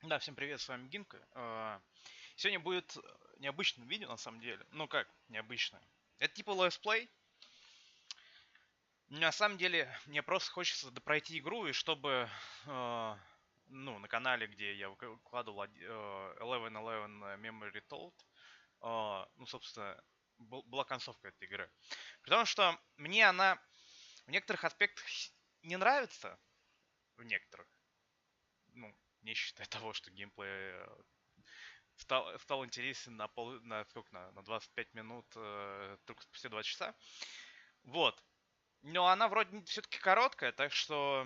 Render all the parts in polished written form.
Да, всем привет, с вами Гинка. Сегодня будет необычное видео, на самом деле. Ну как, необычное. Это типа летсплей. На самом деле, мне просто хочется допройти игру, и чтобы, на канале, где я выкладывал 11 Memory Told, собственно, была концовка этой игры. Потому что мне она в некоторых аспектах не нравится, в некоторых, ну, не считая того, что геймплей стал интересен на сколько, на 25 минут, только спустя 2 часа. Вот. Но она вроде все-таки короткая, так что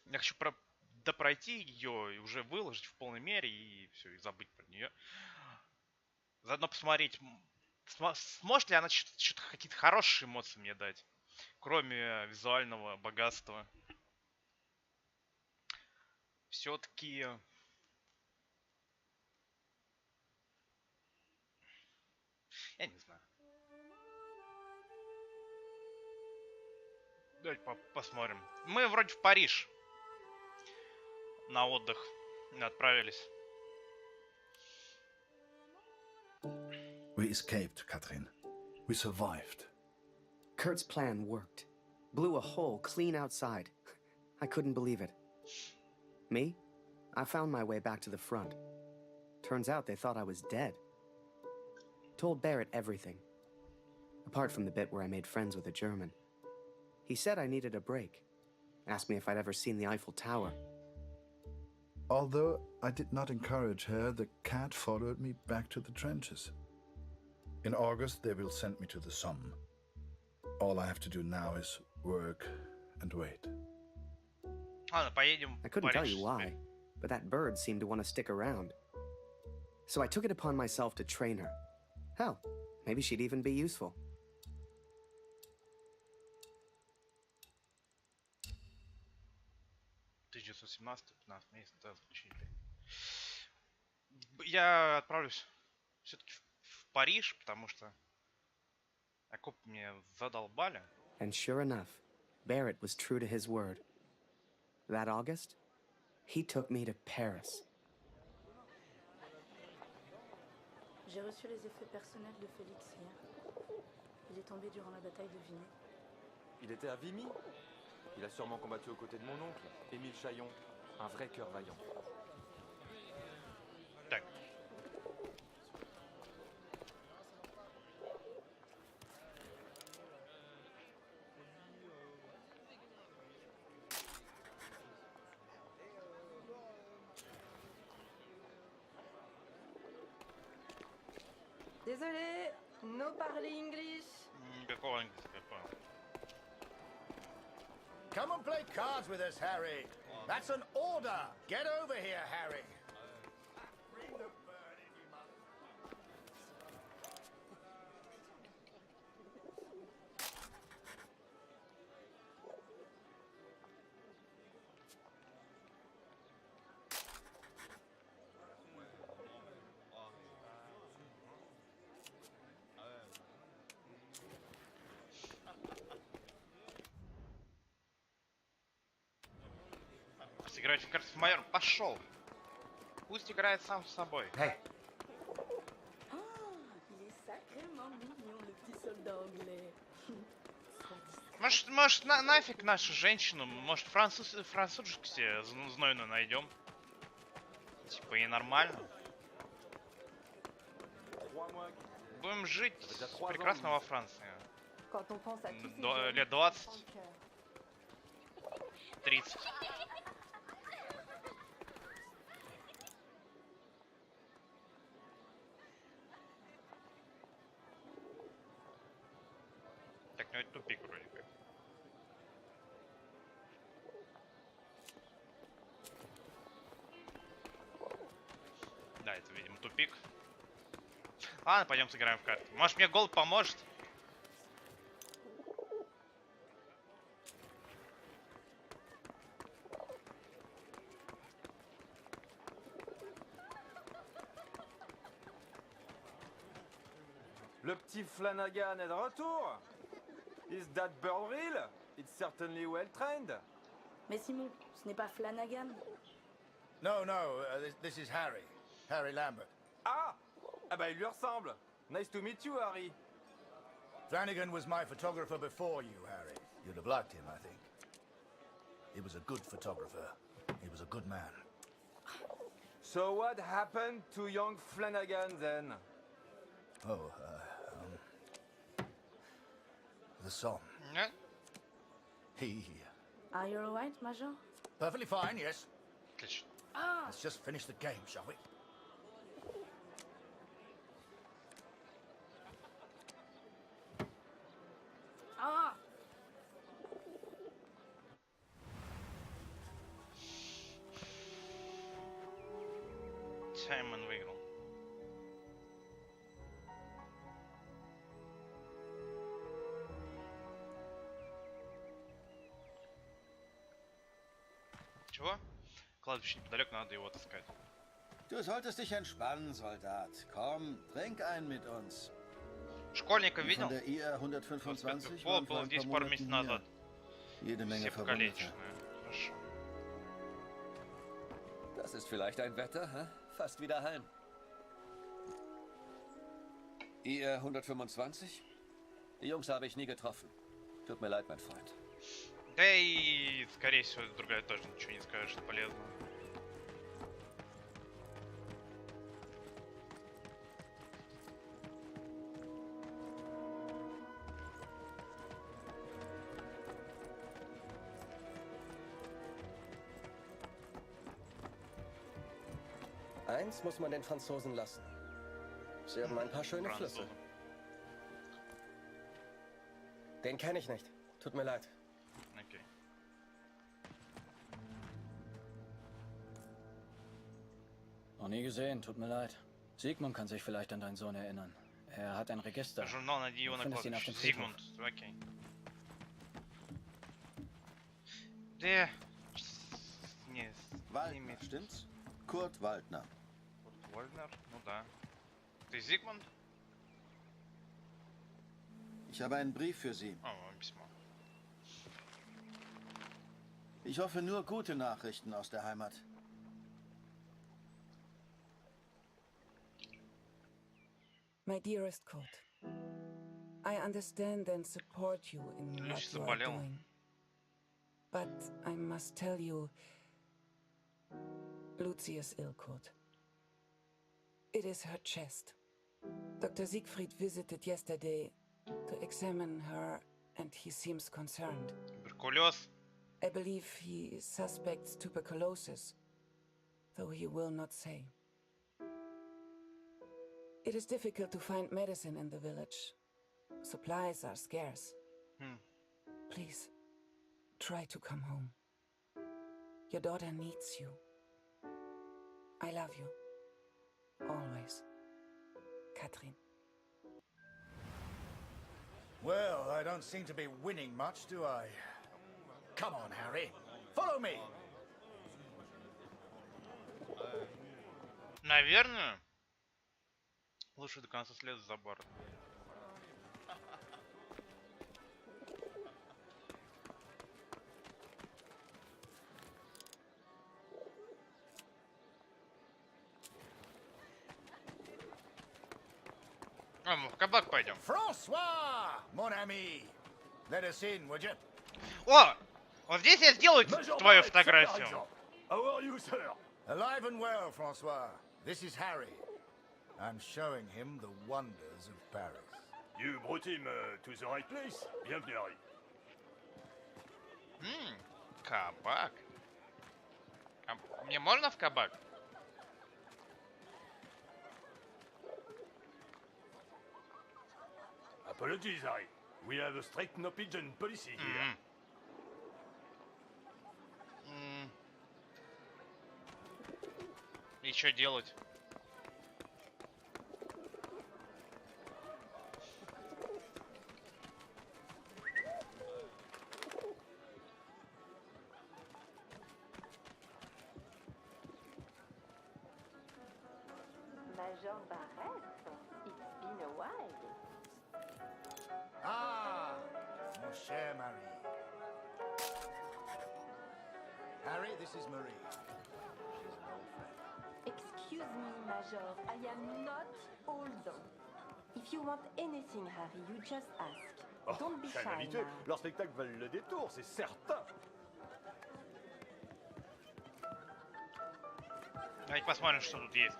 я хочу допройти ее и уже выложить в полной мере и все, и забыть про нее. Заодно посмотреть, сможет ли она что-то какие-то хорошие эмоции мне дать, кроме визуального богатства. Все-таки, я не знаю. Давайте посмотрим. Мы вроде в Париж на отдых отправились. We escaped, Katrin. We survived. Kurt's plan worked. Blew a hole clean outside. I couldn't believe it. Me? I found my way back to the front. Turns out they thought I was dead. Told Barrett everything. Apart from the bit where I made friends with a German. He said I needed a break. Asked me if I'd ever seen the Eiffel Tower. Although I did not encourage her, the cat followed me back to the trenches. In August, they will send me to the Somme. All I have to do now is work and wait. Ладно, поедем I в couldn't tell Париж you why, теперь. but that bird seemed to want to stick around. So I took it upon myself to train her. Hell, maybe she'd even be useful. 1917-15 месяц, да, заключение. Я отправлюсь все-таки в Париж, потому что окоп мне задолбали. And sure enough, Barrett was true to his word. That August, he took me to Paris. J'ai reçu les effets personnels de Félix hier. Il est tombé durant la bataille de Vimy. Il était à Vimy? Il a sûrement combattu aux côtés de mon oncle, Émile Chaillon, un vrai cœur vaillant. Так. Désolé, no parler English. Никакого английского, я понял. Come and play cards with us, Harry. That's an order. Get over here, Harry. Bring the bird in, you mother. Сыграть в карты с майором. Пошел. Пусть играет сам с собой. Hey. Ah, il est sacrément mignon, le petit soldat anglais. Может нафиг нашу женщину? Может францужку себе знойную найдем? Типа и нормально. Будем жить прекрасно во Франции. Quand on pense à tous ces jeunes Лет qui 20, font le cœur. 30. Так, ну это тупик вроде как. Да, это, видимо, тупик. Ладно, пойдем сыграем в карты. Может, мне голд поможет? Le petit Flanagan est de retour! Is that bird real? It's certainly well trained. Mais Simon, ce n'est pas Flanagan. No, this is Harry. Harry Lambert. Ah! Ah bah il lui ressemble. Nice to meet you, Harry. Flanagan was my photographer before you, Harry. You'd have liked him, I think. He was a good photographer. He was a good man. So what happened to young Flanagan then? Oh, the song. Не? He... Are you alright, Major? Perfectly fine, yes. Отлично. Let's just finish the game, shall we? Саймон выиграл. Чего? Кладбище неподалеку, надо его отыскать. Du solltest dich entspannen, Soldat. Komm, trink einen mit uns. Школьника Die видел? von der IR 125 Пол waren vor был ein здесь paar пару Monaten месяцев hier. назад. Jede Menge Все Verwundete. покалеченные. Хорошо. Das ist vielleicht ein Wetter, hä? Fast wieder heim. IR 125? Die Jungs habe ich nie getroffen. Tut mir leid, mein Freund. Да и, скорее всего, другая тоже ничего не скажет полезного. Eins muss man den Franzosen lassen. Sie haben ein paar schöne Flüsse. Французы. Den kenne ich nicht. Tut mir leid. Окей. Noch nie gesehen, tut mir leid. Sigmund kann sich vielleicht an deinen Sohn erinnern. Er hat ein Register. Журнал найди его на Findest ihn auf кладбище. dem Friedhof. Зигмунд. Окей. Где? Не, Waldner, stimmt's? Kurt Waldner. Вольнер? Ну да. Ты Зигмунд? Ich habe einen Brief für Sie. О, письмо. Ich hoffe nur gute Nachrichten aus der Heimat. My dearest Kurt, I understand and support you in what Lucy you are заболела. doing. But I must tell you, Lucy is ill, Kurt. It is her chest. Dr. Siegfried visited yesterday to examine her, and he seems concerned. Туберкулез. I believe he suspects tuberculosis, though he will not say. It is difficult to find medicine in the village. Supplies are scarce. Please, try to come home. Your daughter needs you. I love you. Always. Katrin. Well, I don't seem to be winning much, do I? Come on, Harry. Follow me. Наверное, лучше до конца следовать за борт. А, мы в кабак пойдем. François, mon ami. Let us in, would you? О! Вот здесь я сделаю твою фотографию. How are you, sir? Alive and well, François. This is Harry. I'm showing him the wonders of Paris. You brought him to the right place. Bienvenue, Harry. Кабак. Мне можно в кабак? Apologies, Harry. We have a strict no pigeon policy here. И что делать? Major Barrett, it's been a while. Ah, mon cher Marie. Harry, this is Marie. She's Excuse me, Major. I am not old. If you want anything, Harry, you just ask. Oh, Don't be je suis un shy habitué. now. Leur spectacle valent le détour, c'est certain. Давайте посмотрим, что тут есть.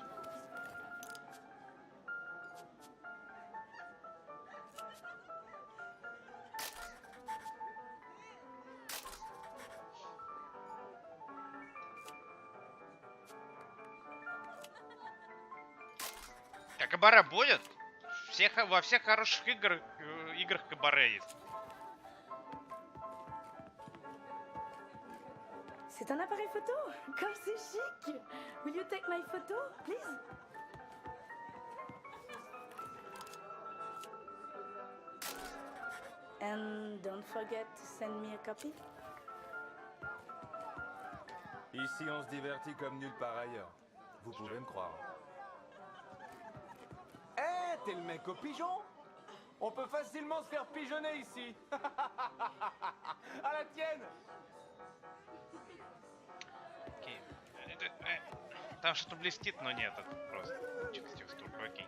А кабаре будет? Во всех хороших играх кабаре есть. C'est un appareil photo. Comme c'est chic. Will you take my photo, please? And don't forget to send me a copy. Ici, on se divertit comme nulle part ailleurs. Vous pouvez me croire. Hé, t'es le mec au pigeon? On peut facilement se faire pigeonner ici. À la tienne. Окей. Там что-то блестит, но нет, это просто текстурка, окей.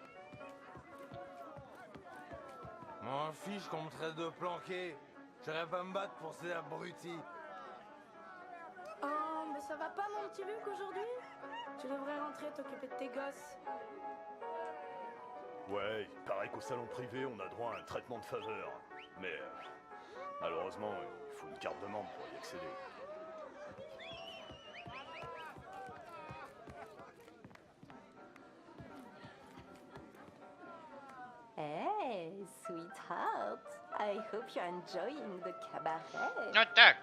M'en fiche qu'on me traite de planqué. J'irai pas me battre pour ces abrutis. Oh, mais ça va pas, mon petit Luc, aujourd'hui? Tu devrais rentrer t'occuper de tes gosses. Ouais, il paraît qu'au salon privé, on a droit à un traitement de faveur. Mais malheureusement, il faut une carte de membre pour y accéder. Hey, sweetheart. I hope you're enjoying the cabaret. Ну так,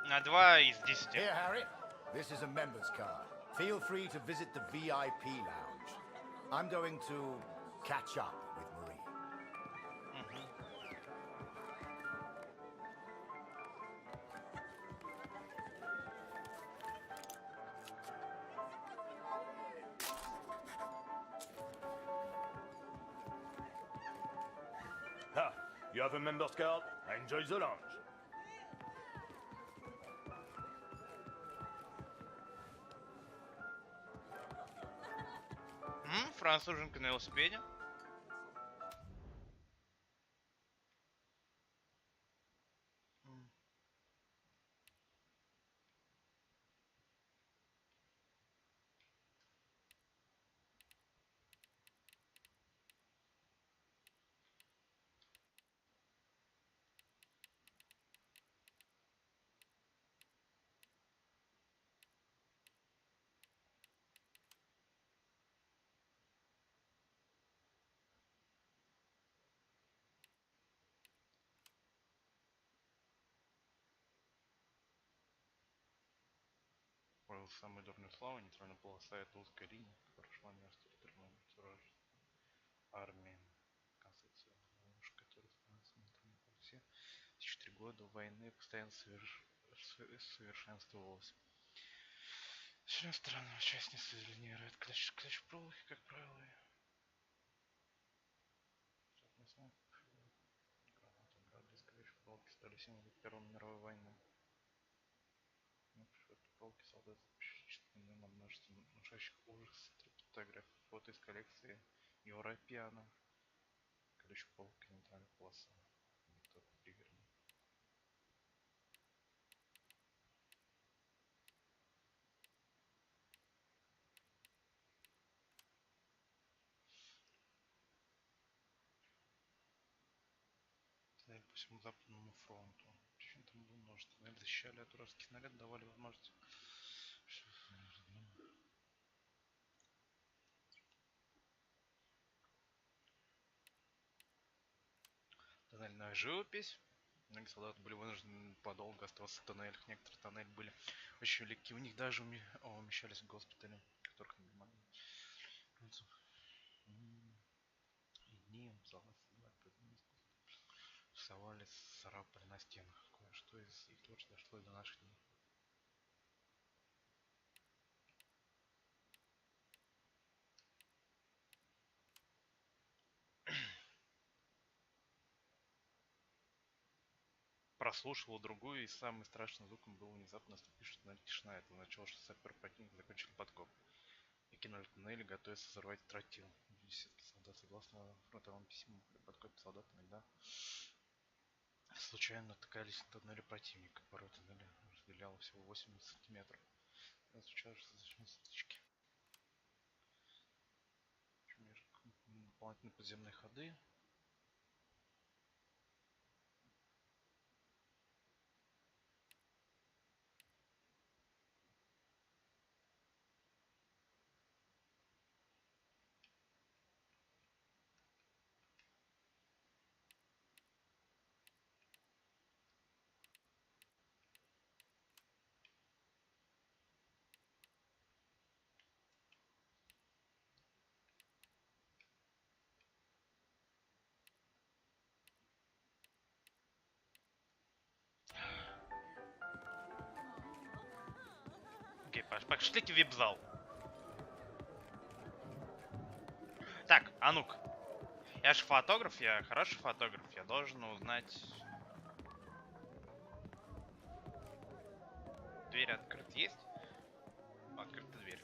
на 2 из 10. Here, Harry. This is a member's card. Feel free to visit the VIP lounge. I'm going to catch up with Marie. Ah, you have a member's card? Enjoy the lounge. Француженка на велосипеде. Самый дурной славы, нейтральная полоса — это узкая линия, которая шла между территориальными армиями. Концепция ловушка, которая становится на нейтральной полосе. 4 года войны постоянно совершенствовалась. Очень странно, участницы линируют клетч проволоки, как правило. Гранаты, клетч проволоки стали символом Первой мировой войны. Полки солдат запечатлены на множестве внушающих ужас фотографий, фото из коллекции Европеана. Ключ полки, нейтральная полоса. Никто пригородный. Цель по всему Западному фронту. Чем там было множество? Тоннель защищали от вражеских снарядов, давали возможность. Тоннельная живопись. Многие солдаты были вынуждены подолго оставаться в тоннелях. Некоторые тоннели были очень велики. У них даже умещались госпитали, которых не могли. И дни рисовали, царапали на стенах. Кое-что из их творчества дошло и до наших дней. прослушивал другую, и самым страшным звуком был внезапно наступившая тишина. Это означало, что сапер противник закончил подкоп. И кинули в туннель, готовятся взорвать тротил. Десятки солдат, согласно фронтовому письму, при подкопе солдат иногда случайно натыкались на туннели противника. Порой туннеля разделяло всего 80 сантиметров. Случалось, что зачем стычки. Дополнительные подземные ходы. Окей, пошлите в вип-зал. Так, а ну-ка. Я же фотограф, я хороший фотограф, я должен узнать... Дверь открыта есть? Открыта дверь.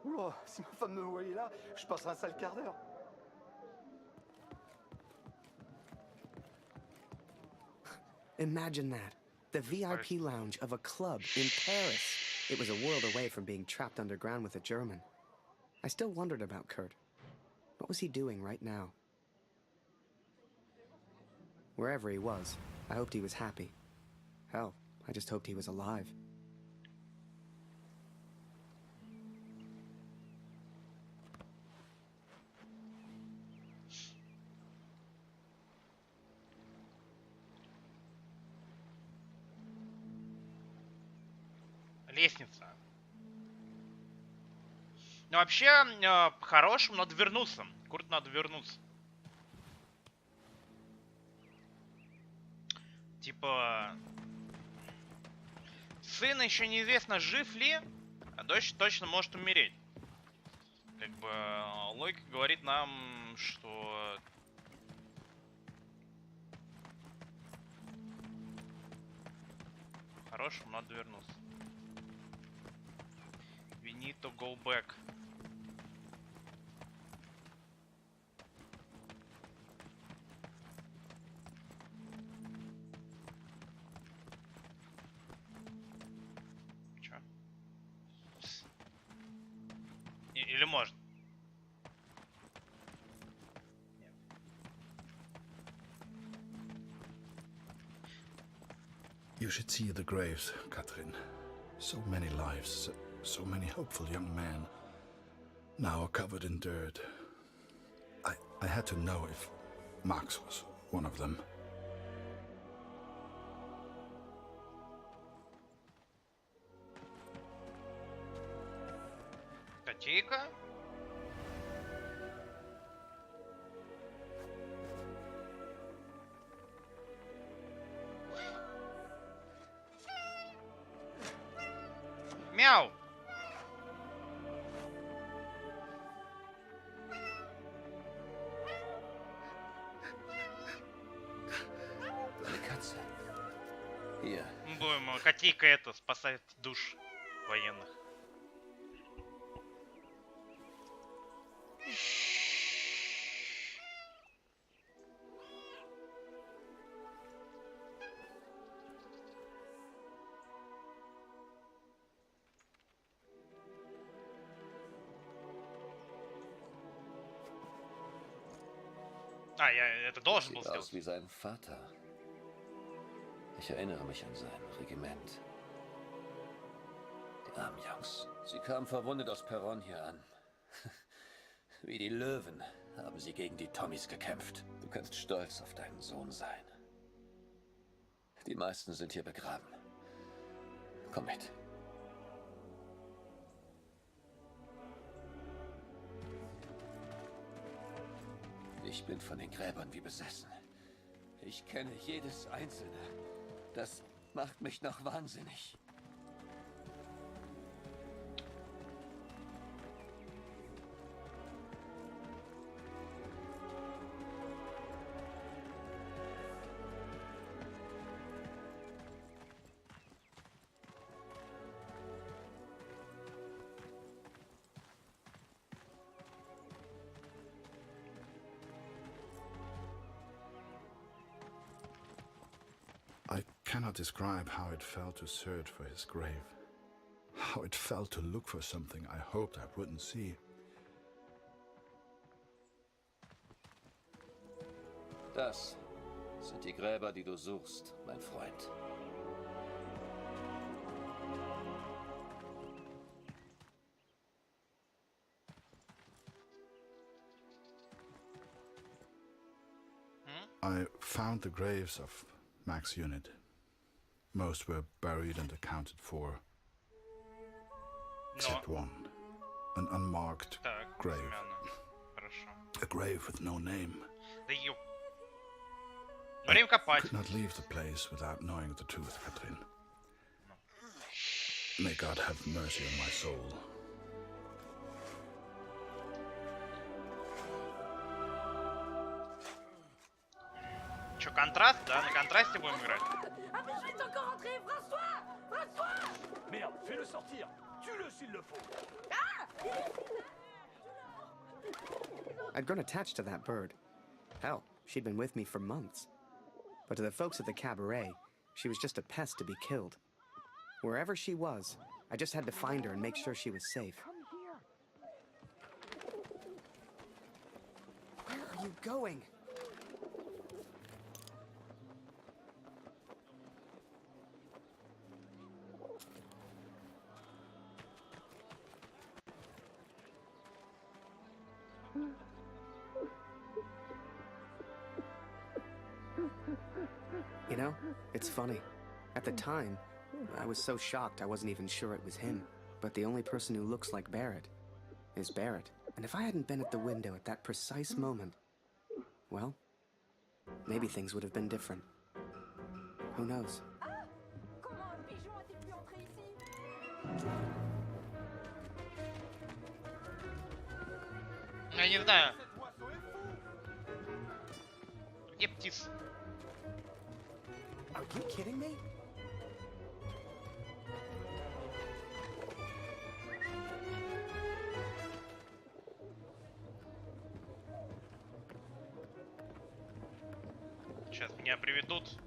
Oula, si ma femme me voyait là, je passerais un sale quart d'heure. Imagine that. The VIP lounge of a club in Paris. It was a world away from being trapped underground with a German. I still wondered about Kurt. What was he doing right now? Wherever he was, I hoped he was happy. Hell, I just hoped he was alive. Лестница. Ну, вообще, по-хорошему надо вернуться. Курт надо вернуться. Типа... Сын еще неизвестно, жив ли, а дочь точно может умереть. Как бы логика говорит нам, что... По-хорошему надо вернуться. We need to go back. Чё? Или может? Нет. You should see the graves, Catherine. So many lives, so many hopeful young men, now covered in dirt. I had to know if Max was one of them. Котейка? Мяу! Hier. Будем, котейка это спасает душ военных. Ah, ja, er должен был Sieht aus сделать. wie sein Vater. Ich erinnere mich an sein Regiment. Die armen Jungs. Sie kamen verwundet aus Perron hier an. Wie die Löwen haben sie gegen die Tommys gekämpft. Du kannst stolz auf deinen Sohn sein. Die meisten sind hier begraben. Komm mit. Ich bin von den Gräbern wie besessen. Ich kenne jedes einzelne. Das macht mich noch wahnsinnig. I cannot describe how it felt to search for his grave. How it felt to look for something I hoped I wouldn't see. Das sind die Gräber, die du suchst, mein Freund. I found the graves of Mac's unit. Most were buried and accounted for. Except one. An unmarked grave. A grave with no name. I could not leave the place without knowing the truth, Catherine. May God have mercy on my soul. Че, контраст, да? На контрасте будем играть? Merde, fais-le sortir. Tue-le s'il le faut. I'd grown attached to that bird. Hell, she'd been with me for months. But to the folks at the cabaret, she was just a pest to be killed. Wherever she was, I just had to find her and make sure she was safe. Where are you going? You know, it's funny. At the time, I was so shocked I wasn't even sure it was him. But the only person who looks like Barrett is Barrett. And if I hadn't been at the window at that precise moment, well, maybe things would have been different. Who knows? Я не знаю. Где птица? Are you kidding me? Сейчас меня приведут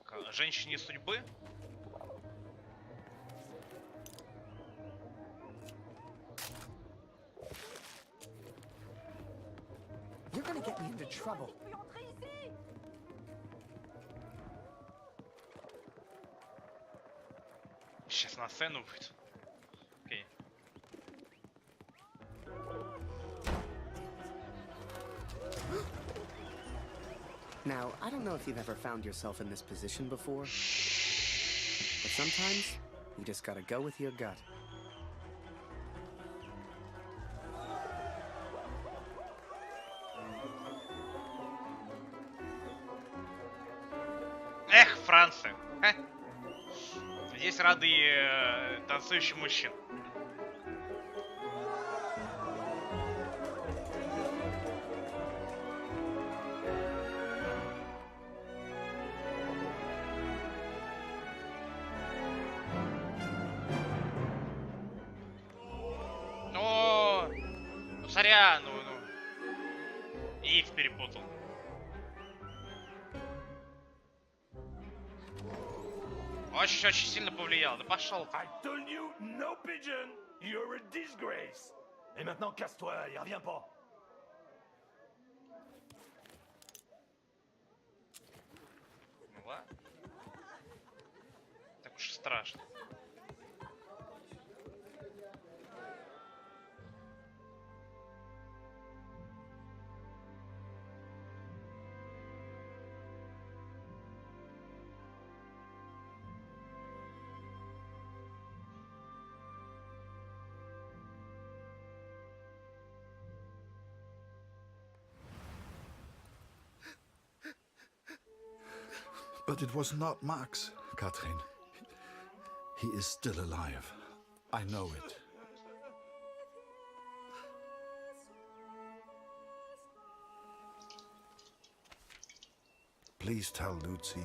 к женщине судьбы. You're gonna get me into trouble. Сейчас на сцену будет. Окей. Now, I don't know if you've ever found yourself in this position before, but sometimes you just gotta go with your gut. Эх, Франция. Ха. Здесь рады танцующим мужчин. Ну, сорян, ну. Их перепутал. Очень сильно повлиял. Да пошел. I told you no pigeon. You're a disgrace. Et maintenant casse-toi, y reviens pas. Ну ладно. Так уж и страшно. But it was not Max, Katrin. He is still alive. I know it. Please tell Lucy.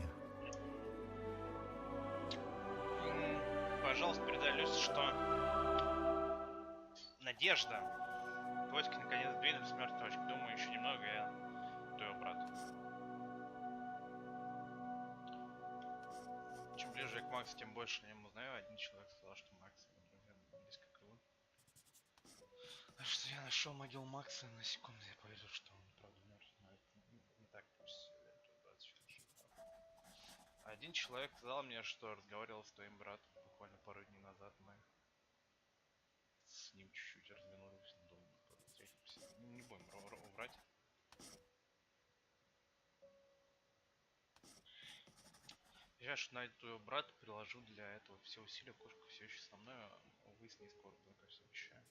Пожалуйста, передай Люси, что надежда. Поиски наконец двинулись с мертвой точки. Думаю, еще немного, и я твоего брата. Чем ближе я к Максу, тем больше о нем узнаю. Один человек сказал, что Макс и его друзья близко к его. А что я нашел могилу Макса, на секунду я поверил, что он правда мертв, но это не так пусть. Один человек сказал мне, что разговаривал с твоим братом буквально пару дней назад. Мы с ним чуть-чуть разминулись, но думаю, встретимся. Не будем врать. Я что найду твоего брата, приложу для этого все усилия. Кошка все еще со мной, увы, с ней скоро буду, кажется, обещаю.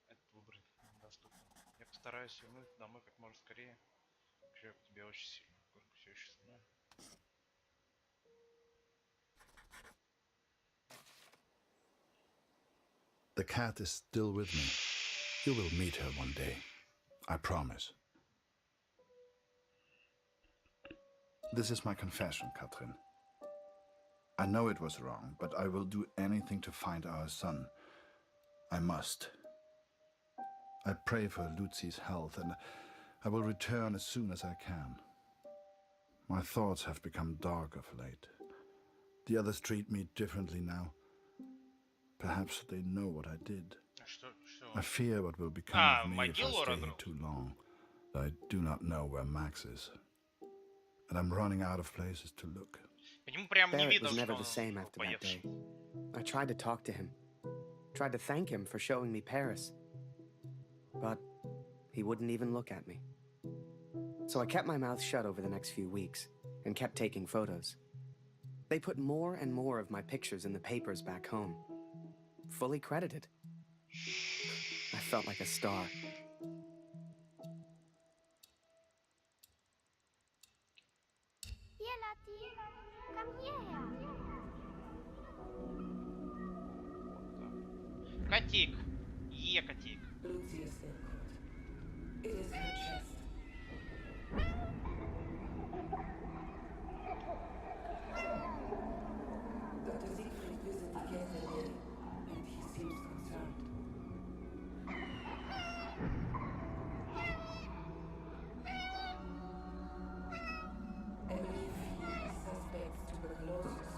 Этот выбор недоступен. Я постараюсь вернуться домой как можно скорее. Приезжаю к тебе очень сильно. Кошка все еще со мной. The cat is still with me. You will meet her one day. I promise. This is my confession, Katrin. I know it was wrong, but I will do anything to find our son. I must. I pray for Lucy's health, and I will return as soon as I can. My thoughts have become dark of late. The others treat me differently now. Perhaps they know what I did. I fear what will become of me if I stay here too long. I do not know where Max is. And I'm running out of places to look. Barrett was never the same after that day. I tried to talk to him. Tried to thank him for showing me Paris. But he wouldn't even look at me. So I kept my mouth shut over the next few weeks and kept taking photos. They put more and more of my pictures in the papers back home. Fully credited. I felt like a star. Here, Lottie. Come here. Котик. Котик. Lucy is still caught. It is her chest. Dr. Siegfried visited yesterday, and he seems concerned. I believe he suspects tuberculosis.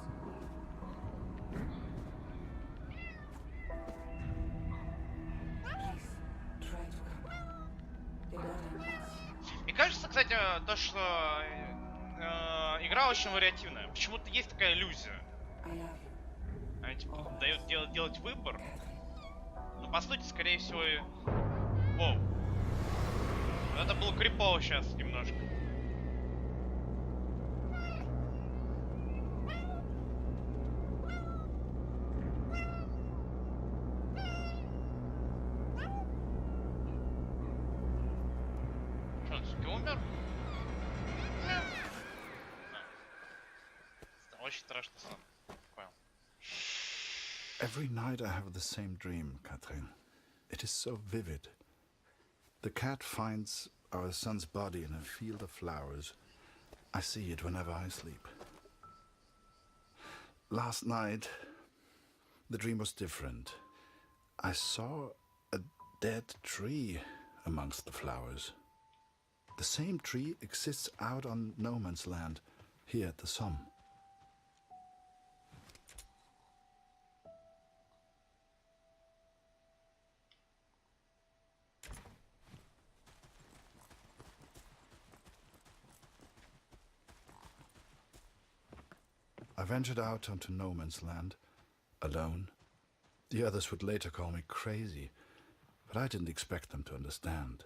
Please, try to come out. Your daughter needs you. Мне кажется, кстати, то, что игра очень вариативная. Почему-то есть такая иллюзия. Они типа дают делать выбор. Но по сути, скорее всего, Воу. Это было крипово сейчас немножко. Что, он все-таки умер? Очень страшный сон. Понял. Every night I have the same dream, Katrin. It is so vivid. The cat finds our son's body in a field of flowers. I see it whenever I sleep. Last night, the dream was different. I saw a dead tree amongst the flowers. The same tree exists out on no man's land, here at the Somme. I ventured out onto no man's land, alone. The others would later call me crazy, but I didn't expect them to understand.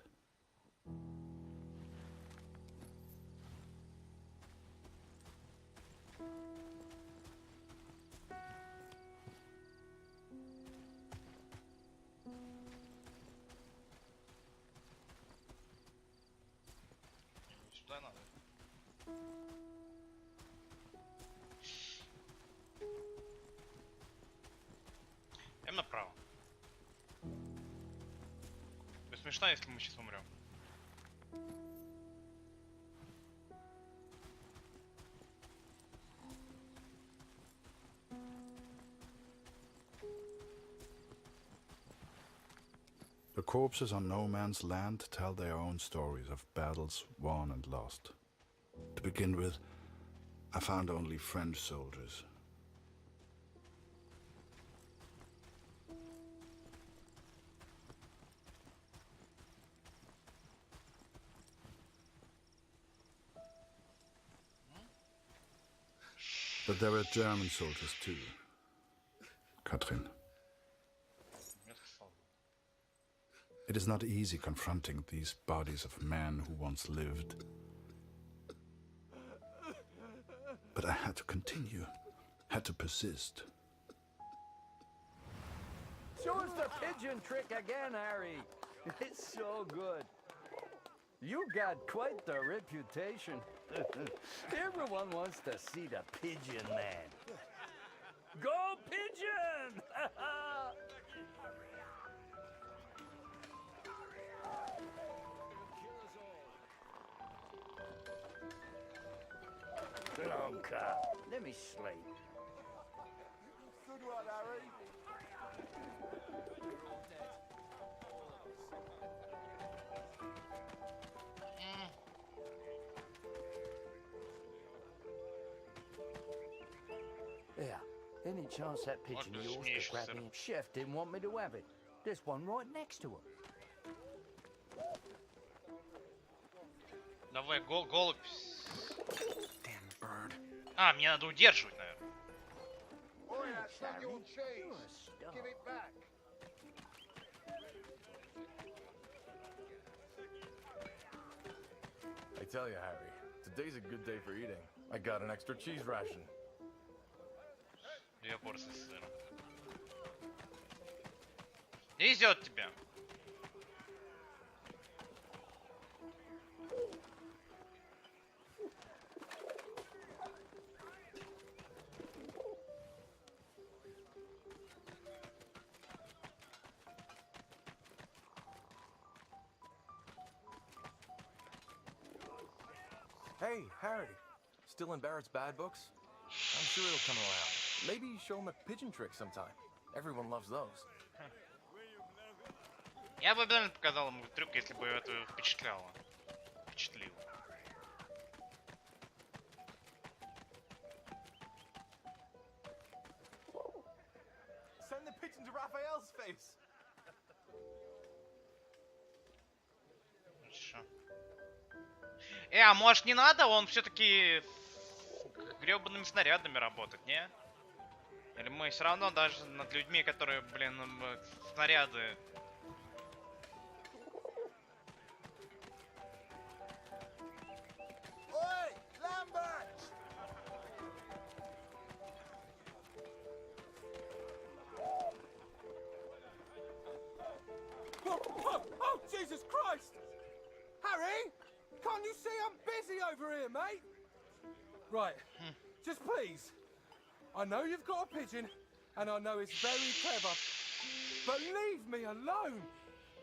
Сюда надо. смешно, если мы сейчас умрем. The corpses on no man's land tell their own stories of battles won and lost. To begin with, I found only French soldiers. But there were German soldiers too, Katrin. It is not easy confronting these bodies of men who once lived. But I had to continue, had to persist. Show us the pigeon trick again, Harry. It's so good. You got quite the reputation. Everyone wants to see the pigeon man. Go pigeon! Blanca, let me sleep. Good one, Harry. Yeah, any chance that pigeon of yours could grab me? Chef didn't want me to have it. There's one right next to him. Давай, голубь. А, мне надо удерживать, наверное. Oh, yeah, it's not your cheese. Give it back. I tell you, Harry, today's a good day for eating. I got an extra cheese ration. Две порции с сыром. Везет тебе. Hey, Harry. Still in Barrett's bad books? I'm sure it'll come around. Maybe show him a pigeon trick sometime. Everyone loves those. Я бы обязательно показал ему трюк, если бы это впечатляло. Впечатлило. Send the pigeon to Raphael's face. Хорошо. А может не надо? Он все-таки гребаными снарядами работает, не? Или мы все равно даже над людьми, которые, блин, снаряды... Oi, Lambert! Oh, Jesus Christ! Harry, can't you see I'm busy over here, mate? Right, just please. I know you've got a pigeon, and I know it's very clever, but leave me alone.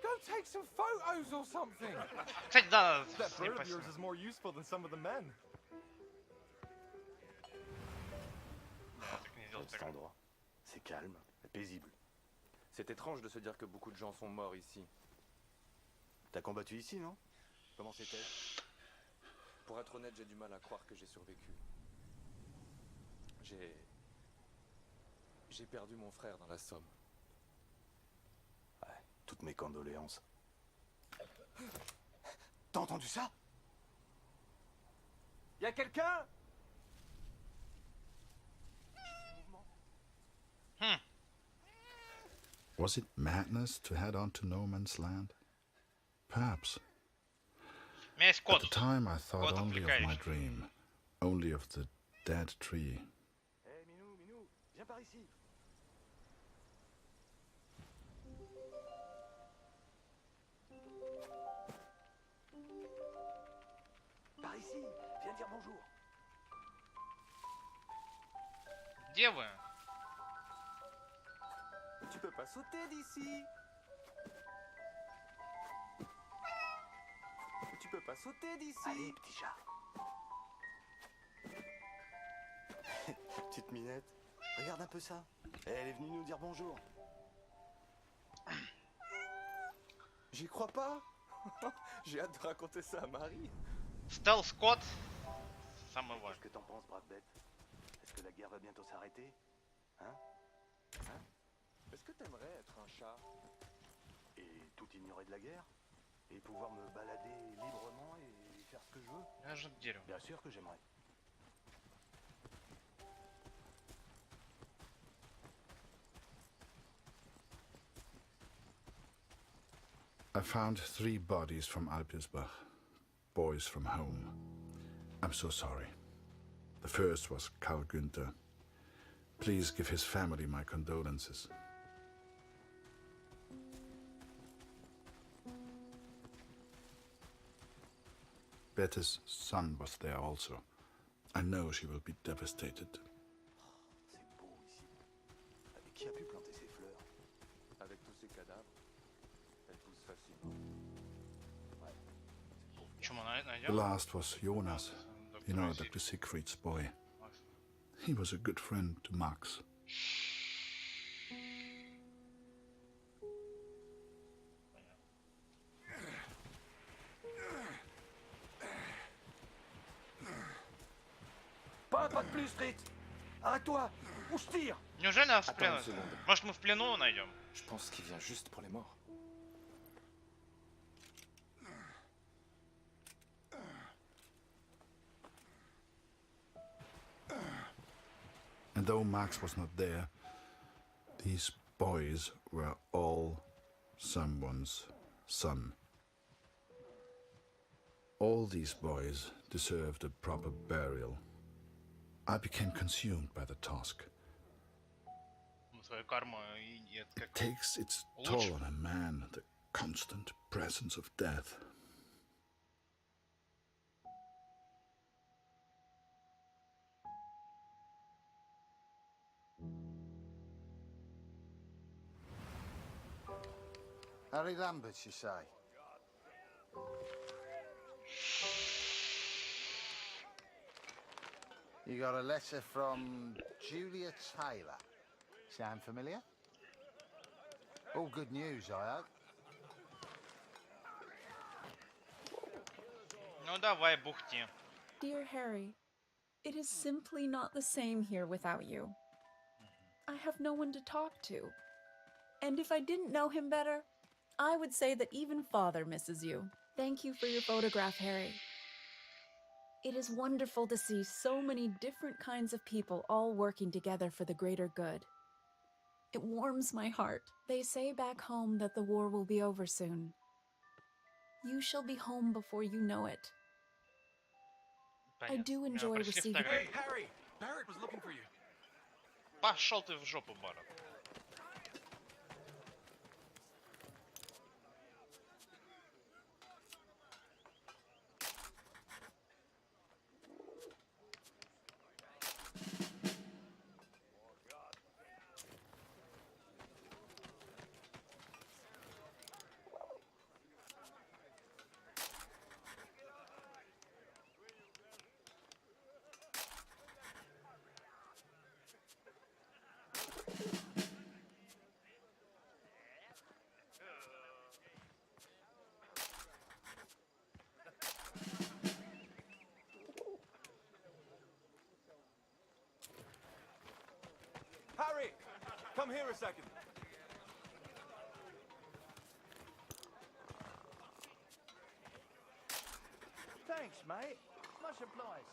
Go take some photos or something. Кстати, да, That bird of yours is more useful than some of the men. Cet endroit, c'est calme et paisible. C'est étrange de se dire que beaucoup de gens sont morts ici. T'as combattu ici, non? Comment c'était? Pour être honnête, j'ai du mal à croire que j'ai survécu. J'ai perdu mon frère dans la Somme. Ouais, toutes mes condoléances. T'as entendu ça? Y a quelqu'un? Was it madness to head on to no man's land? Perhaps. At the time I thought only of my dream, only of the dead tree. Hey, Minou, viens par ici. Par ici, viens dire bonjour. Где вы? Tu peux pas sauter d'ici. peux pas sauter d'ici. Allez, petit chat. Petite minette, regarde un peu ça. Elle est venue nous dire bonjour. J'y crois pas. J'ai hâte de raconter ça à Marie. Stealth Squad. Самое важное. Qu'est-ce que t'en penses, brave bête? Est-ce que la guerre va bientôt s'arrêter? Hein? Est-ce que t'aimerais être un chat? Et tout ignorer de la guerre? Et pouvoir me balader librement et faire ce que je veux? Bien sûr que j'aimerais. I found 3 bodies from Alpirsbach, boys from home. I'm so sorry. The first was Karl Günther. Please give his family my condolences. Bette's son was there also. I know she will be devastated. C'est beau ici. Et qui a pu planter ces fleurs? Avec tous ces cadavres, elles poussent facilement. The last was Jonas, you know, Dr. Siegfried's boy. He was a good friend to Max. Pas de plus, Fritz! Arrête-toi! Ou je tire! Неужели нас в Attends плену? une seconde. Может, мы в плену найдем? Je pense qu'il vient juste pour les morts. And though Max was not there, these boys were all someone's son. All these boys deserved a proper burial. I became consumed by the task. Свою карму и это как It takes its toll on a man, the constant presence of death. Harry Lambert, you say? You got a letter from Julia Taylor. Sound familiar? All good news, I hope. Ну давай, бухти. Dear Harry, it is simply not the same here without you. I have no one to talk to. And if I didn't know him better, I would say that even Father misses you. Thank you for your photograph, Harry. It is wonderful to see so many different kinds of people all working together for the greater good. It warms my heart. They say back home that the war will be over soon. You shall be home before you know it. I do enjoy receiving... Hey, Harry! Barrett was looking for you. Пошел ты в жопу, Барретт. Harry! Come here a second. Thanks, mate. Much obliged.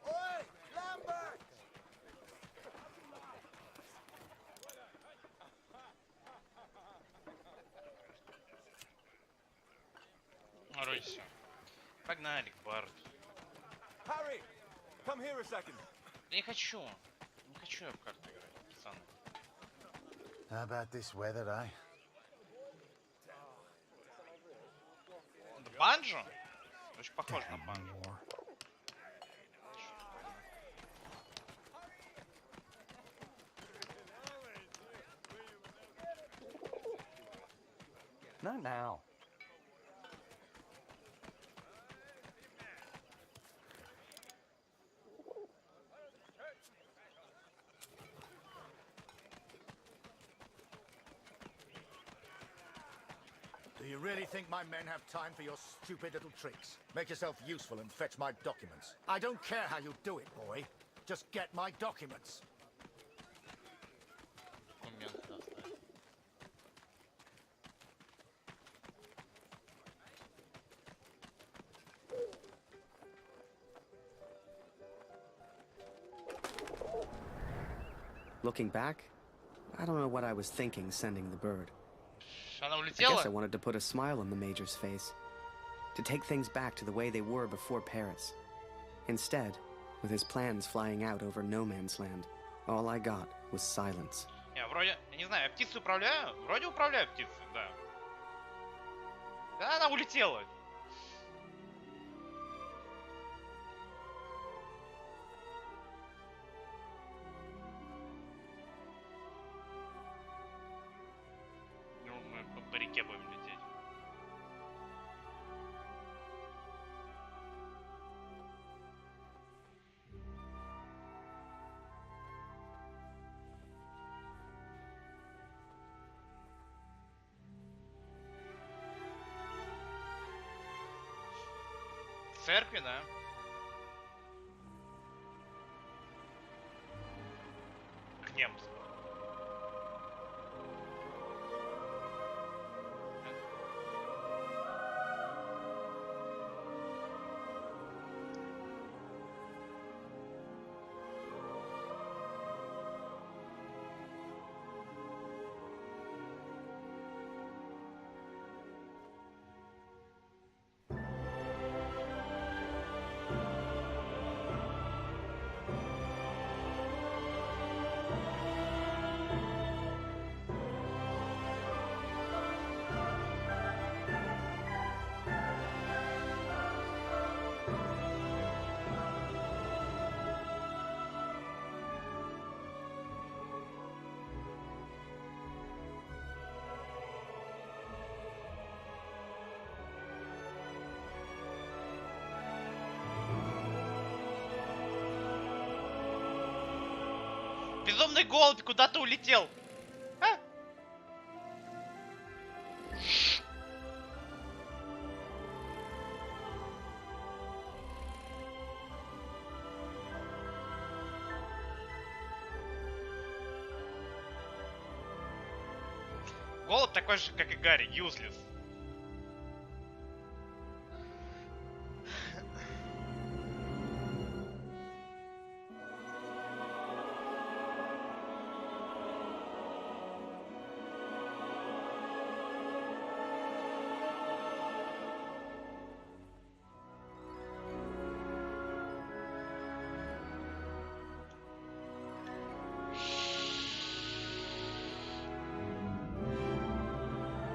Oi, Lambert! Ройся. Погнали к Барретту. Harry! Come here a second. Я не хочу. Не хочу я в карту играть, пацаны. How about this weather, eh? Банджо? Очень похож на банджо. Not now. Do you really think my men have time for your stupid little tricks? Make yourself useful and fetch my documents. I don't care how you do it, boy. Just get my documents. Looking back, I don't know what I was thinking sending the bird. Она I улетела? guess I wanted to put a smile on the Major's face. To take things back to the way they were before Paris. Instead, with his plans flying out over no man's land, all I got was silence. Я вроде, я не знаю, я птицу управляю? Вроде управляю птицей, да. Да, она улетела. Ну, мы по реке будем лететь. В церкви, да? К немцам. Безумный голубь куда-то улетел. А? Голубь такой же, как и Гарри, юзлес.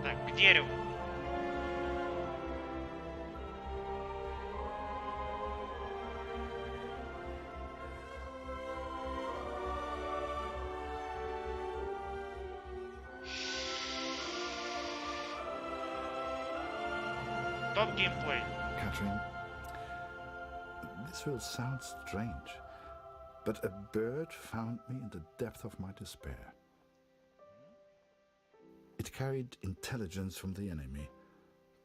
Так, к дереву. Топ геймплей. Catherine, this will sound strange, but a bird found me in the depth of my despair. It carried intelligence from the enemy,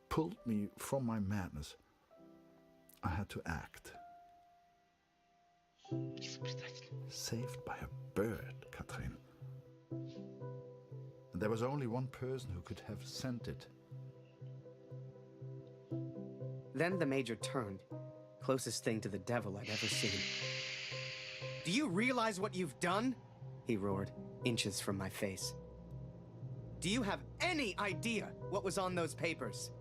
pulled me from my madness. I had to act. Saved by a bird, Catherine. There was only one person who could have sent it. Then the Major turned. Closest thing to the devil I'd ever seen. Do you realize what you've done? He roared, inches from my face. Do you have any idea what was on those papers?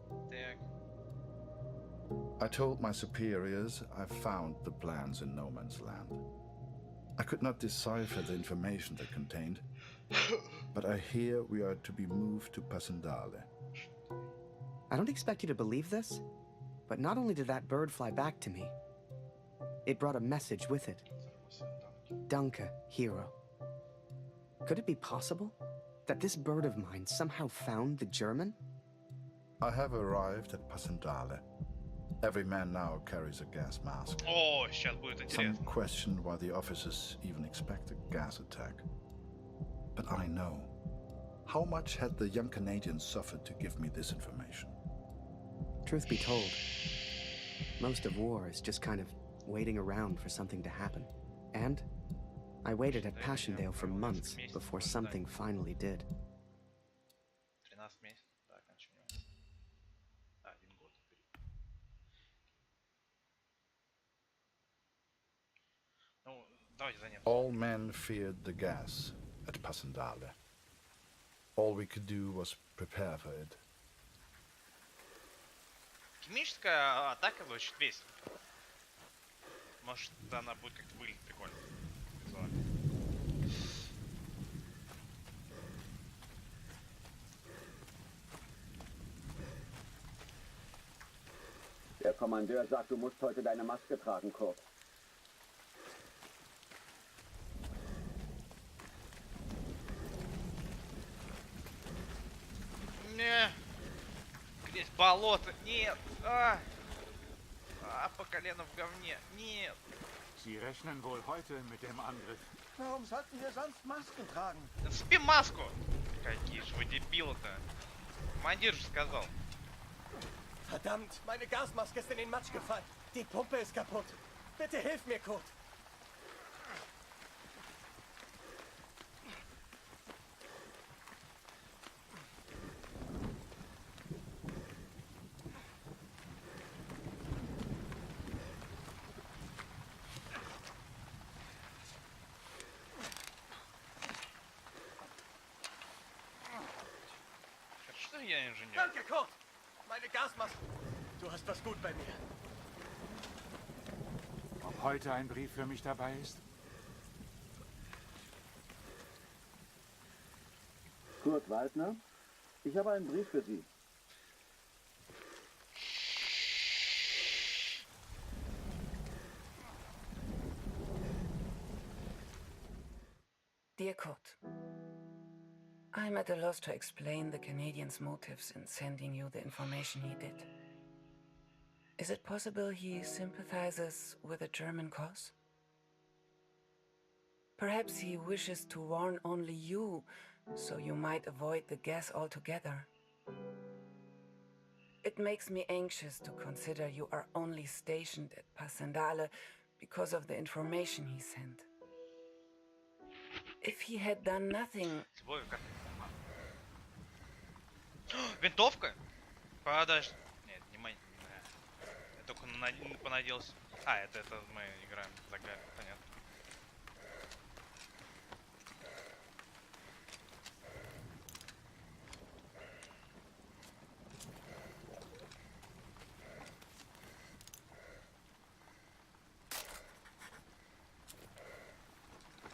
I told my superiors I found the plans in no man's land. I could not decipher the information they contained, but I hear we are to be moved to Pasendale. I don't expect you to believe this, but not only did that bird fly back to me, it brought a message with it. Danke, hero. Could it be possible that this bird of mine somehow found the German? I have arrived at Passendale. Every man now carries a gas mask. О, сейчас будет Some интересно. question why the officers even expect a gas attack. But I know. How much had the young Canadian suffered to give me this information? Truth be told, most of war is just kind of waiting around for something to happen. And I waited at Passchendaele for months before something finally did. 13 месяцев, да, окончание. 1 год. Ну, давайте за ним. All men feared the gas at Passendale. All we could do was prepare for it. Химическая атака звучит весело. Может, она будет как-то выглядеть прикольно. Визуально. Der Kommandeur sagt, du musst heute deine Maske tragen, Kurt. Не. Грязь, болото. Нет. По колено в говне. Нет. Sie rechnen wohl heute mit dem Angriff. Warum sollten wir sonst Masken tragen? Спи маску. Какие же вы дебилы-то. Командир же сказал. Verdammt, meine Gasmaske ist in den Matsch gefallen. Die Pumpe ist kaputt. Bitte hilf mir, Kurt. Что я инженер? Danke, Kurt. Meine Gasmaske. Du hast was gut bei mir. Ob heute ein Brief für mich dabei ist? Kurt Waldner, ich habe einen Brief für Sie. Dear Kurt, I'm at a loss to explain the Canadian's motives in sending you the information he did. Is it possible he sympathizes with the German cause? Perhaps he wishes to warn only you, so you might avoid the gas altogether. It makes me anxious to consider you are only stationed at Passendale because of the information he sent. If he had done nothing... Винтовка? Подожди. Нет, не. Я только понадеялся. Это мы играем за Гарри, понятно.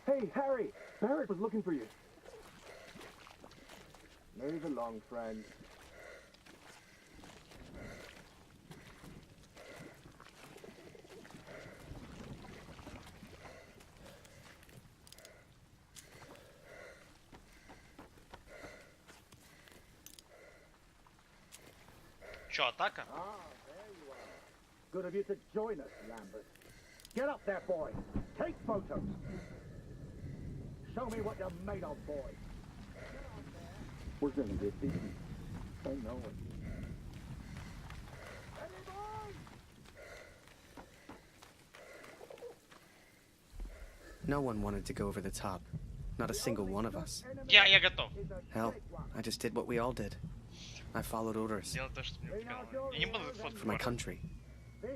Hey, Harry! Barrett was looking for you. Move along, friend. Чё, атака? Ah, there you are. Good of you to join us, Lambert. Get up there, boy. Take photos. Show me what you're made of, boy. We're gonna get beaten. I know it. No one wanted to go over the top. Not a single one of us. Я готов. Hell, I just did what we all did. I followed orders. Сделал то, что мне сказал. Я не буду фотку. For my country.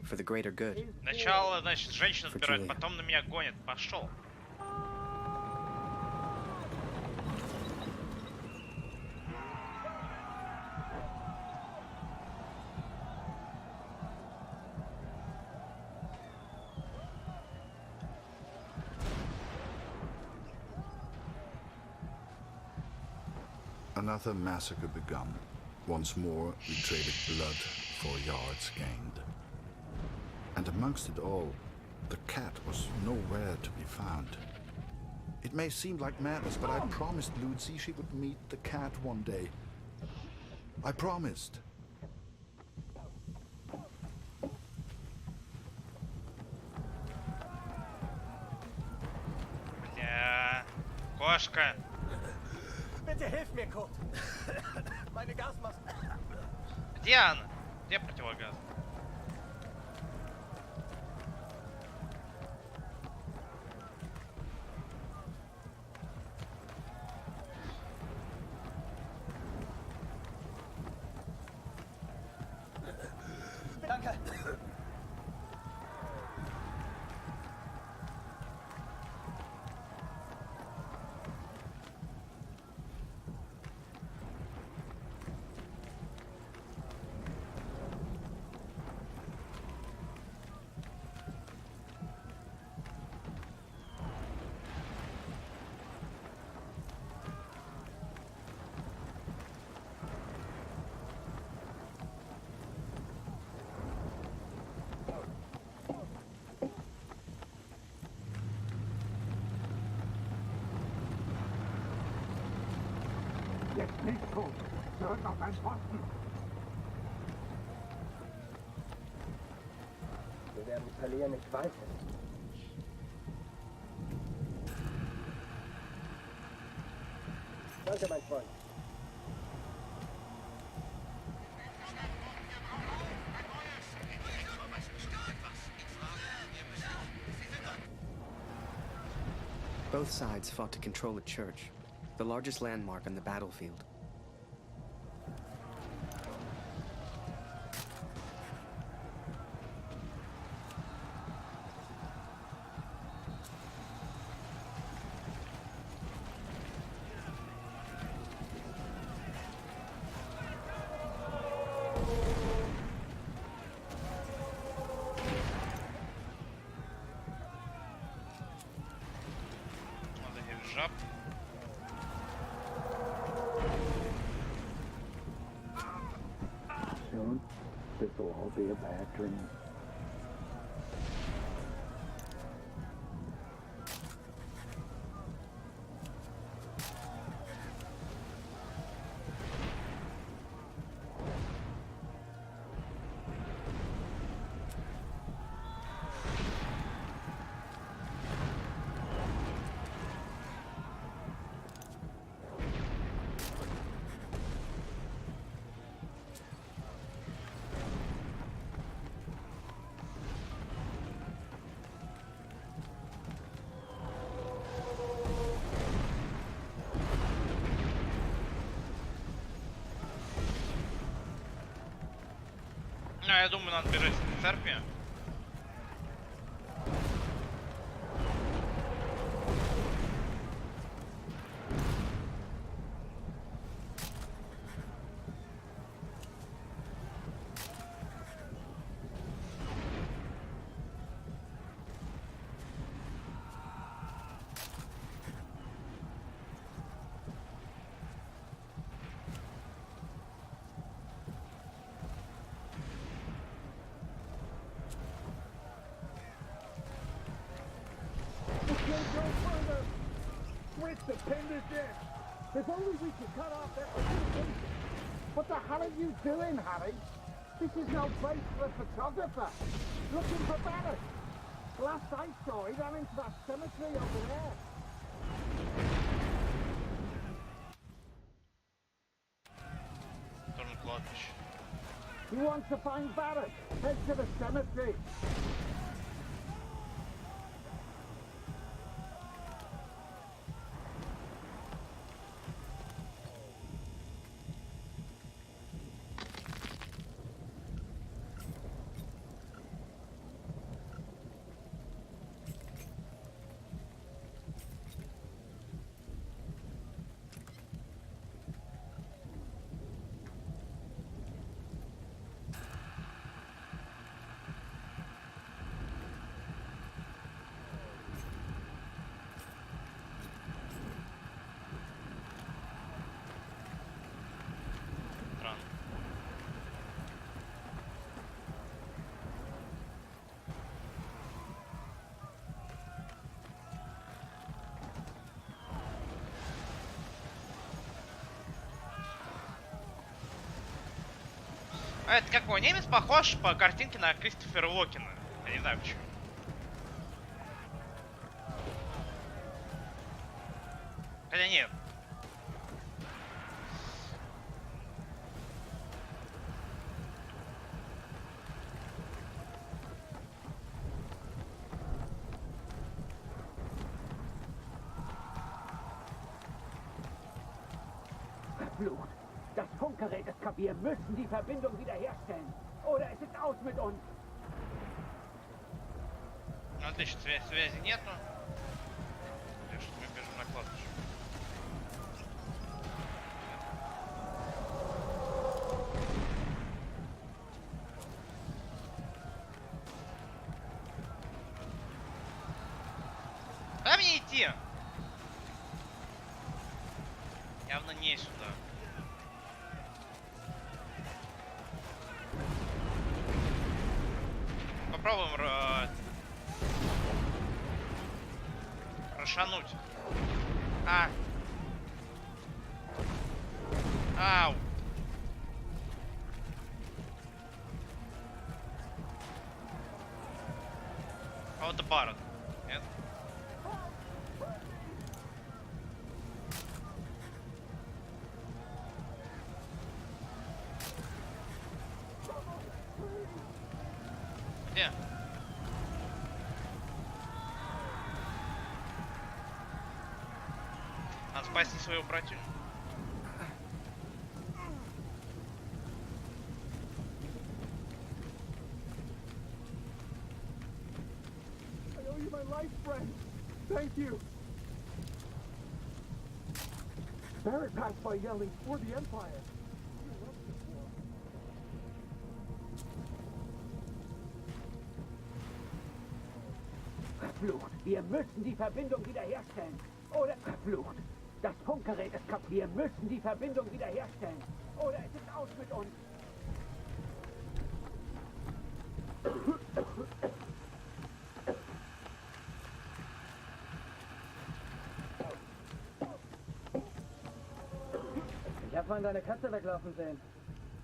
For the greater good. Сначала, значит, женщину забирают, потом на меня гонят. Пошел. Another massacre begun. Once more, we traded blood for yards gained. And amongst it all, the cat was nowhere to be found. It may seem like madness, but I promised Lucy she would meet the cat one day. I promised. Кошка. Bitte hilf mir, Kurt. Meine Gasmaske. Где она? Где противогаз? Danke. Jetzt nicht so. Zurück auf deinen Posten. Wir werden verlieren, ich weiß es. Danke, mein Freund. Both sides fought to control a church, the largest landmark on the battlefield. Жаб. Soon, this will all be a bad dream. Я думаю, надо бежать в церкви. The pin is in. If only we could cut off that communication. What the hell are you doing, Harry? This is no place for a photographer. Looking for Barrett. Last I saw, he ran into that cemetery over there. You want to find Barrett? Head to the cemetery. А это какой? Немец похож по картинке на Кристофера Уокена. Я не знаю почему. Хотя нет. Verflucht! Das Funkgerät ist kaputt. Wir müssen die Verbindung wiederherstellen. Oder es ist aus mit uns. Отлично, связи нету. Так что мы бежим на кладбище. Куда мне идти? Явно не сюда. Попробуем рошануть. Ау. А вот это Барретт. Нет? Где? Надо спасти своего противника. I owe you my life, friend. Thank you. Barrett passed by yelling, "For the Empire." Verflucht! Wir müssen die Verbindung wiederherstellen. Oder verflucht! Das Funkgerät ist kaputt. Wir müssen die Verbindung wiederherstellen. Oder es ist aus mit uns. Ich habe vorhin deine Katze weglaufen sehen.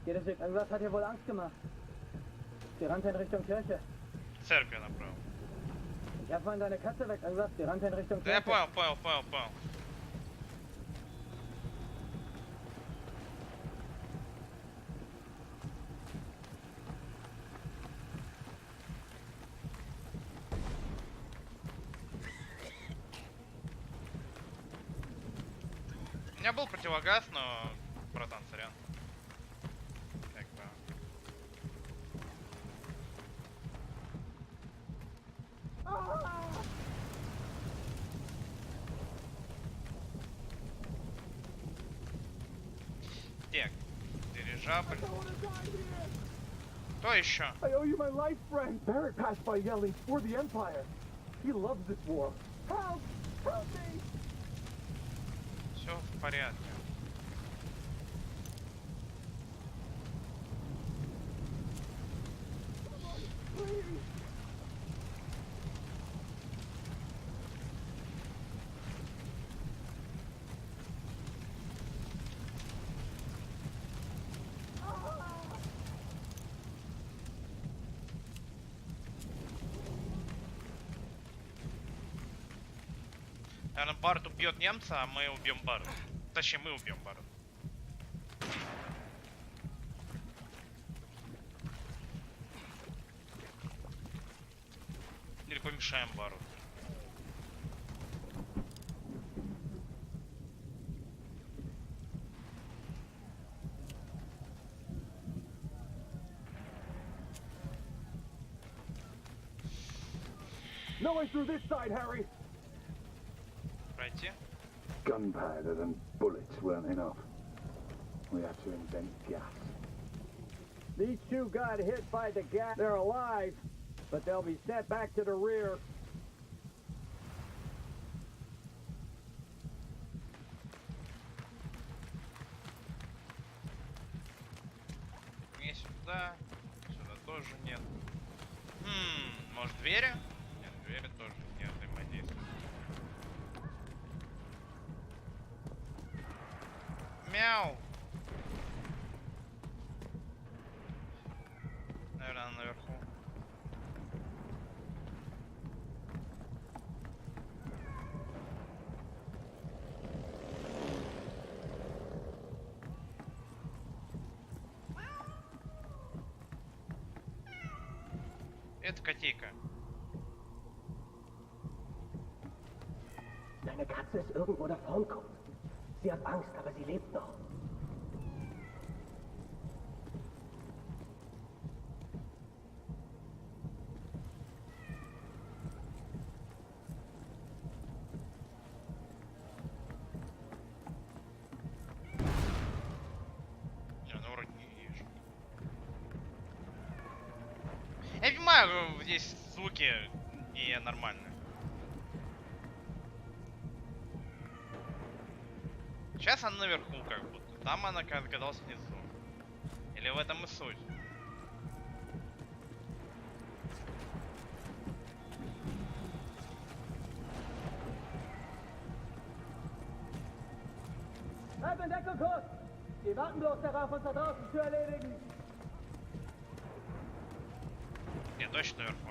Irgendwas hat ihr wohl Angst gemacht. Sie rannte in Richtung Kirche. Церковь направо. Ich habe vorhin deine Katze weglaufen. Sie rannte in Richtung Да я Kirche. понял. У меня был противогаз, но, братан, сорян. Как бы... Так, дирижабль. Кто еще? I owe you my life, friend. Barrett passed by yelling, "For the Empire." He loves this war. Help! Help me! Все в порядке. Please! Наверное, Барретт убьет немца, а мы убьем Барретта. Точнее, мы убьем Барретта. Или помешаем Барретту. No way through this side, Harry! Пройти? Gunpowder and bullets weren't enough. We had to invent gas. These two got hit by the gas. They're alive, but they'll be sent back to the rear. Не сюда. Сюда тоже нет. Может, двери? Нет, двери тоже не взаимодействуют. Мяу! Наверное, она наверху. Это котейка. Deine Katze ist irgendwo davonkommen. Sie hat Angst, aber sie lebt noch. Я понимаю, здесь звуки не нормальные. Сейчас она наверху как будто. Там она оказалась внизу. Или в этом и суть? Halt in Deckung kurz! Wir warten bloß darauf, uns da draußen zu erledigen. Нет, точно наверху.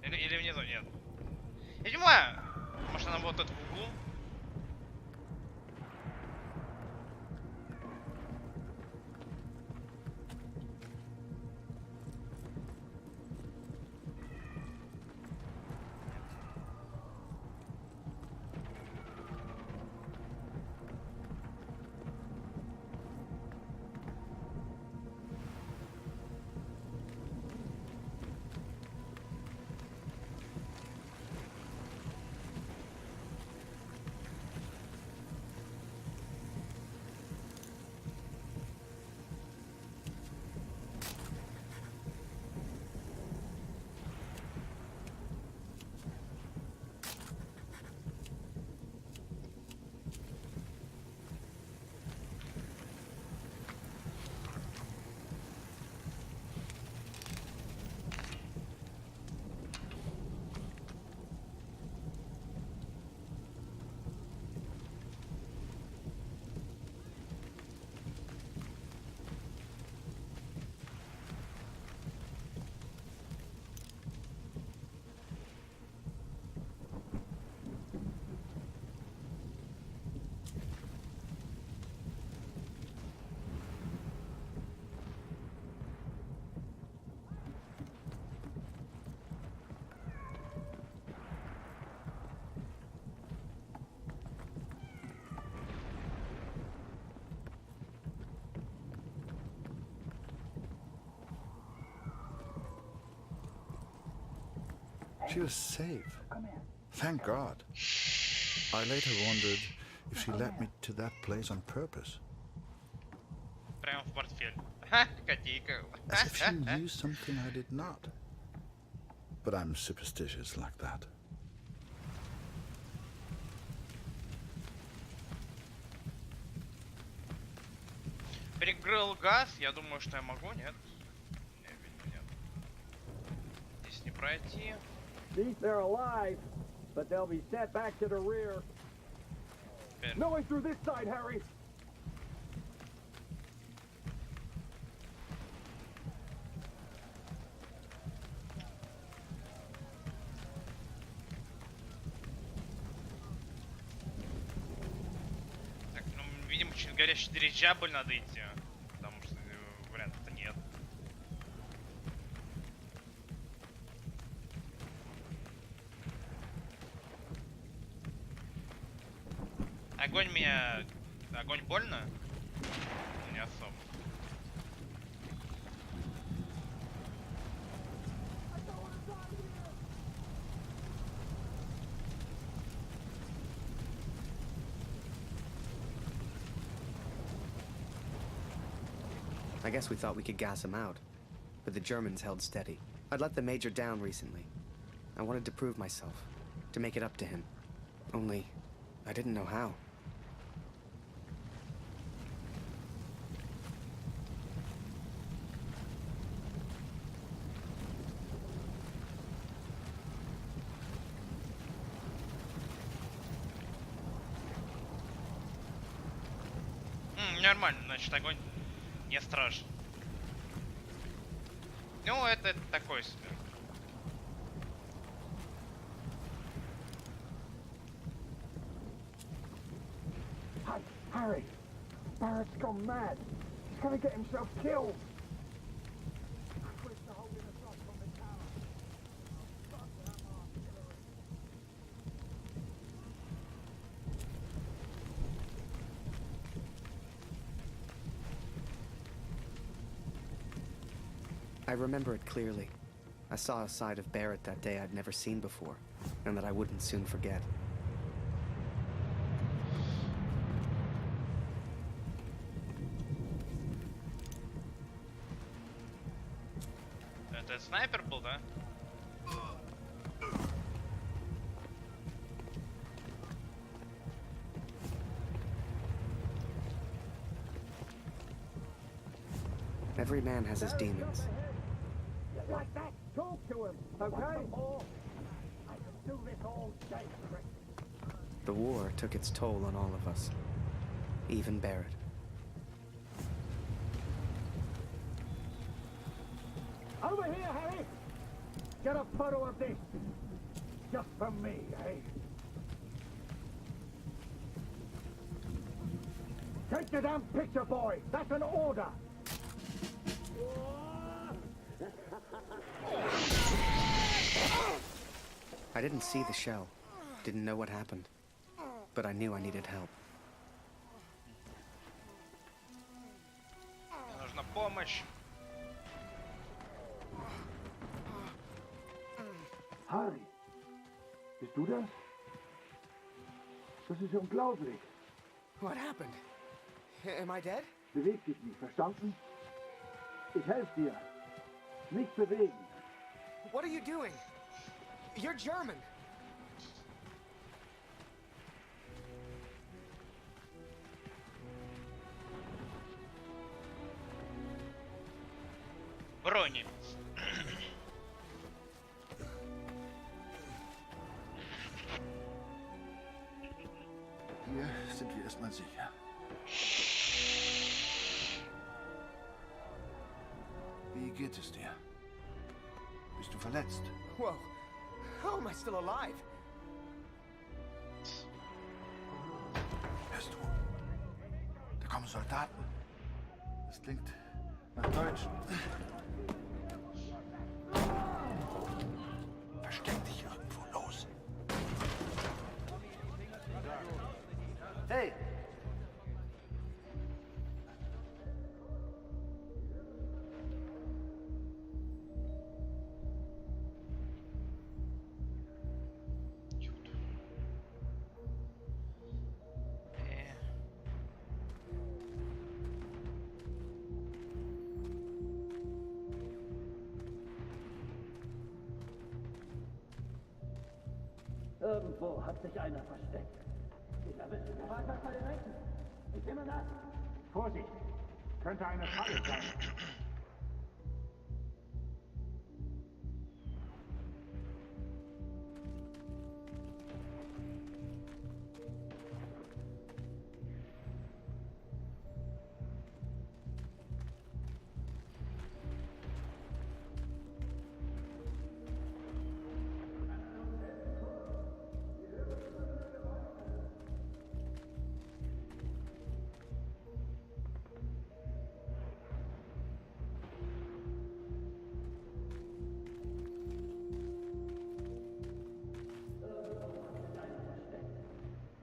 Или внизу, нет. Я не понимаю. Может она вот тут в углу? She was safe. Thank God. I later wondered if she led me to that place on purpose. Прямо в портфель. Ха, котейка. As if she knew something I did not. But I'm superstitious like that. Перегрел газ, я думаю, что я могу, нет? Не, видимо, нет. Здесь не пройти. These they're alive, but they'll be sent back to the rear. No way through this side, Harry. Так, ну, видимо, через горящий дирижабль надо идти. Потому что вариантов-то нет. Огонь меня... Огонь больно? Не особо. I guess we thought we could gas them out, but the Germans held steady. I'd let the Major down recently. I wanted to prove myself, to make it up to him. Only, I didn't know how. Нормально, значит, огонь не страшен. Ну, это такой себе. Harry, Barrett's gone mad. He's gonna get himself killed. I remember it clearly. I saw a side of Barrett that day I'd never seen before, and that I wouldn't soon forget. Это снайпер был, да? Every man has his demons. Like that, talk to him, okay? I can do this all day, Chris. The war took its toll on all of us, even Barrett. Over here, Harry! Get a photo of this. Just for me, eh? Take the damn picture, boy! That's an order! I didn't see the shell, didn't know what happened, but I knew I needed help. Мне нужна помощь. Harry, bist du das? Das ist unglaublich. What happened? Am I dead? Beweg dich nicht, verstanden? Ich helfe dir. Nicht bewegen. What are you doing? You're German. Брони. Hier sind wir erstmal sicher. Wie geht es dir? Bist du verletzt? Whoa. How am I still alive? Hörst du? Da kommen Soldaten. Das klingt nach Deutschen. Versteck dich irgendwo, los. Hey! Irgendwo hat sich einer versteckt. Ich erwische den Weiter bei den Rechten. Ich nehme nach. Vorsicht! Könnte eine Falle sein.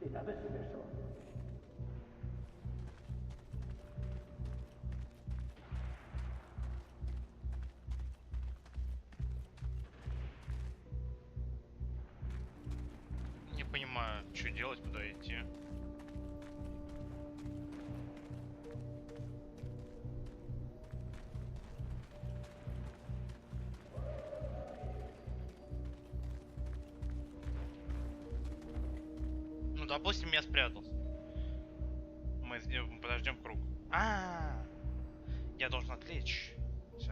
Den erwischen wir schon. Не понимаю, что делать, куда идти. Ну, допустим, я спрятался. Мы подождем круг. Я должен отвлечь. Все,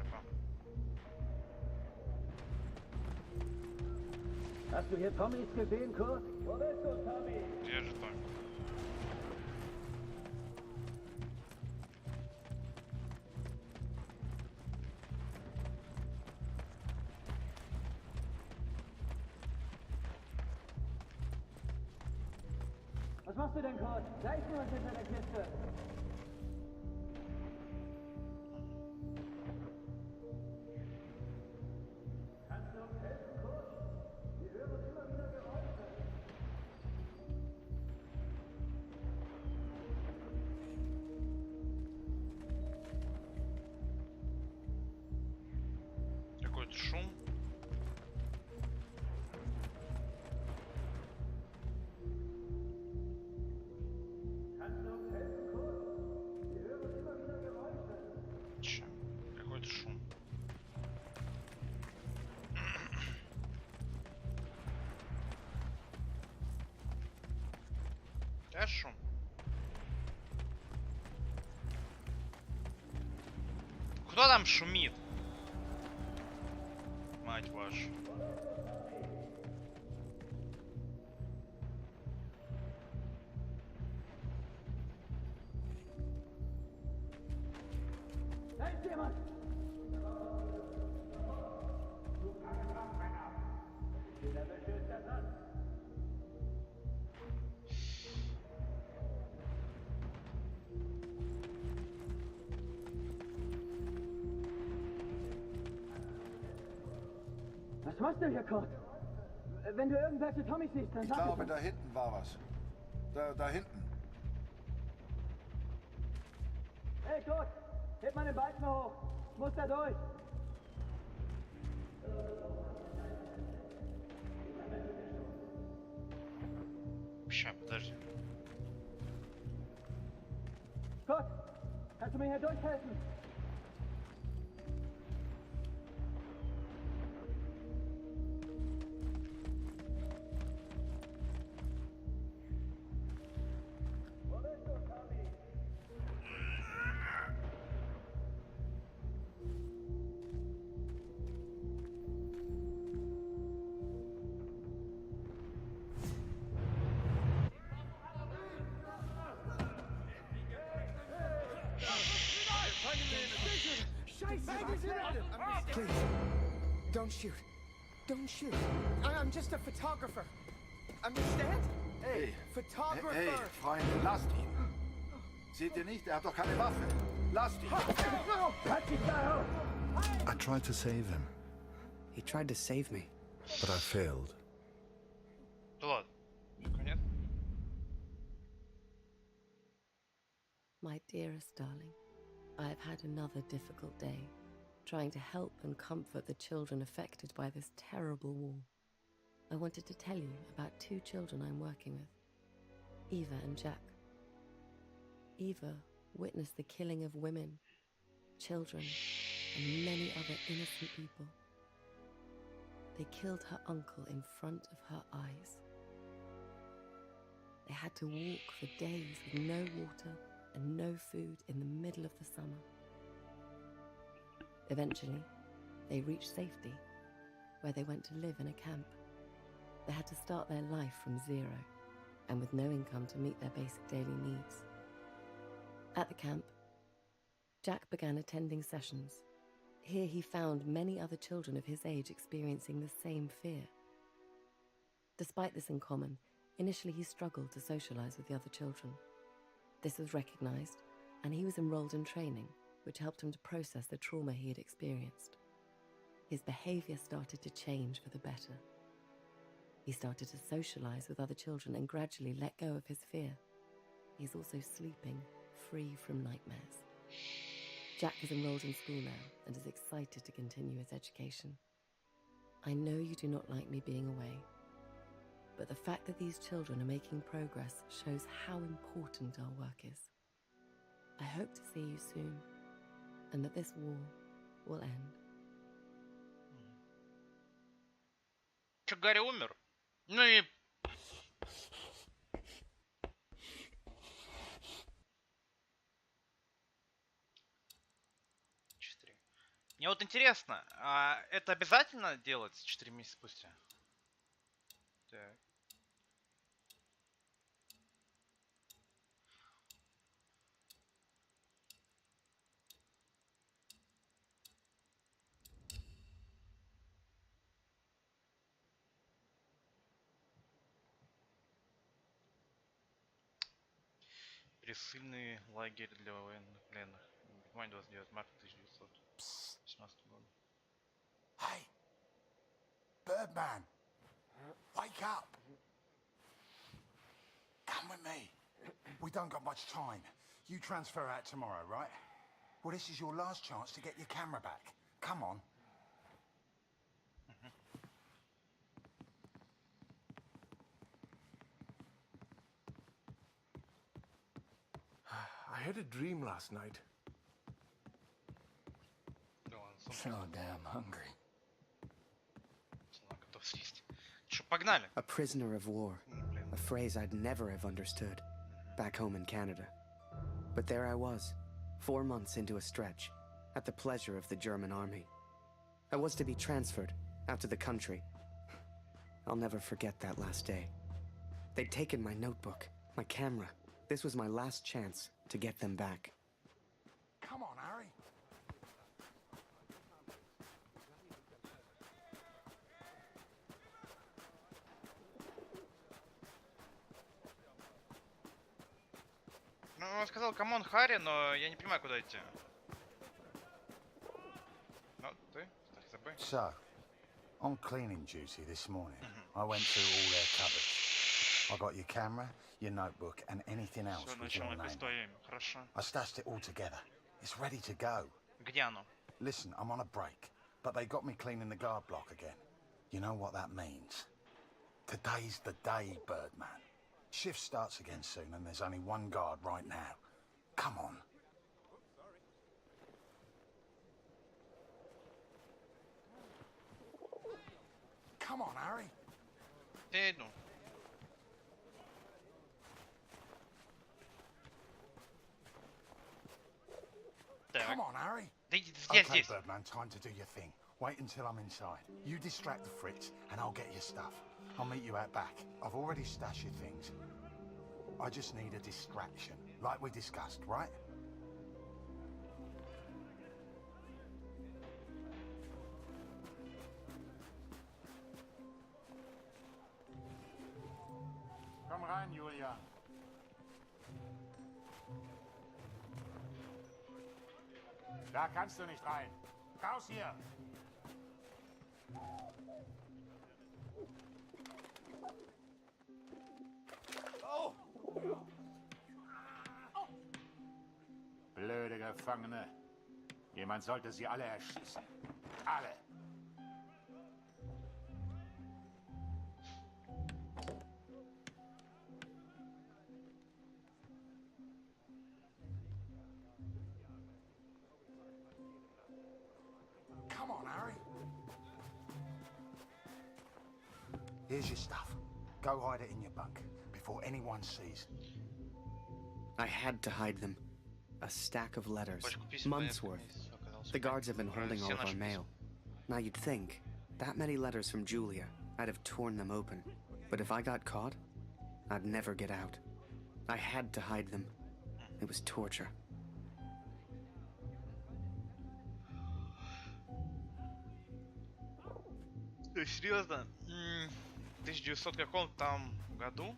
Hast du hier Tommys gesehen, Kurt? Wo bist du, Tommy? Где же Томми? Was machst du denn, Kurt? Zeig mir was hinter der Kiste. Kannst du uns helfen, Kurt? Wir hören immer wieder Geräusche. Хорошо. Кто там шумит? Мать вашу. Da ist jemand! Was machst du hier, Kurt? Wenn du irgendwelche Tommys siehst, dann Ich sag glaube, es da uns. hinten war was. Da hinten. Hey, Kurt! Heb mal den Balken hoch! Ich muss da durch! Ща, подожди. Kurt! Kannst du mir hier durchhelfen? Please, don't shoot. Don't shoot. I'm just a photographer. Understand? Hey, Photographer. hey, Freunde, lasst ihn. Seht ihr nicht? Er hat doch keine Waffe. Lasst ihn. I tried to save him. He tried to save me. But I failed. Ладно. Конец. My dearest darling, I have had another difficult day, trying to help and comfort the children affected by this terrible war. I wanted to tell you about two children I'm working with, Eva and Jack. Eva witnessed the killing of women, children, and many other innocent people. They killed her uncle in front of her eyes. They had to walk for days with no water and no food in the middle of the summer. Eventually, they reached safety, where they went to live in a camp. They had to start their life from zero, and with no income to meet their basic daily needs. At the camp, Jack began attending sessions. Here he found many other children of his age experiencing the same fear. Despite this in common, initially he struggled to socialize with the other children. This was recognized, and he was enrolled in training, which helped him to process the trauma he had experienced. His behavior started to change for the better. He started to socialize with other children and gradually let go of his fear. He's also sleeping free from nightmares. Jack is enrolled in school now and is excited to continue his education. I know you do not like me being away, but the fact that these children are making progress shows how important our work is. I hope to see you soon, and that this war will end. Чё, Гарри умер? Ну и... Мне вот интересно, а это обязательно делать 4 месяца спустя? Так. Присыльный лагерь для военных пленных. Май 29 марта 1918 года. Hey! Birdman! Wake up! Come with me. We don't got much time. You transfer out tomorrow, right? Well, this is your last chance to get your camera back. Come on. I had a dream last night. So damn hungry. Чё, погнали? A prisoner of war. A phrase I'd never have understood. back home in Canada. But there I was, 4 months into a stretch, at the pleasure of the German army. I was to be transferred out to the country. I'll never forget that last day. They'd taken my notebook, my camera. This was my last chance to get them back. Come on, Harry. Ну, он сказал, камон, Харри, но я не понимаю, куда идти. Ну, ты, за тобой. So, on cleaning duty this morning, I went through all their cupboards. I got your camera, your notebook, and anything else Всё, with your начало name. истории. Хорошо. I stashed it all together. It's ready to go. Где оно? Listen, I'm on a break, but they got me cleaning the guard block again. You know what that means? Today's the day, Birdman. Shift starts again soon, and there's only one guard right now. Come on. Come on, Harry. Я иду. Come on, Harry. Я Okay, здесь. Birdman, time to do your thing. Wait until I'm inside. You distract the Fritz, and I'll get your stuff. I'll meet you out back. I've already stashed your things. I just need a distraction, like we discussed, right? Komm rein, Julia. Da kannst du nicht rein. Raus hier! Oh! Blöde Gefangene. Jemand sollte sie alle erschießen. Alle! Come on, Harry. Here's your stuff. Go hide it in your bunk before anyone sees. I had to hide them. A stack of letters, months worth. The guards have been holding all of our mail. Now you'd think, that many letters from Julia, I'd have torn them open. But if I got caught, I'd never get out. I had to hide them. It was torture. Ты серьезно? В 1900 каком-то там году?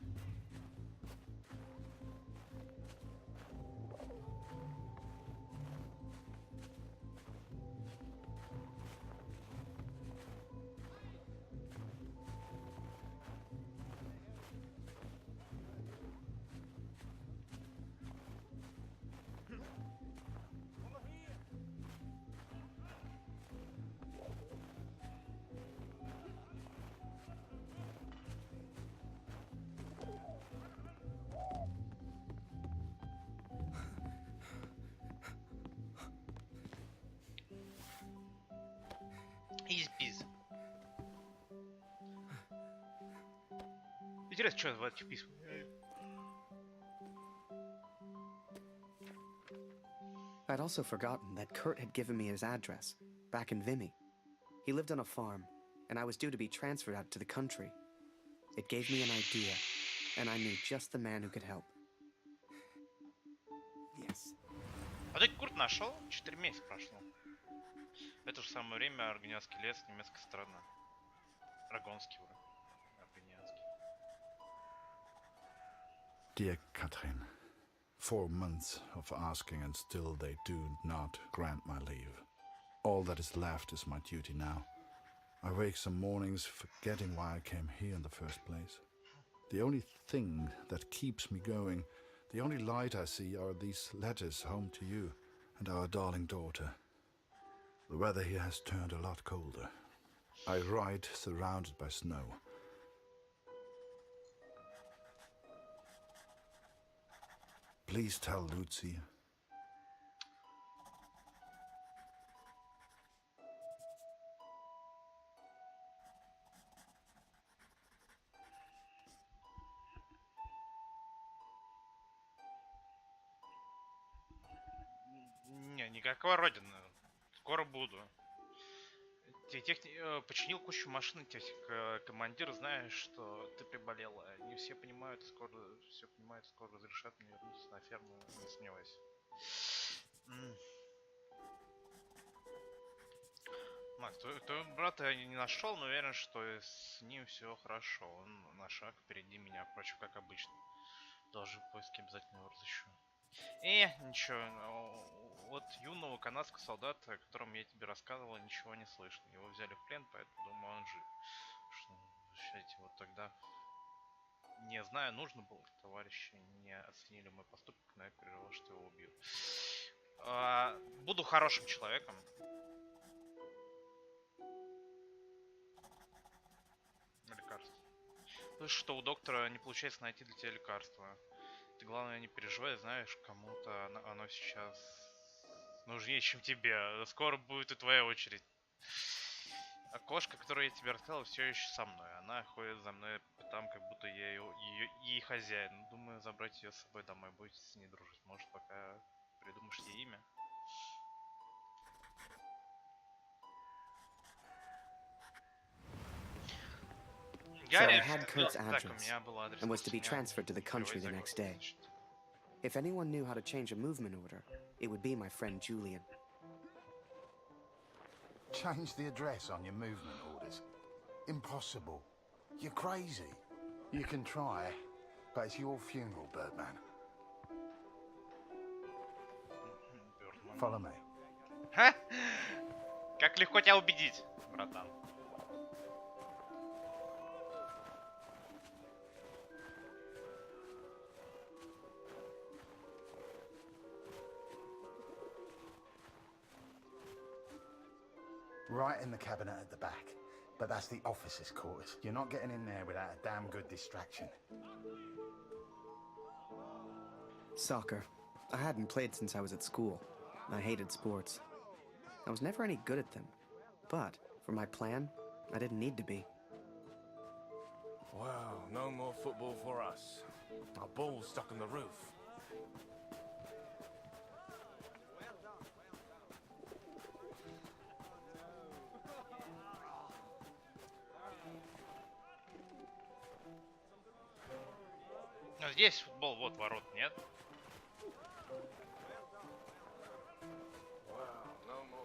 Easy. Интересно, что в этих письмах? I'd also forgotten that Kurt had given me his address, back in Vimy. He lived on a farm, and I was due to be transferred out to the country. It gave me an idea, and I knew just the man who could help. Yes. А ты Курт нашел? 4 месяца прошло. В это же самое время Аргонианский лес, немецкая сторона. Рагонский уровень. Аргонианский. Dear Catherine, 4 months of asking and still they do not grant my leave. All that is left is my duty now. I wake some mornings forgetting why I came here in the first place. The only thing that keeps me going, the only light I see are these letters home to you and our darling daughter. The weather here has turned a lot colder. I ride surrounded by snow. Please tell Lucy. Никакой родины. Скоро буду. Починил кучу машин, командир, знаешь, что ты приболела. Не все понимают, скоро все понимают, скоро разрешат мне вернуться на ферму, не сомневайся. Макс, твоего брата я не нашел, но уверен, что с ним все хорошо. Он на шаг впереди меня, впрочем, как обычно. Даже поиски обязательно его разыщу. Ничего, вот юного канадского солдата, о котором я тебе рассказывал, ничего не слышно. Его взяли в плен, поэтому думаю, он жив. Что, возвращайте, вот тогда... Не знаю, нужно было, товарищи не оценили мой поступок, но я переживал, что его убьют. Буду хорошим человеком. Лекарство. Слышишь, что у доктора не получается найти для тебя лекарства. Ты, главное, не переживай, знаешь, кому-то оно сейчас нужнее, чем тебе. Скоро будет и твоя очередь. А кошка, которую я тебе рассказал, все еще со мной. Она ходит за мной по пятам, как будто я ей хозяин. Думаю, забрать ее с собой домой, будете с ней дружить. Может, пока придумаешь ей имя. So I had Kurt's address and was to be transferred to the country the next day. If anyone knew how to change a movement order, it would be my friend Julian. Change the address on your movement orders? Impossible. You're crazy. You can try, but it's your funeral, Birdman. Follow me. Ха! Как легко тебя убедить, братан. Right in the cabinet at the back. But that's the officers' quarters. You're not getting in there without a damn good distraction. Soccer. I hadn't played since I was at school. I hated sports. I was never any good at them. But, for my plan, I didn't need to be. Well, no more football for us. Our ball's stuck on the roof. Здесь футбол, вот ворот, нет?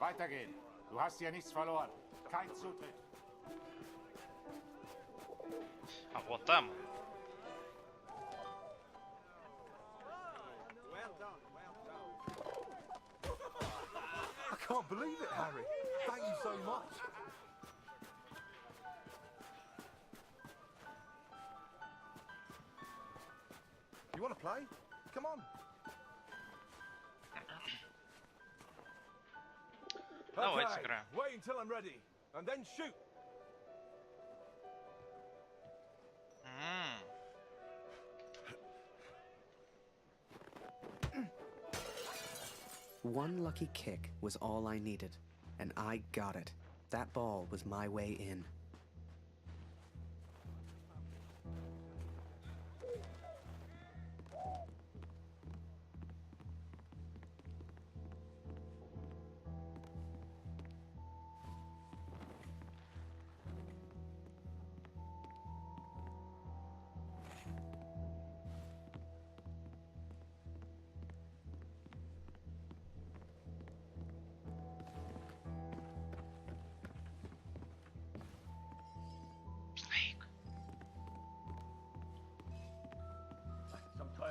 Weitergehen. Du hast hier nichts verloren. Kein Zutritt. А вот там. I can't believe it, Harry. Thank you so much. You want to play? Come on. Давайте Okay, играем. wait until I'm ready, and then shoot. One lucky kick was all I needed, and I got it. That ball was my way in.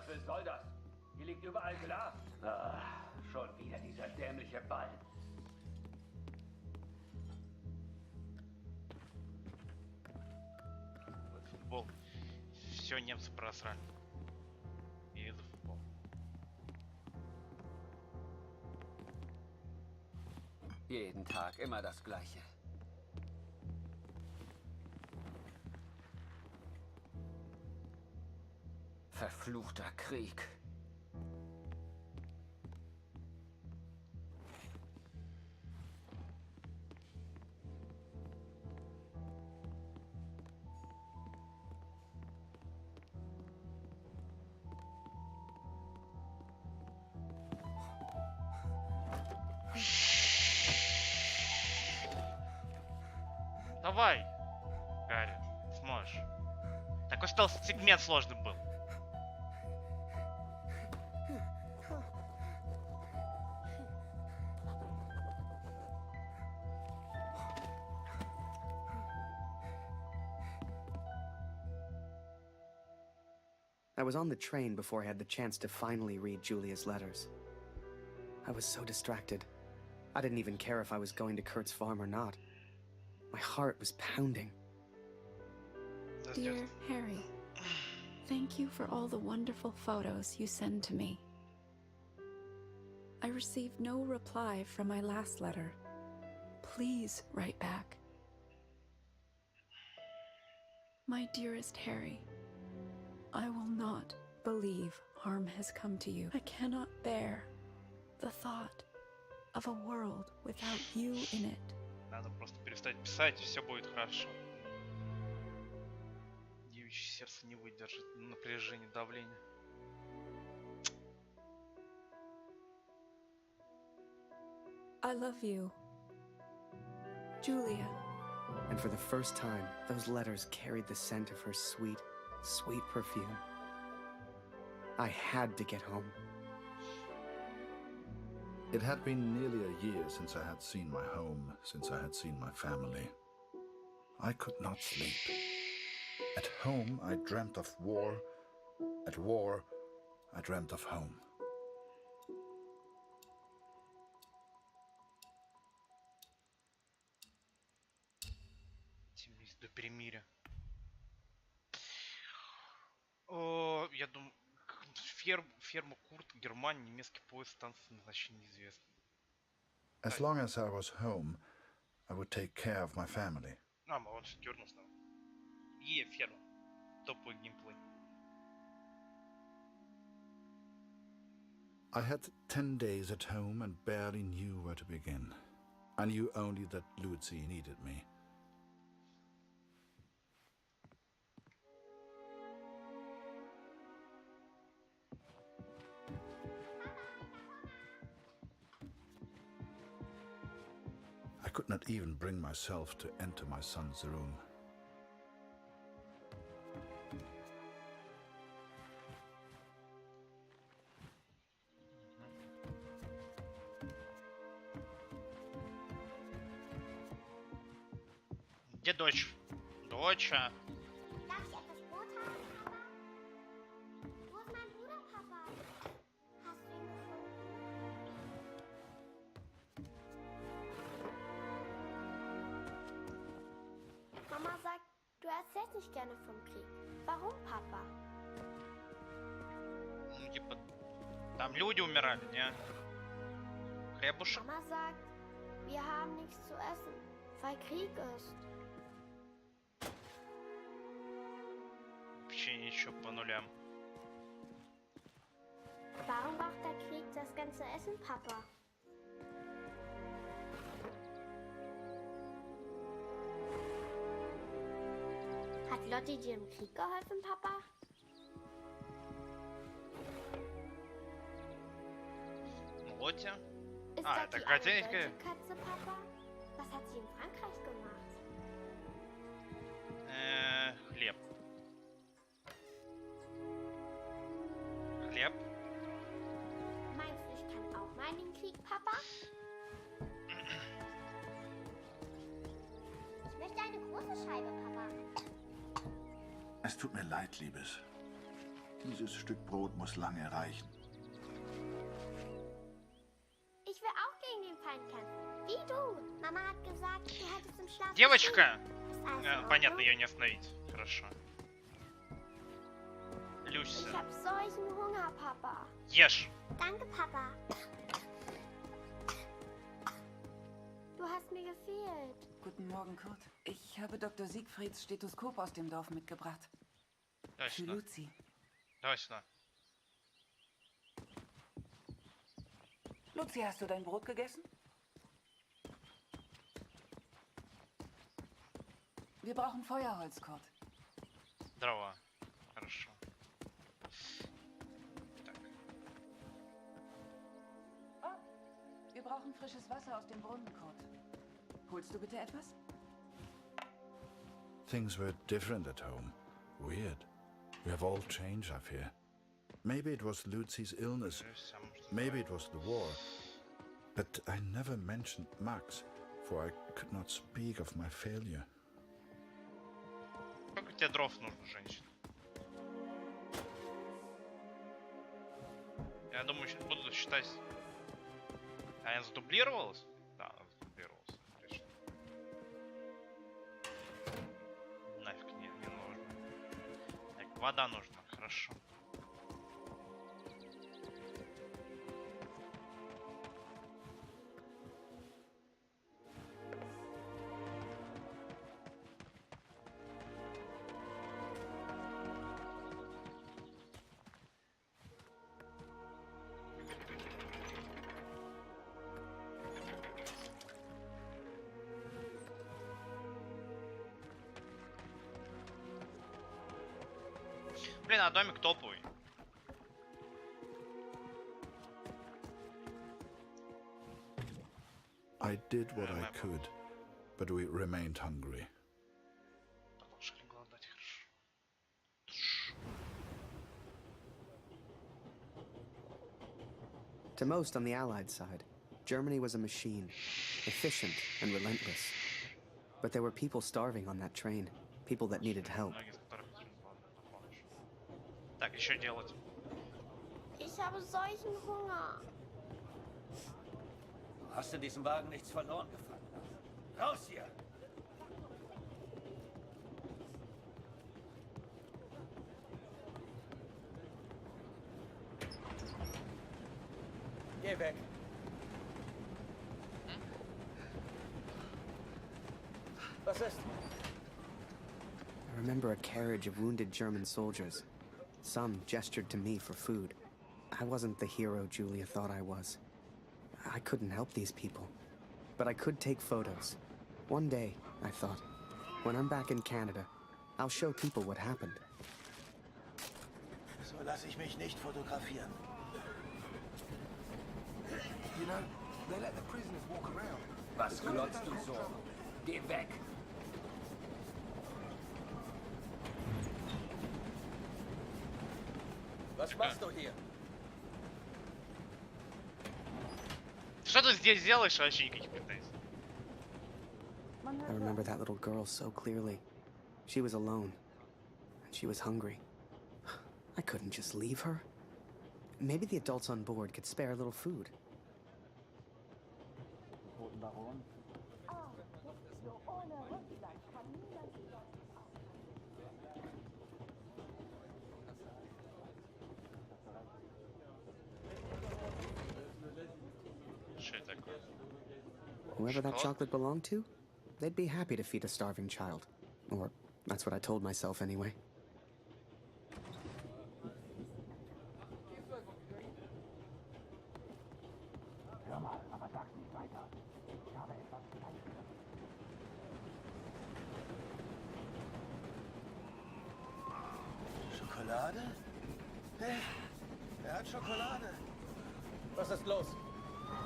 Was soll das? Hier liegt überall Glas. Ah, schon wieder dieser dämliche Ball. Футбол. Все немцы просрали. И за футбол. Jeden Tag immer das Gleiche. Verfluchter Krieg. давай, Гарри, сможешь. Такой стелс-сегмент сложный был. I was on the train before I had the chance to finally read Julia's letters. I was so distracted. I didn't even care if I was going to Kurt's farm or not. My heart was pounding. Dear Harry, thank you for all the wonderful photos you send to me. I received no reply from my last letter. Please write back. My dearest Harry, I will not believe harm has come to you. I cannot bear the thought of a world without you in it. Надо просто перестать писать, и все будет хорошо. Девичье сердце не выдержит напряжения, давления. I love you, Julia. And for the first time, those letters carried the scent of her sweet, sweet perfume. I had to get home. It had been nearly a year since I had seen my home, since I had seen my family. I could not sleep. At home, I dreamt of war. At war, I dreamt of home. Семьдесят до перемирия. О, я думаю, ферма Курт, Германия, немецкий поезд, станция назначения неизвестна. As long as I was home, I would take care of my family. Он все дернулся. Ферма. Топовый геймплей. I had 10 days at home and barely knew where to begin. I knew only that Lucy needed me. I could not even bring myself to enter my son's room. Где дочь? Доча. Darf ich etwas Brot haben, Papa? Wo ist mein Bruder, Papa? Hast du ihn gefunden? Mama sagt, du erzählst nicht gerne vom Krieg. Warum, Papa? Типа, там люди умирали, не? Хлебушек? Mama sagt, wir haben nichts zu essen, weil Krieg ist. Вообще ничего по нулям. Warum braucht der Krieg das ganze Essen, Papa? Hat Lotti dir im Krieg geholfen, Papa? Лотти? Ist Это Lotti eine котенечка? deutsche Katze, Papa? Was hat sie in Frankreich gemacht? Хлеб. Хлеб? Meinst du, ich kann auch mal in den Krieg, Papa? Ich möchte eine große Scheibe, Papa. Es tut mir leid, Liebes. Dieses Stück Brot muss lange reichen. Ich will auch gegen den Feind kämpfen. Wie du. Mama hat gesagt, du hättest im Schlaf... Девочка! Ist alles in Понятно, Ordnung? ее не остановить. Хорошо. Люся. Ich hab solchen Hunger, Papa. Ешь! Danke, Papa. Du hast mir gefehlt. Guten Morgen, Kurt. Ich habe Dr. Siegfrieds Stethoskop aus dem Dorf mitgebracht. Давай Für сюда. Luzi. Давай сюда. Luzi, hast du dein Brot gegessen? Wir brauchen Feuerholz, Kurt. Дрова. Хорошо. Wir brauchen frisches Wasser aus dem Brunnen, Kurt. Holst du bitte etwas? Things were different at home. Weird. We have all changed, I fear. Maybe it was Lucy's illness. Maybe it was the war. But I never mentioned Max, for I could not speak of my failure. Сколько тебе дров нужно, женщина? Я думаю, сейчас буду считать. А она задублировалась? Да, она задублировалась. Отлично. Нафиг не нужно. Так, вода нужна, хорошо. Блин, а домик топовый. I did what I could, but we remained hungry. Продолжили голодать, хорошо. To most on the Allied side, Germany was a machine, efficient and relentless. But there were people starving on that train, people that needed help. Так, еще делать. Ich habe solchen Hunger. Hast in diesem Wagen nichts verloren gefunden? Raus hier! Geh weg. Was ist? I remember a carriage of wounded German soldiers. Some gestured to me for food. I wasn't the hero Julia thought I was. I couldn't help these people. But I could take photos. One day, I thought, when I'm back in Canada, I'll show people what happened. So lasse ich mich nicht fotografieren. You know, they let the prisoners walk around. Was glotzt du so? Geh weg! Was machst du hier? Что ты здесь делаешь, вообще никаких претензий? I remember that little girl so clearly. She was alone, and she was hungry. I couldn't just leave her. Maybe the adults on board could spare a little food. Whoever that chocolate belonged to, they'd be happy to feed a starving child. Or that's what I told myself anyway. Hör mal, aber sag's nicht weiter. Ich habe etwas Gleiches. Schokolade? Hey, er hat Schokolade. Was ist los?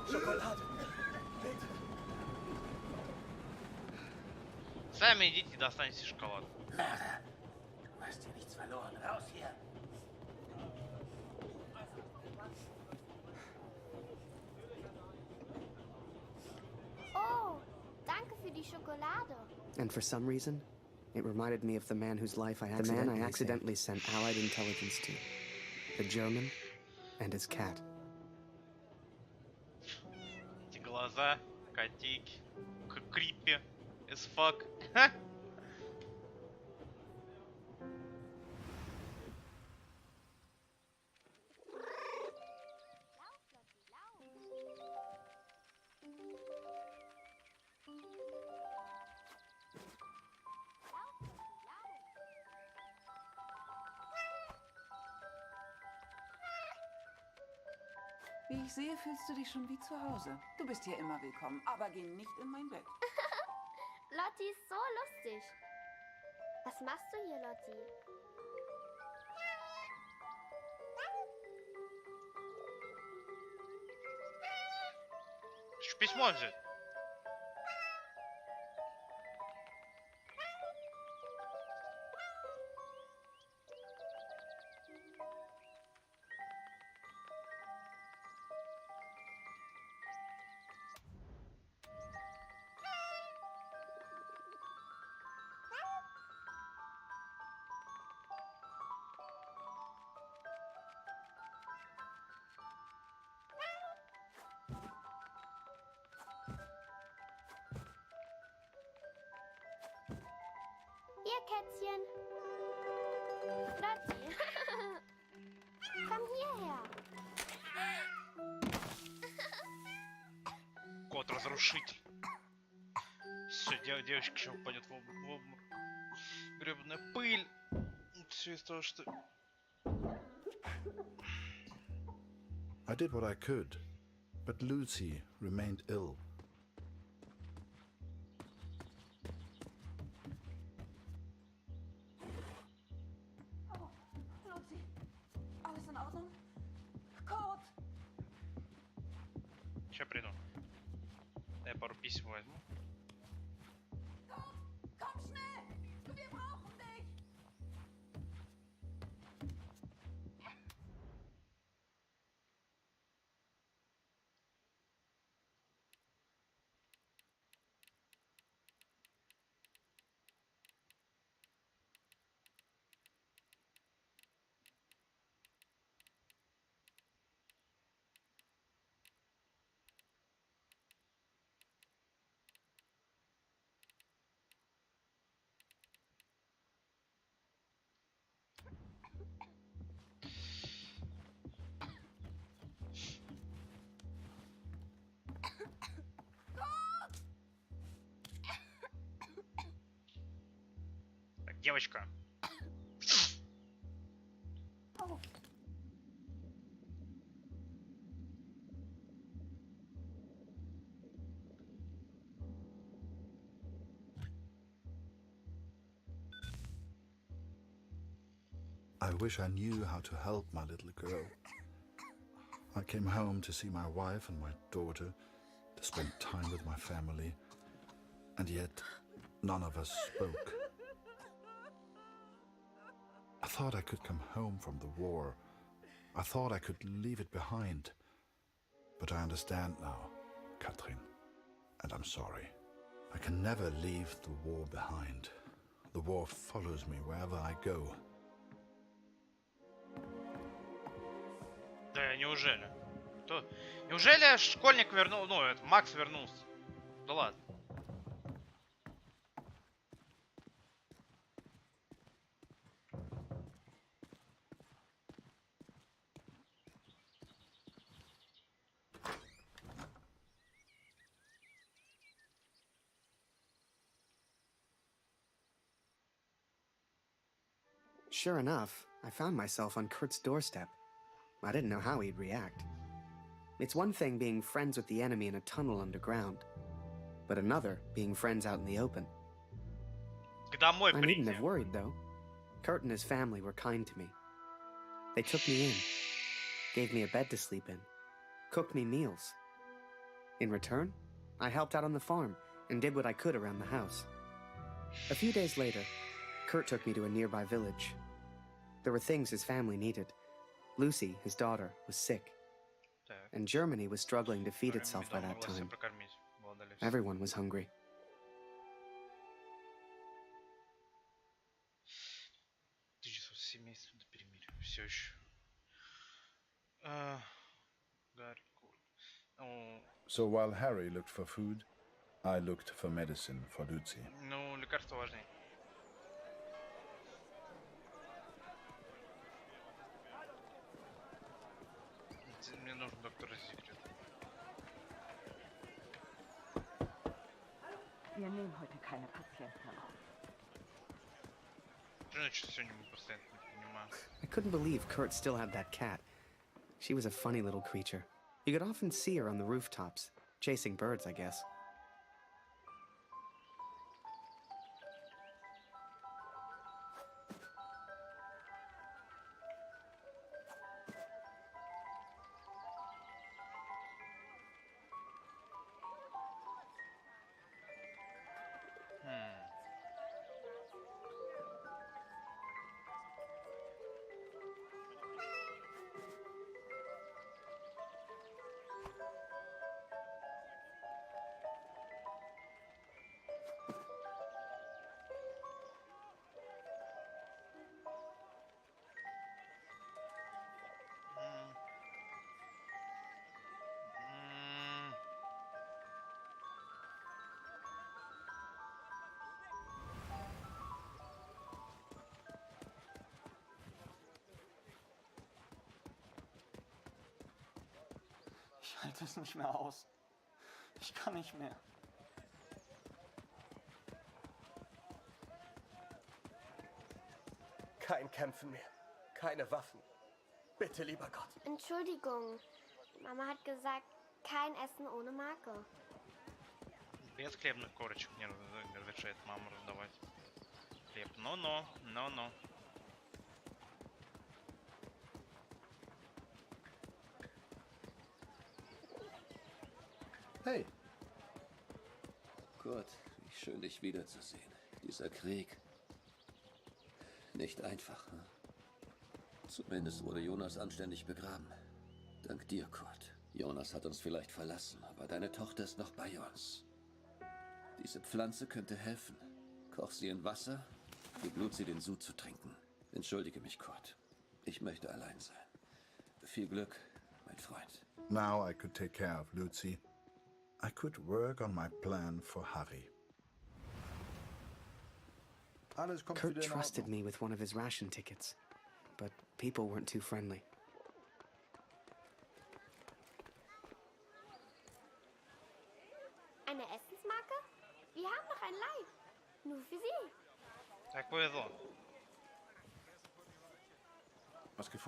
Schokolade. Bitte. Сами идите и достаньте шоколад. Du hast hier nichts verloren. Raus hier! Oh, danke für die Schokolade. And for some reason, it reminded me of the man whose life I accidentally sent Allied intelligence to. The German and his cat. Эти глаза, котейки, крипи, as fuck. Wie ich sehe, fühlst du dich schon wie zu Hause. Du bist hier immer willkommen, aber geh nicht in mein Bett. Lotti ist so lustig. Was machst du hier, Lotti? Письмо взять. Kätzchen. Lotti. Komm hierher. Кот-разрушитель. Все, девочка еще упадет в обморок. Гребаная пыль. Все из того, что... I did what I could, but Lucy remained ill. Lucy, alles in Ordnung? Kurt! Сейчас приду. Я пару писем возьму. Komm schnell! Wir brauchen dich! Так, девочка. I wish I knew how to help my little girl. I came home to see my wife and my daughter, to spend time with my family, and yet none of us spoke. I thought I could come home from the war. I thought I could leave it behind. But I understand now, Katrin, and I'm sorry. I can never leave the war behind. The war follows me wherever I go. Да, неужели? Кто? Неужели школьник вернул... Ну, это Макс вернулся? Да ладно. Sure enough, I found myself on Kurt's doorstep. I didn't know how he'd react. It's one thing being friends with the enemy in a tunnel underground, but another being friends out in the open. I needn't have worried, though. Kurt and his family were kind to me. They took me in, gave me a bed to sleep in, cooked me meals. In return, I helped out on the farm and did what I could around the house. A few days later, Kurt took me to a nearby village. There were things his family needed. Lucy, his daughter, was sick. And Germany was struggling to feed itself by that time. Everyone was hungry. Все еще. So while Harry looked for food, I looked for medicine for Lucy. Ну, лекарство важнее. Мне нужен доктор Зигфрид. Wir nehmen heute keine Patienten auf. I couldn't believe Kurt still had that cat. She was a funny little creature. You could often see her on the rooftops, chasing birds, I guess. halte es nicht mehr aus. Ich kann nicht mehr. Kein Kämpfen mehr. Keine Waffen. Bitte, lieber Gott. Entschuldigung. Mama hat gesagt, kein Essen ohne Marke. Без хлебных корочек не разрешает мама раздавать. Хлеб. Ну-ну, ну-ну. Hey. Gott, wie schön dich wiederzusehen. Dieser Krieg. Nicht einfach, hm? Zumindest wurde Jonas anständig begraben. Dank dir, Kurt. Jonas hat uns vielleicht verlassen, aber deine Tochter ist noch bei uns. Diese Pflanze könnte helfen. Koch sie in Wasser, gib Lucy den Sud zu trinken. Entschuldige mich, Kurt. Ich möchte allein sein. Viel Glück, mein Freund. Now I could take care of Lucy. I could work on my plan for Harry. Kurt trusted me with one of his ration tickets, but people weren't too friendly. Eine Essensmarke? Wir haben noch ein Leih. Nur für Sie. Так повезло.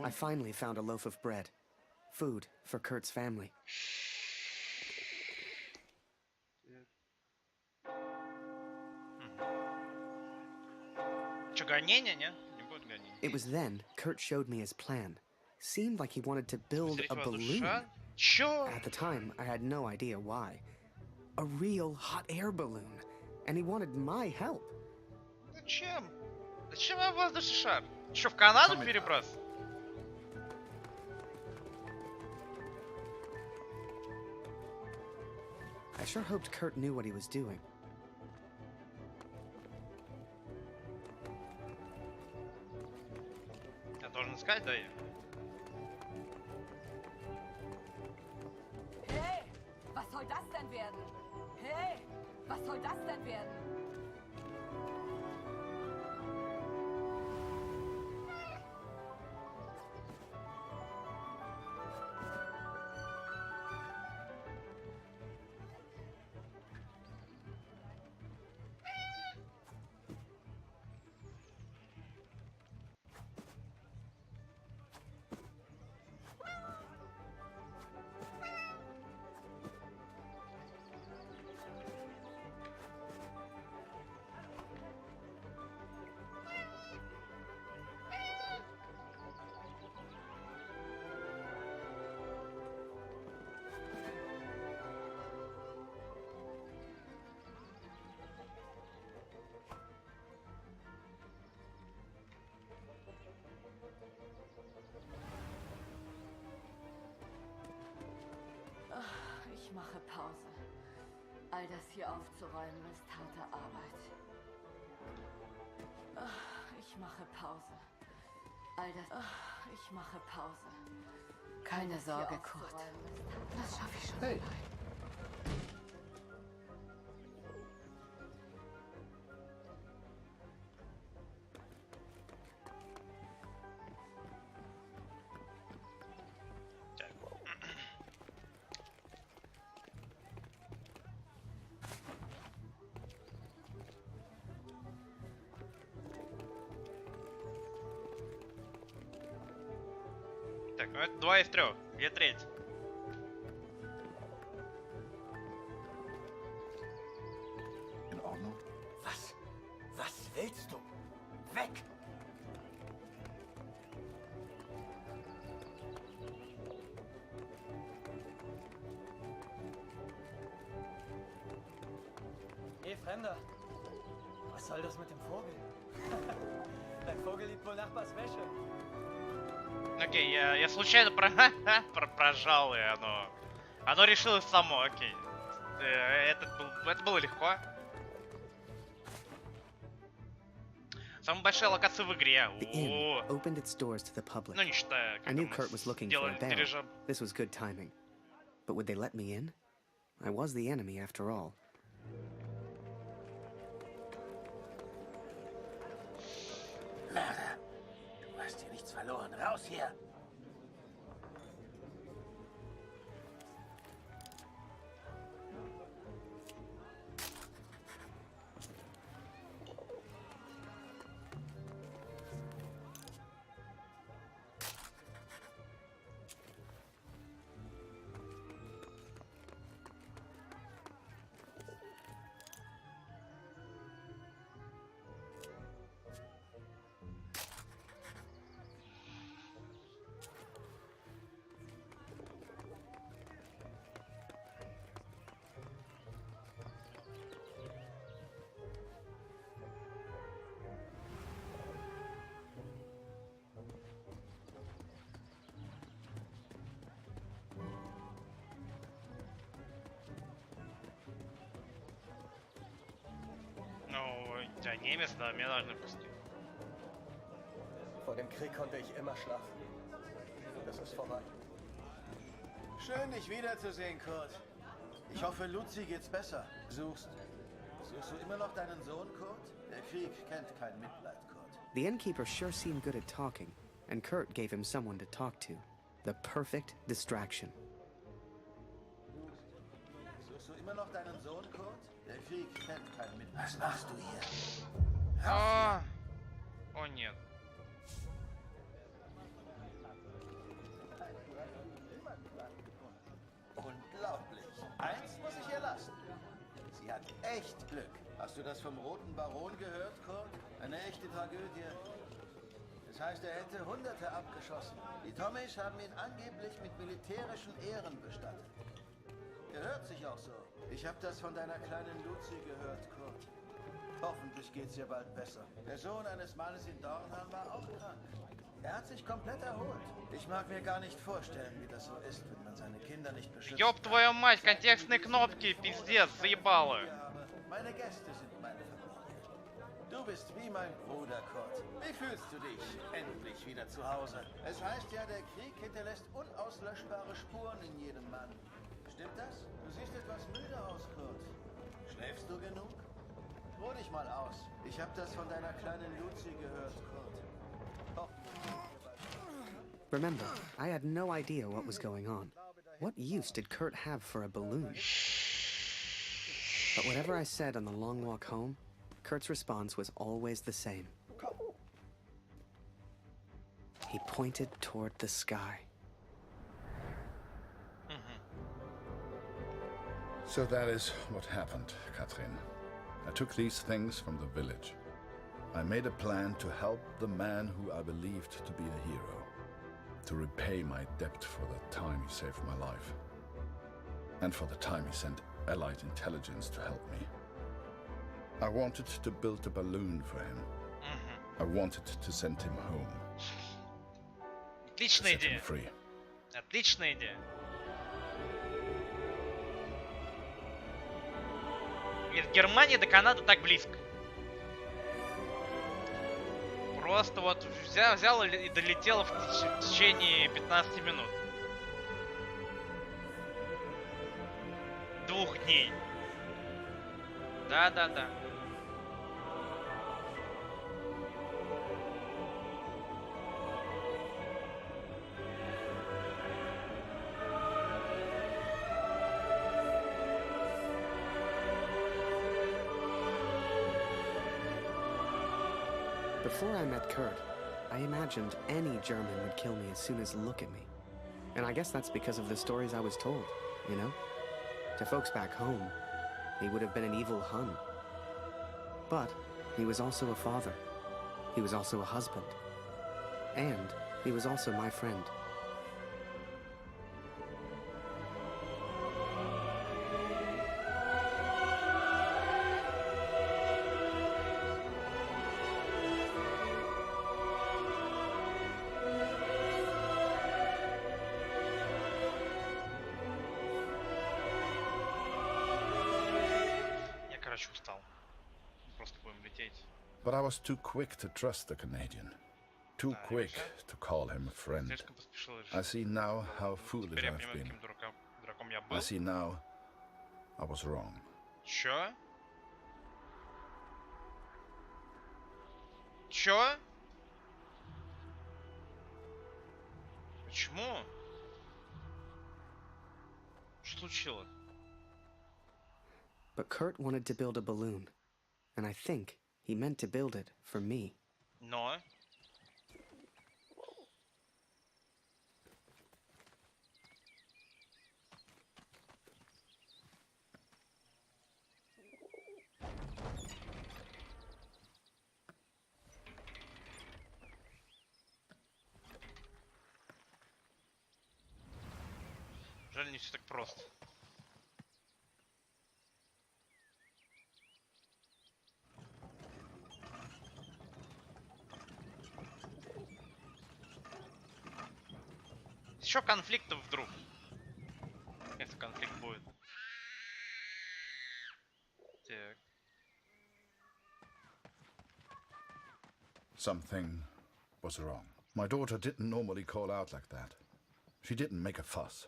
I finally found a loaf of bread. Food for Kurt's family. Чё, гонения, не? Не будет гонений. It was then Kurt showed me his plan. Seemed like he wanted to build a balloon. Чё? At the time, I had no idea why. A real hot air balloon. And he wanted my help. Зачем? Зачем вам воздушный шар? Чё, в Канаду переброс? I sure hoped Kurt knew what he was doing. Я должен искать, да? Hey, was soll das denn werden? Hey, was soll das denn werden? Ich mache Pause. All das hier aufzuräumen ist harte Arbeit. Ich mache Pause. All das... Ich mache Pause. Keine Sorge, Kurt. Das schaffe ich schon. Hey. Так, ну это 2 из 3. Где треть? In Ordnung? Was willst du? Weg! Hey, Fremder. Was soll das mit dem Vogel? Dein Vogel liebt wohl Nachbars Wäsche. Окей, я случайно прожал, и оно решилось само, окей. Это было легко. Самая большая локация в игре. The inn opened its doors to the public. Ну, не считая, I knew Kurt was looking for a barrel. This was good timing. But would they let me in? I was the enemy after all. Lara, du hast hier nichts verloren. Raus hier! Ну, der немец, да, меня должны пустить. Vor dem Krieg konnte ich immer schlafen. Das ist vorbei. Schön, dich wiederzusehen, Kurt. Ich hoffe, Luzi geht's besser. Suchst du immer noch deinen Sohn, Kurt? Der Krieg kennt kein Mitleid, Kurt. The innkeeper sure seemed good at talking, and Kurt gave him someone to talk to. The perfect distraction. Suchst du immer noch deinen Sohn, Kurt? Der Krieg kennt kein Mitleid. Was machst du hier? А, о нет. Unglaublich. Eins muss ich ihr lassen. Sie hat echt Glück. Hast du das vom Roten Baron gehört, Kurt? Eine echte Tragödie. Das heißt, er hätte Hunderte abgeschossen. Die Tommies haben ihn angeblich mit militärischen Ehren bestattet. Gehört sich auch so. Ich habe das von deiner kleinen Luzi gehört, Kurt. Hoffentlich geht's ihr bald besser. Der Sohn eines Mannes in Dornham war auch krank. Er hat sich komplett erholt. Ich mag mir gar nicht vorstellen, wie das so ist, wenn man seine Kinder nicht beschützt. Ёб твою мать, контекстные кнопки, пиздец, заебало. Meine Gäste sind meine Familie. Du bist wie mein Bruder, Kurt. Wie fühlst du dich? Endlich wieder zu Hause. Es heißt ja, der Krieg hinterlässt unauslöschbare Spuren in jedem Mann. Stimmt das? Du siehst etwas müde aus, Kurt. Schläfst du genug? Ruh dich mal aus. Ich habe das von deiner kleinen Luzi gehört, Kurt. Remember, I had no idea what was going on. What use did Kurt have for a balloon? But whatever I said on the long walk home, Kurt's response was always the same. He pointed toward the sky. So that is what happened, Katrin. I took these things from the village. I made a plan to help the man who I believed to be a hero, to repay my debt for the time he saved my life, and for the time he sent Allied intelligence to help me. I wanted to build a balloon for him. I wanted to send him home. Отличная To set him идея. free. Отличная идея. И от Германии до Канады так близко. Просто вот взял и долетел в течение 15 минут. 2 дней. Да-да-да. Before I met Kurt, I imagined any German would kill me as soon as look at me. And I guess that's because of the stories I was told, you know? To folks back home, he would have been an evil Hun. But he was also a father. He was also a husband. And he was also my friend. Устал. Просто будем лететь. But I was too quick to trust the Canadian. Too quick to call him a friend. I see now how foolish I've been. I see now I was wrong. Чё? Чё? Почему? Что случилось? But Kurt wanted to build a balloon, and I think he meant to build it for me. Но... Жаль, не все так просто. Еще конфликтов вдруг. Если конфликт будет. Так. Something was wrong. My daughter didn't normally call out like that. She didn't make a fuss.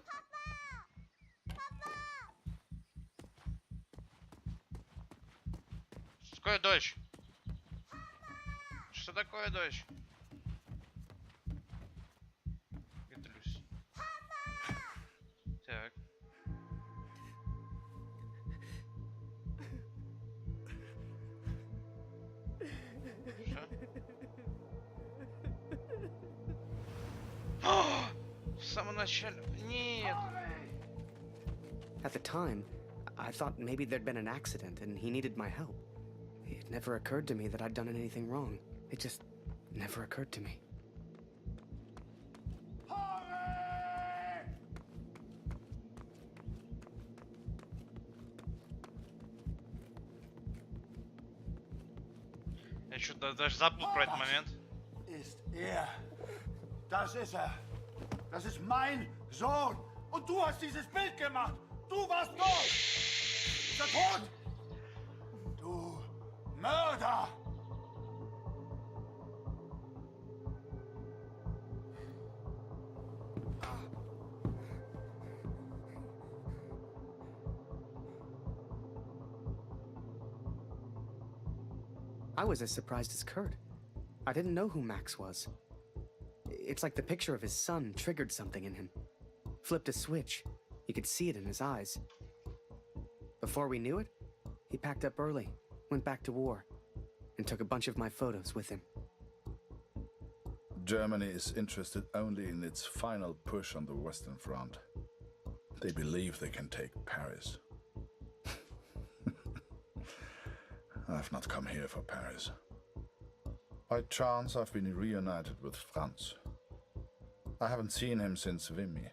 Что такое, дочь? Что такое, дочь? Ветлюсь. Так. В самом начале. Нет. At the time, I thought maybe there'd been an accident and he needed my help. It never occurred to me that I'd done anything wrong. It just never occurred to me. Я что-то даже забыл про этот момент. Ist er. Das ist er. Das ist mein Sohn. Und du hast dieses Bild gemacht. Du warst dort. Ist er tot? Du Mörder. I was as surprised as Kurt. I didn't know who Max was. It's like the picture of his son triggered something in him. Flipped a switch. You could see it in his eyes. Before we knew it, he packed up early, went back to war, and took a bunch of my photos with him. Germany is interested only in its final push on the Western Front. They believe they can take Paris. I've not come here for Paris. By chance, I've been reunited with Franz. I haven't seen him since Vimy.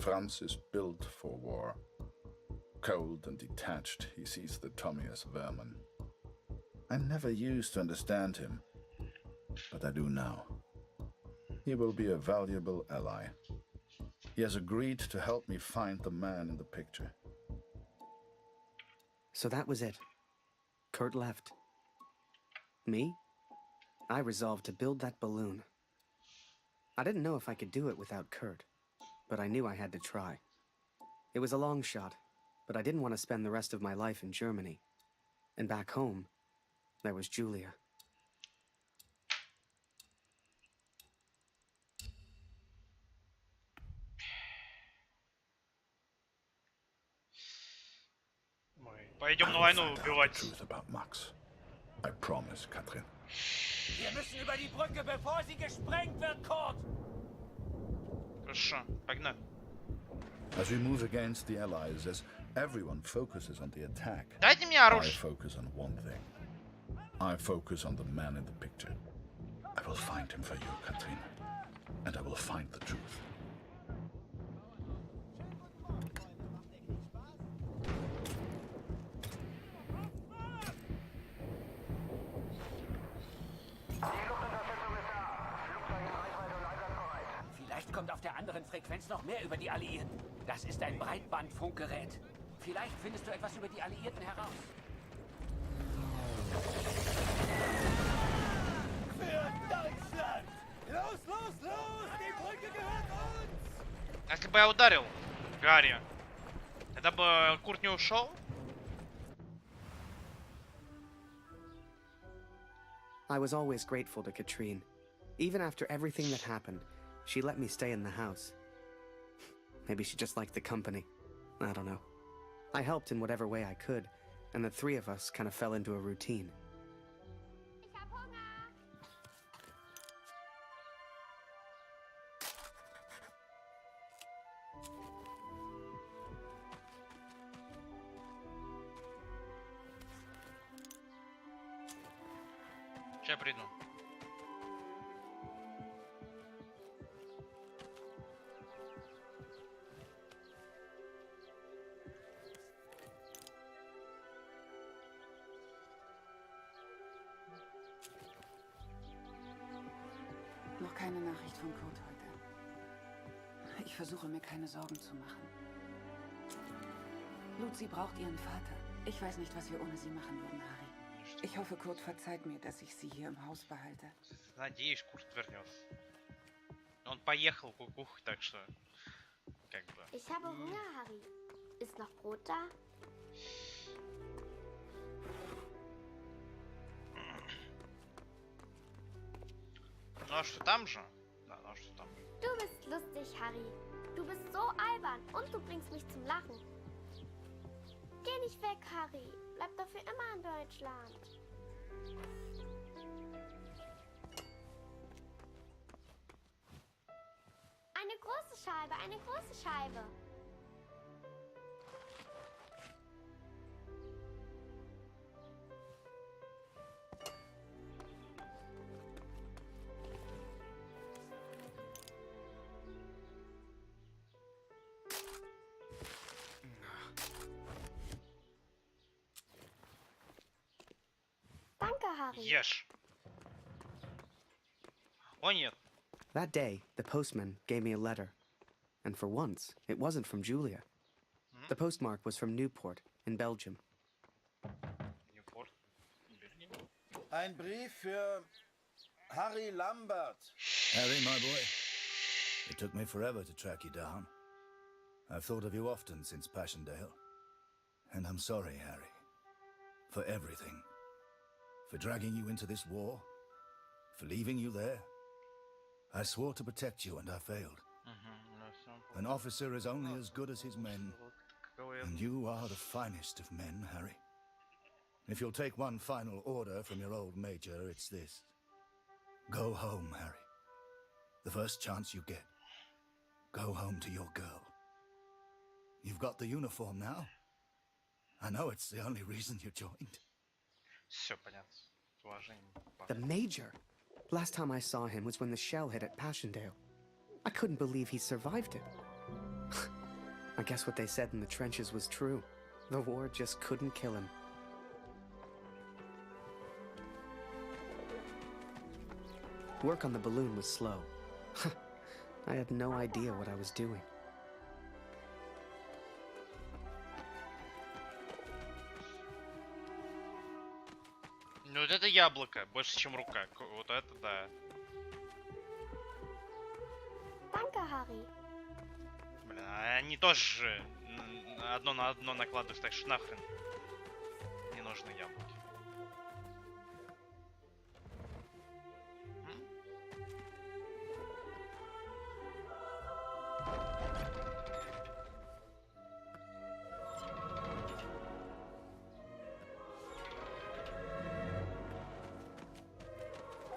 Franz is built for war. Cold and detached, he sees the Tommy as vermin. I never used to understand him, but I do now. He will be a valuable ally. He has agreed to help me find the man in the picture. So that was it. Kurt left. Me? I resolved to build that balloon. I didn't know if I could do it without Kurt, but I knew I had to try. It was a long shot, but I didn't want to spend the rest of my life in Germany. And back home, there was Julia. Пойдем на войну убивать. Truth about Max. I promise, Katrin. Wir müssen über die Brücke, bevor sie gesprengt wird, Kurt! Хорошо, погнали. As we move against the Allies, as everyone focuses on the attack, Дайте мне I оружие. focus on one thing. I focus on the man in the picture. I will find him for you, Katrin. And I will find the truth. Vielleicht kommt auf der anderen Frequenz noch mehr über die Alliierten. Das ist ein Breitbandfunkgerät. Vielleicht findest du etwas über die Alliierten heraus. Für Deutschland! Los, los, los! Die Brücke gehört uns! Если бы я ударил Гарри, тогда бы Курт не ушел? I was always grateful to Katrine. Even after everything that happened, she let me stay in the house. Maybe she just liked the company. I don't know. I helped in whatever way I could, and the three of us kind of fell into a routine. Сейчас приду. Noch keine Nachricht von Kurt heute. Ich versuche mir keine Sorgen zu machen. Lucy braucht ihren Vater. Ich weiß nicht, was wir ohne sie machen würden, Harry. Ich hoffe, Kurt verzeiht mir, dass ich sie hier im Haus behalte. Надеюсь, Курт вернется. Он поехал кукух, так что как бы. Ich habe Hunger, Harry. Ist noch Brot da? Ну а что там же? Да, ну а что там? Du bist lustig, Harry. Du bist so albern und du bringst mich zum Lachen. Geh nicht weg, Harry. Bleib doch für immer in Deutschland. Eine große Scheibe, eine große Scheibe. Danke, Harry. Ешь. О нет. That day, the postman gave me a letter. And for once, it wasn't from Julia. The postmark was from Newport, in Belgium. Newport. Ein Brief für Harry Lambert. Harry, my boy. It took me forever to track you down. I've thought of you often since Passchendaele. And I'm sorry, Harry. For everything. For dragging you into this war. For leaving you there. I swore to protect you and I failed. An officer is only as good as his men. And you are the finest of men, Harry. If you'll take one final order from your old major, it's this. Go home, Harry. The first chance you get. Go home to your girl. You've got the uniform now. I know it's the only reason you joined. Все понятно. С уважением. The Major? Last time I saw him was when the shell hit at Passchendaele. I couldn't believe he survived it. I guess what they said in the trenches was true. The war just couldn't kill him. Work on the balloon was slow. I had no idea what I was doing. Ну вот это яблоко, больше чем рука. Вот это да. Danke, Harry. Блин, они тоже одно на одно накладываются, так что нахрен не нужны яблоки.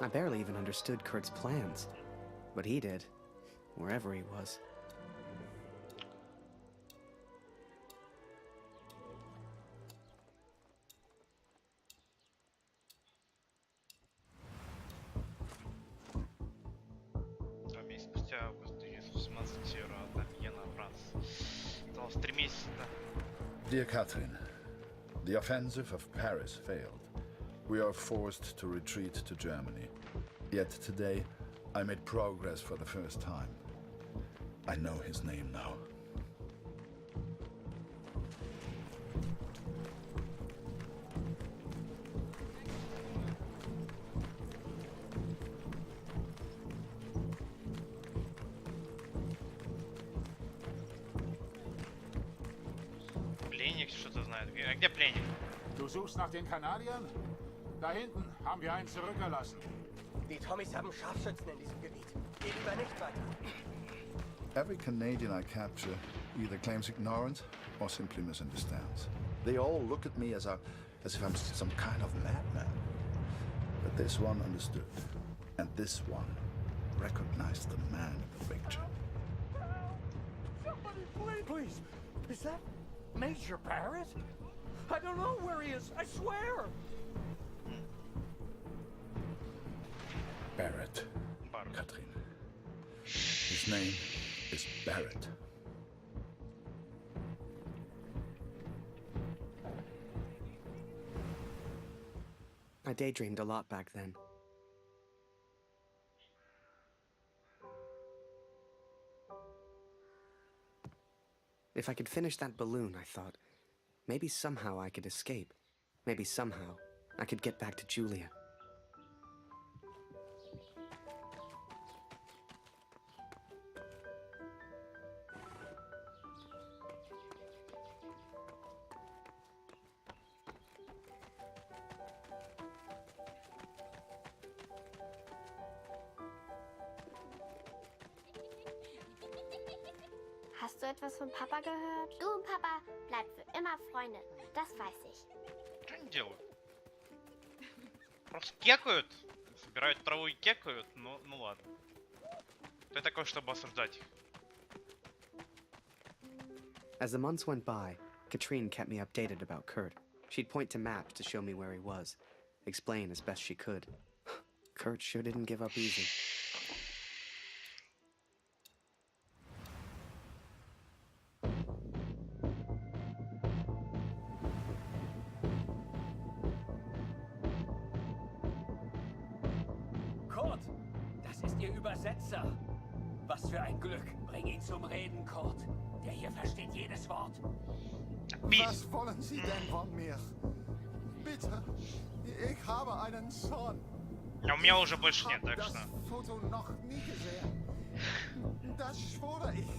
I barely even understood Kurt's plans. But he did, wherever he was. Dear Catherine, the offensive of Paris failed. We are forced to retreat to Germany. Yet today, I made progress for the first time. I know his name now. Пленник что-то знает. А где пленник? Du suchst nach den Kanadiern? Da hinten haben wir einen zurückgelassen. Die Tommys haben Scharfschützen in diesem Gebiet. Geh lieber nicht weiter. Every Canadian I capture either claims ignorance or simply misunderstands. They all look at me as if I'm some kind of madman. But this one understood. And this one recognized the man in the picture. Somebody please! Is that Major Barrett? I don't know where he is, I swear! Barrett, Catherine. His name is Barrett. I daydreamed a lot back then. If I could finish that balloon, I thought, maybe somehow I could escape. Maybe somehow I could get back to Julia. Hast du etwas von Papa gehört? Du und Papa bleibt für immer Freunde. Das weiß ich. Что они делают? Просто кекают. Собирают траву и кекают. Ну ладно. Кто я такой, чтобы осуждать их? As the months went by, Katrine kept me updated about Kurt. She'd point to maps to show me where he was, explain as best she could. Kurt sure didn't give up easy. Kurt, das ist Ihr Übersetzer. Was für ein Glück. Bring ihn zum Reden, Kurt. Der hier versteht jedes Wort. Was wollen Sie denn von mir? Bitte, ich habe einen Sohn. У меня уже больше нет, так что... Das Foto noch nie gesehen. Das schwöre ich.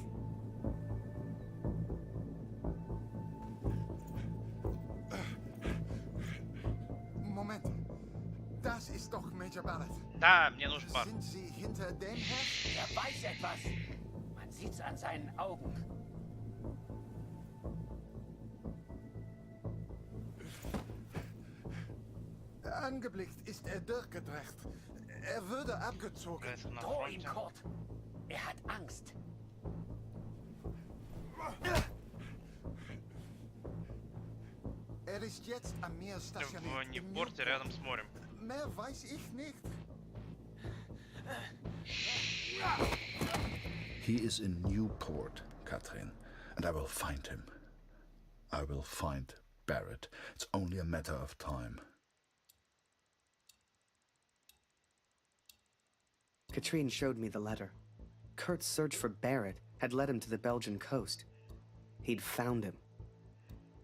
Moment. Das ist doch Major Barrett. Да, мне нужен пар. Sind Sie hinter dem Heft? Er weiß etwas. Man sieht's an seinen Augen. Angeblickt ist er durchgedreht. Er würde abgezogen. Droh ihn, Kurt. Er hat Angst. Er ist jetzt am Meer stationiert. В Ньюпорте рядом с морем. Mehr weiß ich nicht. He is in Newport, Katrin, and I will find him. I will find Barrett. It's only a matter of time. Katrine showed me the letter. Kurt's search for Barrett had led him to the Belgian coast. He'd found him.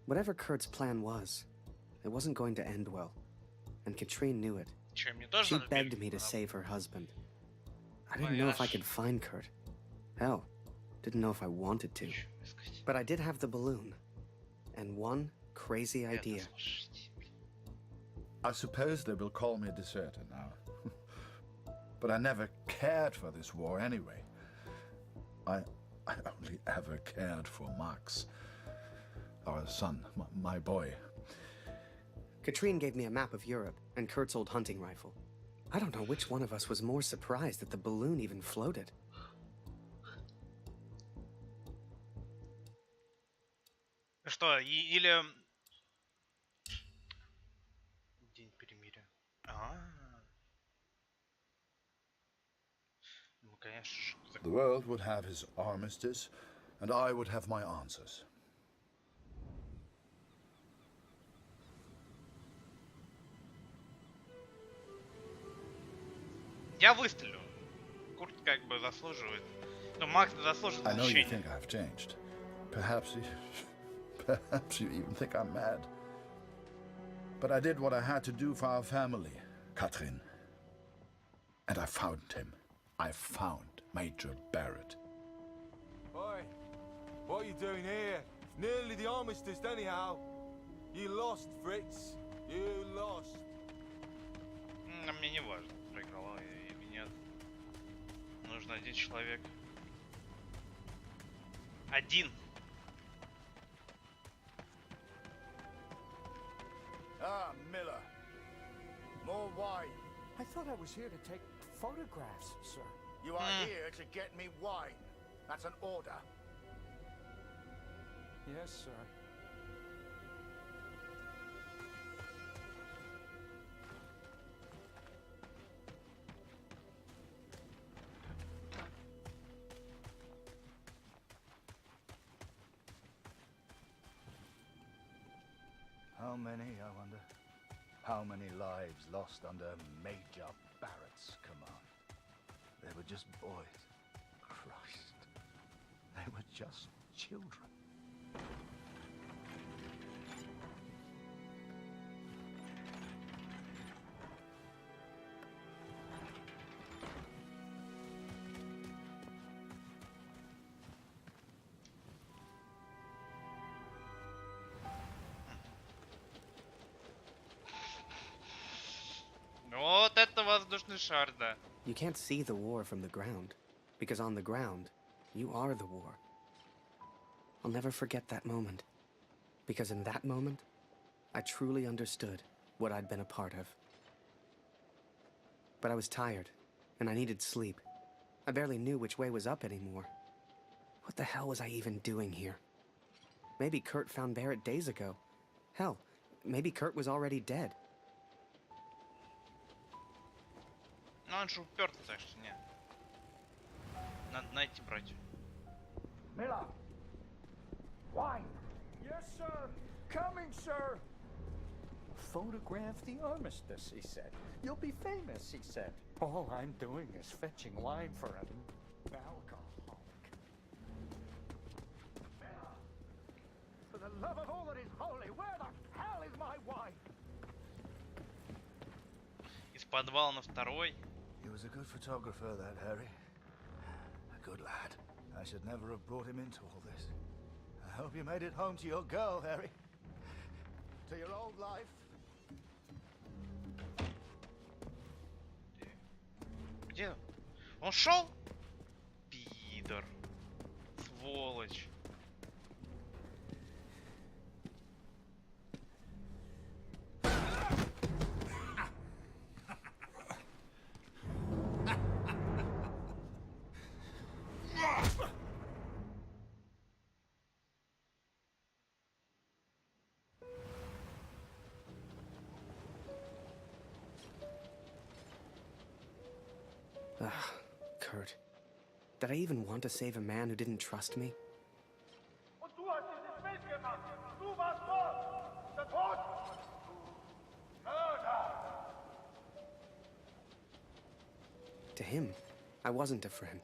Whatever Kurt's plan was, it wasn't going to end well. And Katrine knew it. She begged me to save her husband. I didn't know if I could find Kurt. Hell, didn't know if I wanted to. But I did have the balloon. And one crazy idea. I suppose they will call me a deserter now. But I never cared for this war anyway. I only ever cared for Max. Our son, my boy. Katrine gave me a map of Europe and Kurt's old hunting rifle. I don't know which one of us was more surprised that the balloon even floated. Что, или... День перемирия. Ну, конечно же. The world would have his armistice, and I would have my answers. Я выстрелю. Курт как бы заслуживает. Ну, Макс заслуживает I know you защищения. think I've changed. Perhaps you even think I'm mad. But I did what I had to do for our family, Katrin. And I found him. I found Major Barrett. Oi, what are you doing here? It's nearly the armistice anyhow. You lost, Fritz. You lost. Мне не важно, проиграла или нет. Нужен один человек. Один. Ah, Miller. More wine. I thought I was here to take photographs, sir. You are here to get me wine. That's an order. Yes, sir. How many, I wonder? How many lives lost under Major Barrett's command? They were just boys. Christ. They were just children. воздушный шар, да. You can't see the war from the ground, because on the ground, you are the war. I'll never forget that moment, because in that moment, I truly understood what I'd been a part of. But I was tired, and I needed sleep. I barely knew which way was up anymore. What the hell was I even doing here? Maybe Kurt found Barrett days ago. Hell, maybe Kurt was already dead. Ну, он же упертый, так что нет. Надо найти братью. Miller! Wine! Yes, sir! Coming, sir! Photograph the armistice, he said. You'll be famous, he said. All I'm doing is fetching wine for an alcoholic. Miller! For the love of all that is holy, where the hell is my wine? Из подвала на второй. He was a good photographer, that Harry. A good lad. I should never have brought him into all this. I hope you made it home to your girl, Harry. To your old life. Где? Он шел? Пидор. Сволочь. Kurt. Did I even want to save a man who didn't trust me? Und du hast dieses Bild gemacht! Du warst dort! Der Tod! Mörder! To him, I wasn't a friend.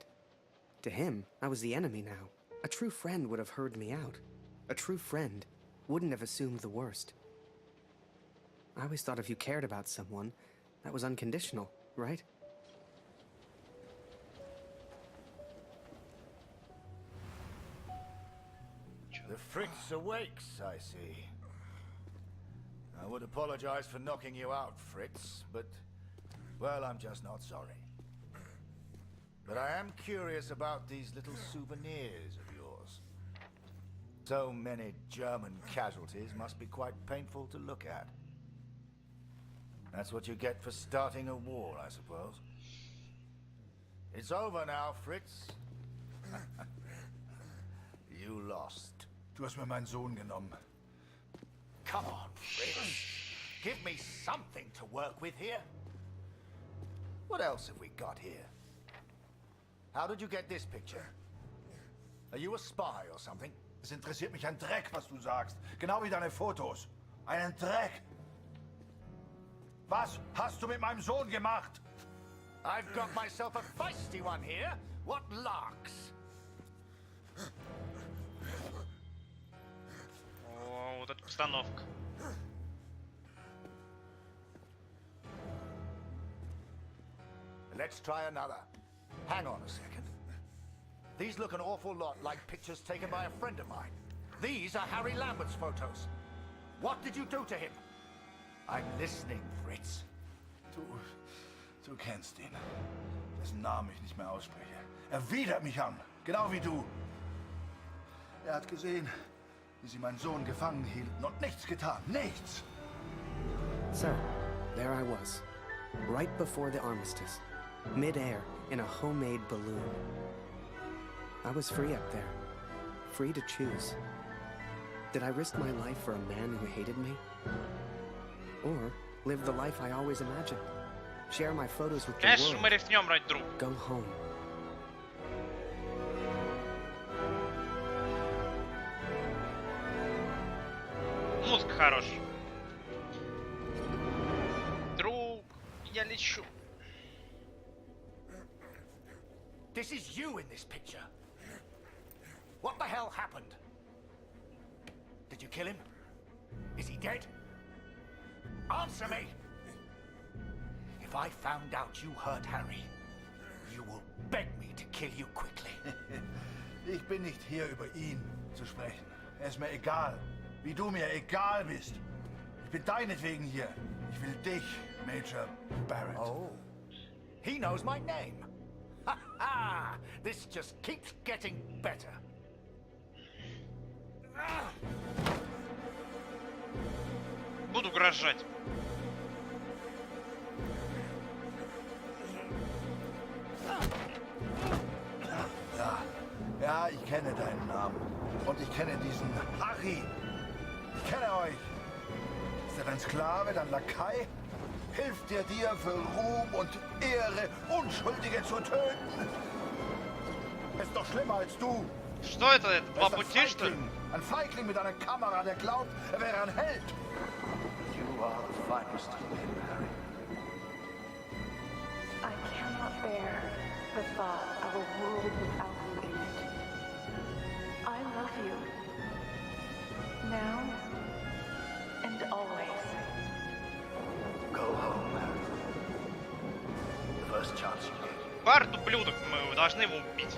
To him, I was the enemy now. A true friend would have heard me out. A true friend wouldn't have assumed the worst. I always thought if you cared about someone, that was unconditional, right? The Fritz awakes, I see. I would apologize for knocking you out, Fritz, but, well, I'm just not sorry. But I am curious about these little souvenirs of yours. So many German casualties must be quite painful to look at. That's what you get for starting a war, I suppose. It's over now, Fritz. You lost. Du hast mir meinen Sohn genommen. Come on, Fritz. Give me something to work with here. What else have we got here? How did you get this picture? Are you a spy or something? Es interessiert mich ein Dreck, was du sagst. Genau wie deine Fotos. Einen Dreck. Was hast du mit meinem Sohn gemacht? I've got myself a feisty one here. What larks? О, вот эта постановка. Let's try another. Hang on a second. These look an awful lot like pictures taken by a friend of mine. These are Harry Lambert's photos. What did you do to him? I'm listening, Fritz. Du kennst ihn. Dessen Namen ich nicht mehr ausspreche. Er widert mich an, genau wie du. Er hat gesehen, wie sie meinen Sohn gefangen hielten und nichts getan. Nichts! So, there I was, right before the armistice, mid-air in a homemade balloon. I was free up there, free to choose. Did I risk my life for a man who hated me? Or live the life I always imagined? Share my photos with the Конечно, world. мы рискнем, ради друг. Go home. Музыка хорошая. Друг, я лечу. This is you in this picture. What the hell happened? Did you kill him? Is he dead? Answer me! If I found out you hurt Harry, you will beg me to kill you quickly. Ich bin nicht hier, über ihn zu sprechen. Er ist mir egal. Wie du mir egal bist. Ich bin deinetwegen hier. Ich will dich, Major Barrett. Oh. He knows my name. Ha ha! This just keeps getting better. Буду угрожать. Ja, ich kenne deinen Namen. Und ich kenne diesen Harry. Ich kenne euch. Ist er dein Sklave, dein Lakai? Hilft er dir für Ruhm und Ehre, Unschuldige zu töten? Ist doch schlimmer als du. Что это? Два пути, что ли? Ein Feigling mit einer Kamera, der glaubt, er wäre ein Held. You are the finest of men, Harry. I cannot bear the thought of a world without you in it. I love you. Now and always. Go home, Harry. The first chance you get. Барт, ублюдок, мы должны его убить.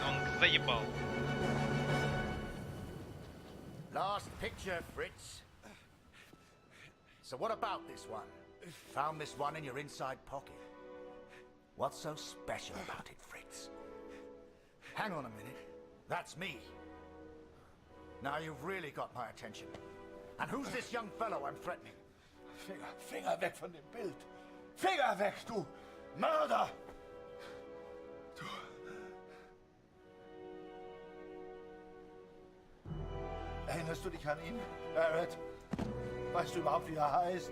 Он заебал. Last picture, Fritz. So what about this one? Found this one in your inside pocket. What's so special about it, Fritz? Hang on a minute. That's me. Now you've really got my attention. And who's this young fellow I'm threatening? Finger weg von dem Bild. Finger weg, du Mörder! Erinnerst du dich an ihn, Barrett? Weißt du überhaupt, wie er heißt?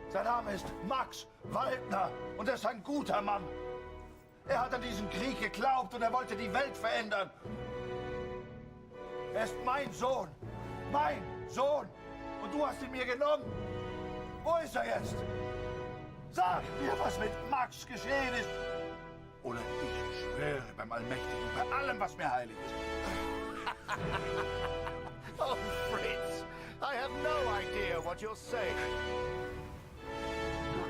Sein Name ist Max Waldner und er ist ein guter Mann. Er hat an diesen Krieg geglaubt und er wollte die Welt verändern. Er ist mein Sohn. Mein Sohn. Und du hast ihn mir genommen. Wo ist er jetzt? Sag mir, was mit Max geschehen ist. Oder ich schwöre beim Allmächtigen, bei allem, was mir heilig ist. Oh, Fritz, I have no idea what you're saying.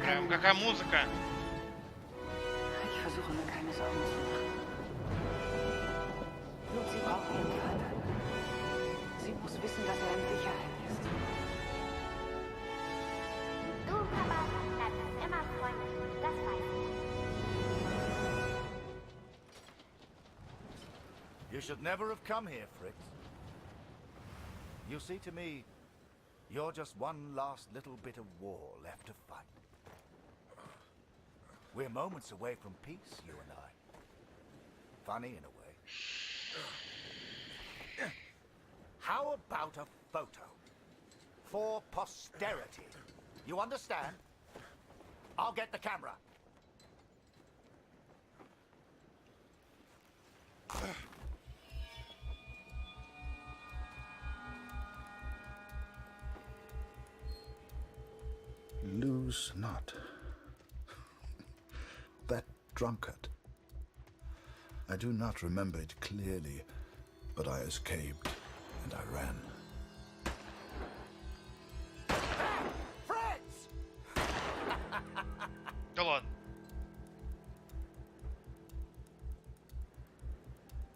Какая музыка? Ich versuche mir keine Sorgen zu machen. Lucy braucht ihren Vater. Sie muss wissen, dass er in Sicherheit ist. Du, Papa, bleibst immer freundlich. Das weiß ich. You should never have come here, Fritz. You see, to me, you're just one last little bit of war left to fight. We're moments away from peace, you and I. Funny in a way. How about a photo? For posterity. You understand? I'll get the camera. Lose not. That drunkard. I do not remember it clearly, but I escaped and I ran. Fritz! Да ладно.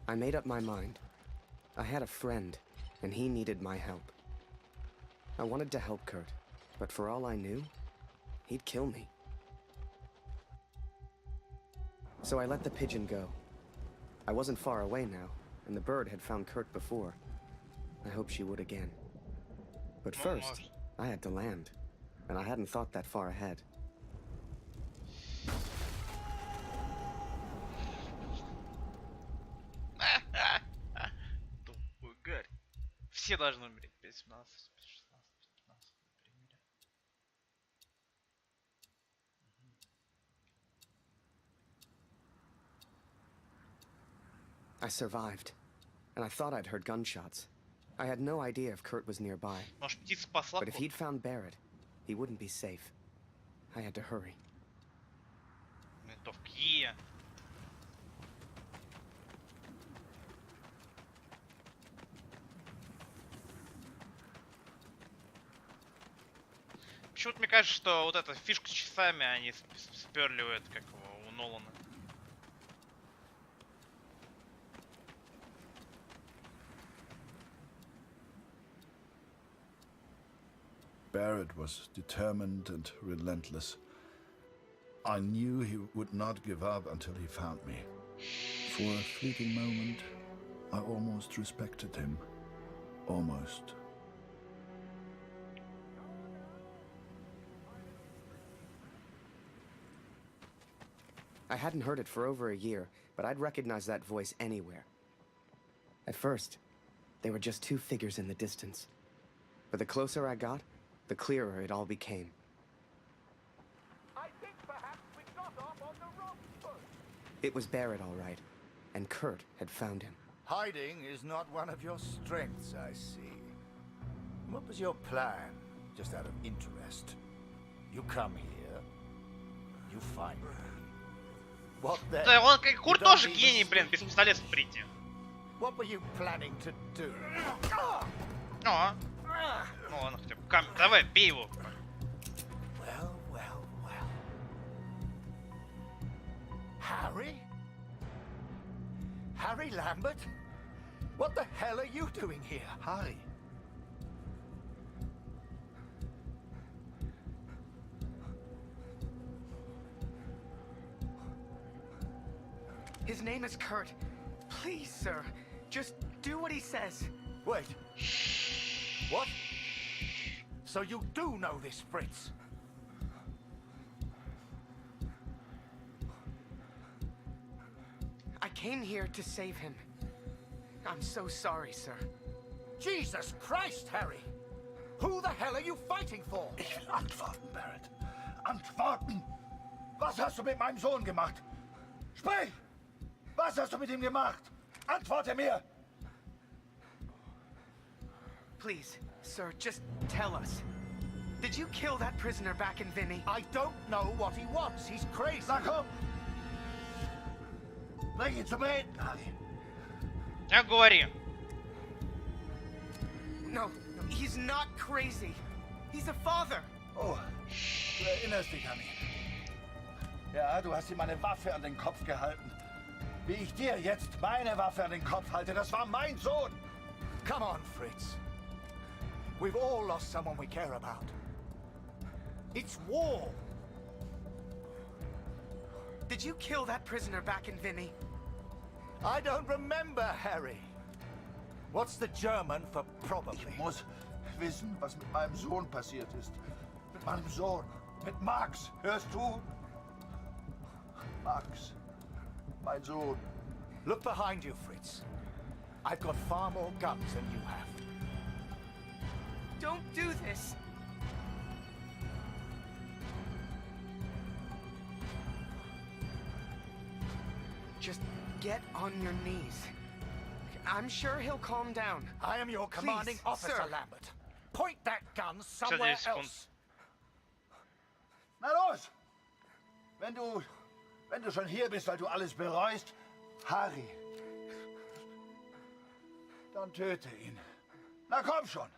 I made up my mind. I had a friend, and he needed my help. I wanted to help Kurt, but for all I knew, he'd kill me. So I let the pigeon go. I wasn't far away now, and the bird had found Kurt before. I hope she would again. But first, I had to land, and I hadn't thought that far ahead. Тупой Гарри. Все должны умереть. 15, 16, 15. Примере. I survived, and I thought I'd heard gunshots. I had no idea if Kurt was nearby. Может, птица спасла? But if he'd found Barrett, he wouldn't be safe. I had to hurry. Винтовки. Почему-то мне кажется, что вот эта фишка с часами, они сперливают, как у Нолана. Barrett was determined and relentless. I knew he would not give up until he found me. For a fleeting moment, I almost respected him. Almost. I hadn't heard it for over a year, but I'd recognize that voice anywhere. At first, they were just two figures in the distance. But the closer I got, the clearer it all became. I think perhaps we got off on the wrong foot. It was Barrett, all right, and Kurt had found him. Hiding is not one of your strengths, I see. What was your plan, just out of interest? You come here, you find me. What then? Да, он как Курт тоже гений, блин, без пистолета прийти. What were you planning to do? О. Ну ладно, хотя бы. Давай, бей его. Well, well, well. Harry? Harry Lambert? What the hell are you doing here? Harry. His name is Kurt. Please, sir, just do what he says. Wait. What? So you do know this, Fritz? I came here to save him. I'm so sorry, sir. Jesus Christ, Harry! Who the hell are you fighting for? Ich will antworten, Barrett. Antworten! Was hast du mit meinem Sohn gemacht? Sprich! Was hast du mit ihm gemacht? Antworte mir! Please, sir, just tell us. Did you kill that prisoner back in Vinny? I don't know what he wants. He's crazy. Na komm! Bring ihn zum Reden, Harry. Я говори. No, he's not crazy. He's a father. Oh, du erinnerst dich an ihn. Ja, du hast ihm eine Waffe an den Kopf gehalten. Wie ich dir jetzt meine Waffe an den Kopf halte, das war mein Sohn. Come on, Fritz. We've all lost someone we care about. It's war. Did you kill that prisoner back in Vinny? I don't remember, Harry. What's the German for probably? Ich muss wissen, was mit meinem Sohn passiert ist. Mit meinem Sohn. Mit Max. Hörst du? Max. Mein Sohn. Look behind you, Fritz. I've got far more guns than you have. Don't do this. Just get on your knees. I'm sure he'll calm down. I am your commanding Please, officer, sir. Lambert. Point that gun somewhere else. Na los! Wenn du schon hier bist, weil du alles bereust, Harry, dann töte ihn. Na komm schon!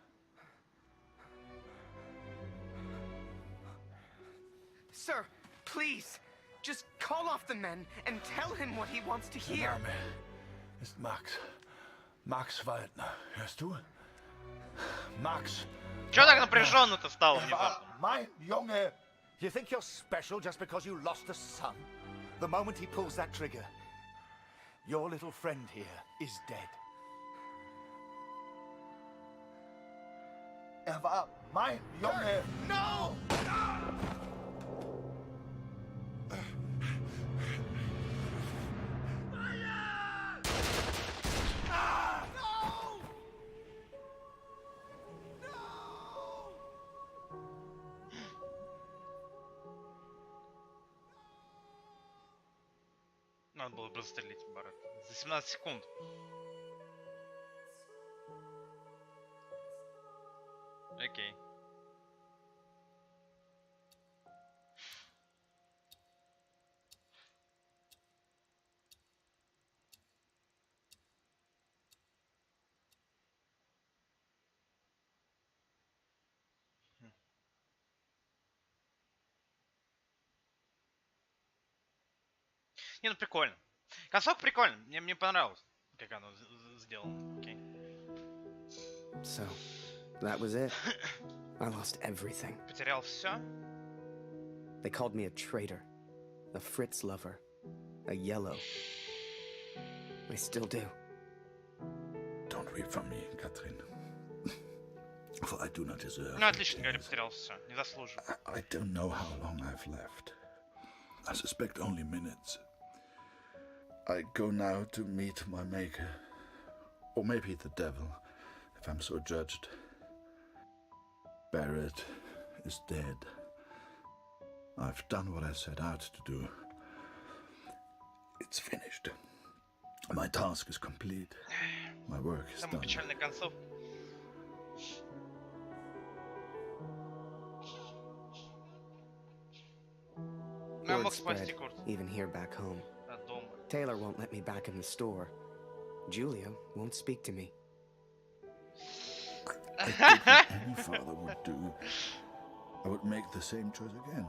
Sir, please, just call off the men and tell him what he wants to Der hear. Name ist Max. Max Waldner. Hörst du? Max. Чё так напряженно-то стало Er war внезапно? mein Junge. You think you're special just because you lost a son? The moment he pulls that trigger, your little friend here is dead. Er war mein Junge. No! Надо было прострелить Барретта. За 17 секунд. Окей. Не, ну прикольно. Концовка прикольная. Мне понравилось, как оно сделано. Окей. So, that was it. I lost everything. Потерял все. They called me a traitor, a Fritz lover, a yellow. They still do. Don't weep for me, Catherine. For I do not deserve. Ну, отлично, говорю, потерял все. Не заслуживаю. I don't know how long I've left. I suspect only minutes. I go now to meet my maker. Or maybe the devil, if I'm so judged. Barrett is dead. I've done what I set out to do. It's finished. My task is complete. My work is Самая done. печальная концовка. Я мог спасти Курт. Even here back home. Taylor won't let me back in the store. Julia won't speak to me. I did what any father would do. I would make the same choice again.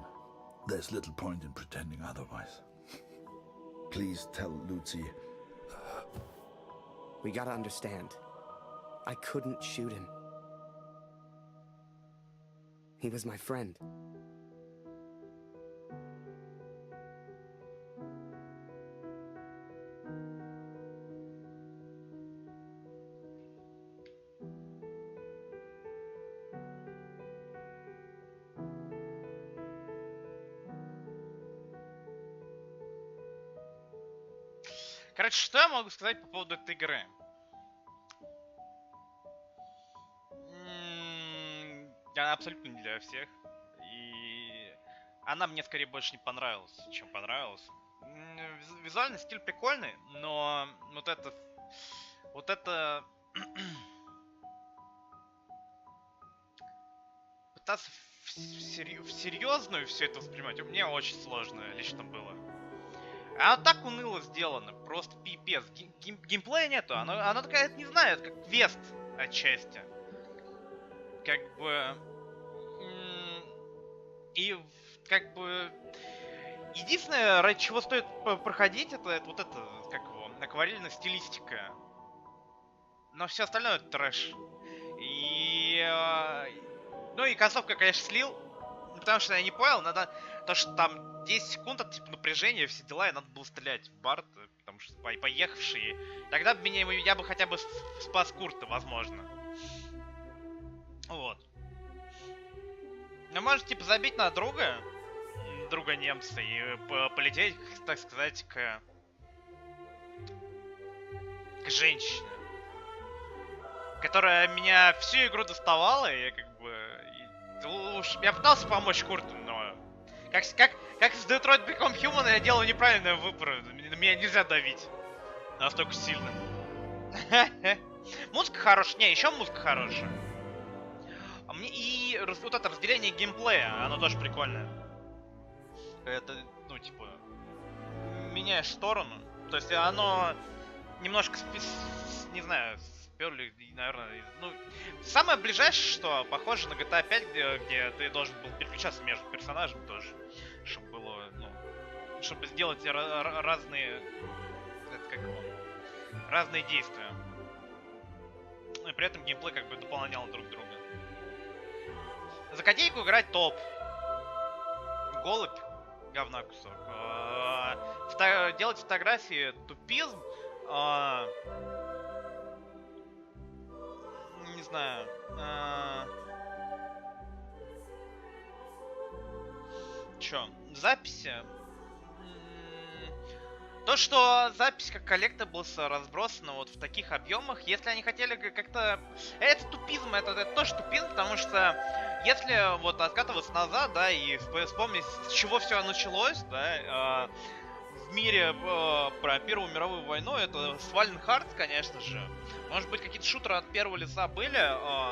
There's little point in pretending otherwise. Please tell Lucy. We gotta understand. I couldn't shoot him. He was my friend. Короче, что я могу сказать по поводу этой игры? Она абсолютно не для всех. И она мне скорее больше не понравилась, чем понравилась. Визуальный стиль прикольный, но вот это пытаться в серьезную все это воспринимать мне очень сложно лично было. Она так уныло сделана, просто пипец. Геймплея нету, она такая, не знаю, как квест отчасти. Как бы... И как бы... Единственное, ради чего стоит проходить, это вот это, как его, акварельная стилистика. Но все остальное это трэш. Ну и концовку я, конечно, слил. Потому что я не понял, надо... То, что там 10 секунд от типа напряжения, все дела, и надо было стрелять в Барт, потому что поехавшие. Тогда бы я бы хотя бы спас Курта, возможно. Вот. Ну, может, типа, забить на друга немца, и полететь, так сказать, к женщине. Которая меня всю игру доставала, и я как бы... Я пытался помочь Курту, но... Как с Detroit Become Human я делаю неправильный выбор. Меня нельзя давить. Настолько сильно. Музыка хорошая. Не, еще музыка хорошая. И вот это разделение геймплея, оно тоже прикольное. Это, ну, типа... Меняешь сторону. То есть оно немножко, не знаю, сперли, наверное... Ну, самое ближайшее, что похоже на GTA 5, где ты должен был переключаться между персонажами тоже. Чтобы было, ну... Чтобы сделать разные... разные действия. И при этом геймплей как бы дополнял друг друга. За котейку играть топ. Голубь. Говна кусок. Делать фотографии тупизм. Не знаю. Чё? Записи. То, что запись как коллектаблс разбросана вот в таких объемах, если они хотели как-то... Это тупизм, это тоже тупизм, потому что если вот откатываться назад, да, и вспомнить, с чего все началось, да, в мире про Первую мировую войну, это Свален Хард, конечно же. Может быть, какие-то шутеры от первого лица были,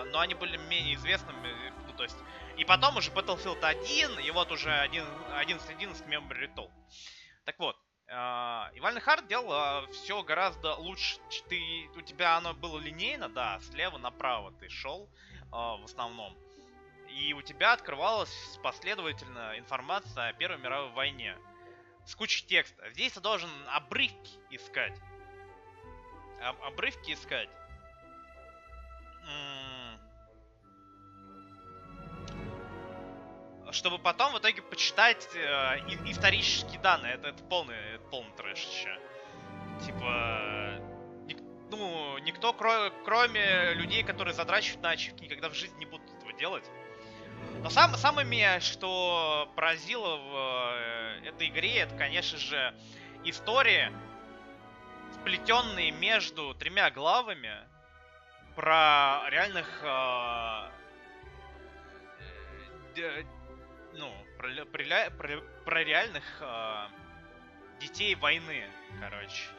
но они были менее известными, ну, то есть... И потом уже Battlefield 1, и вот уже 11.11 Memory Recall. Так вот. Иван Хард делал все гораздо лучше. У тебя оно было линейно, да, слева направо ты шел в основном. И у тебя открывалась последовательно информация о Первой мировой войне. С кучей текста. Здесь ты должен обрывки искать. Обрывки искать. чтобы потом в итоге почитать исторические данные. Это полный трэш еще. Типа, никто, кроме людей, которые задрачивают на ачивки, никогда в жизни не будут этого делать. Но самое меня, что поразило в этой игре, это, конечно же, истории, сплетенные между тремя главами, про реальных, про реальных детей войны, короче.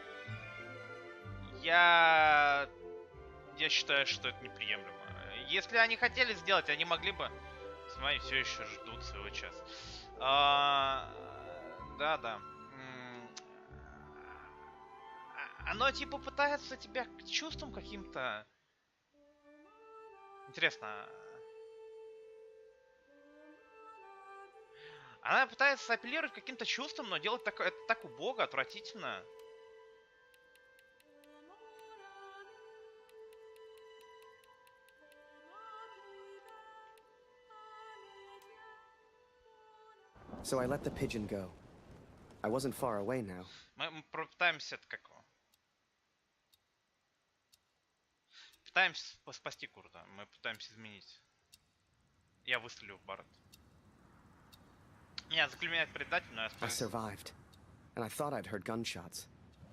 Я считаю, что это неприемлемо. Если они хотели сделать, они могли бы. Смотри, все еще ждут своего часа. Да. Оно типа пытается тебя к чувствам каким-то. Интересно. Она пытается апеллировать к каким-то чувствам, но делать это так убого, отвратительно. So I let the pigeon go. I wasn't far away now. Мы пытаемся это как его. Пытаемся спасти Курта. Мы пытаемся изменить. Я выстрелил в Барретт. Меня заклеймяет предатель, но я I спас. survived, and I thought I'd heard gunshots.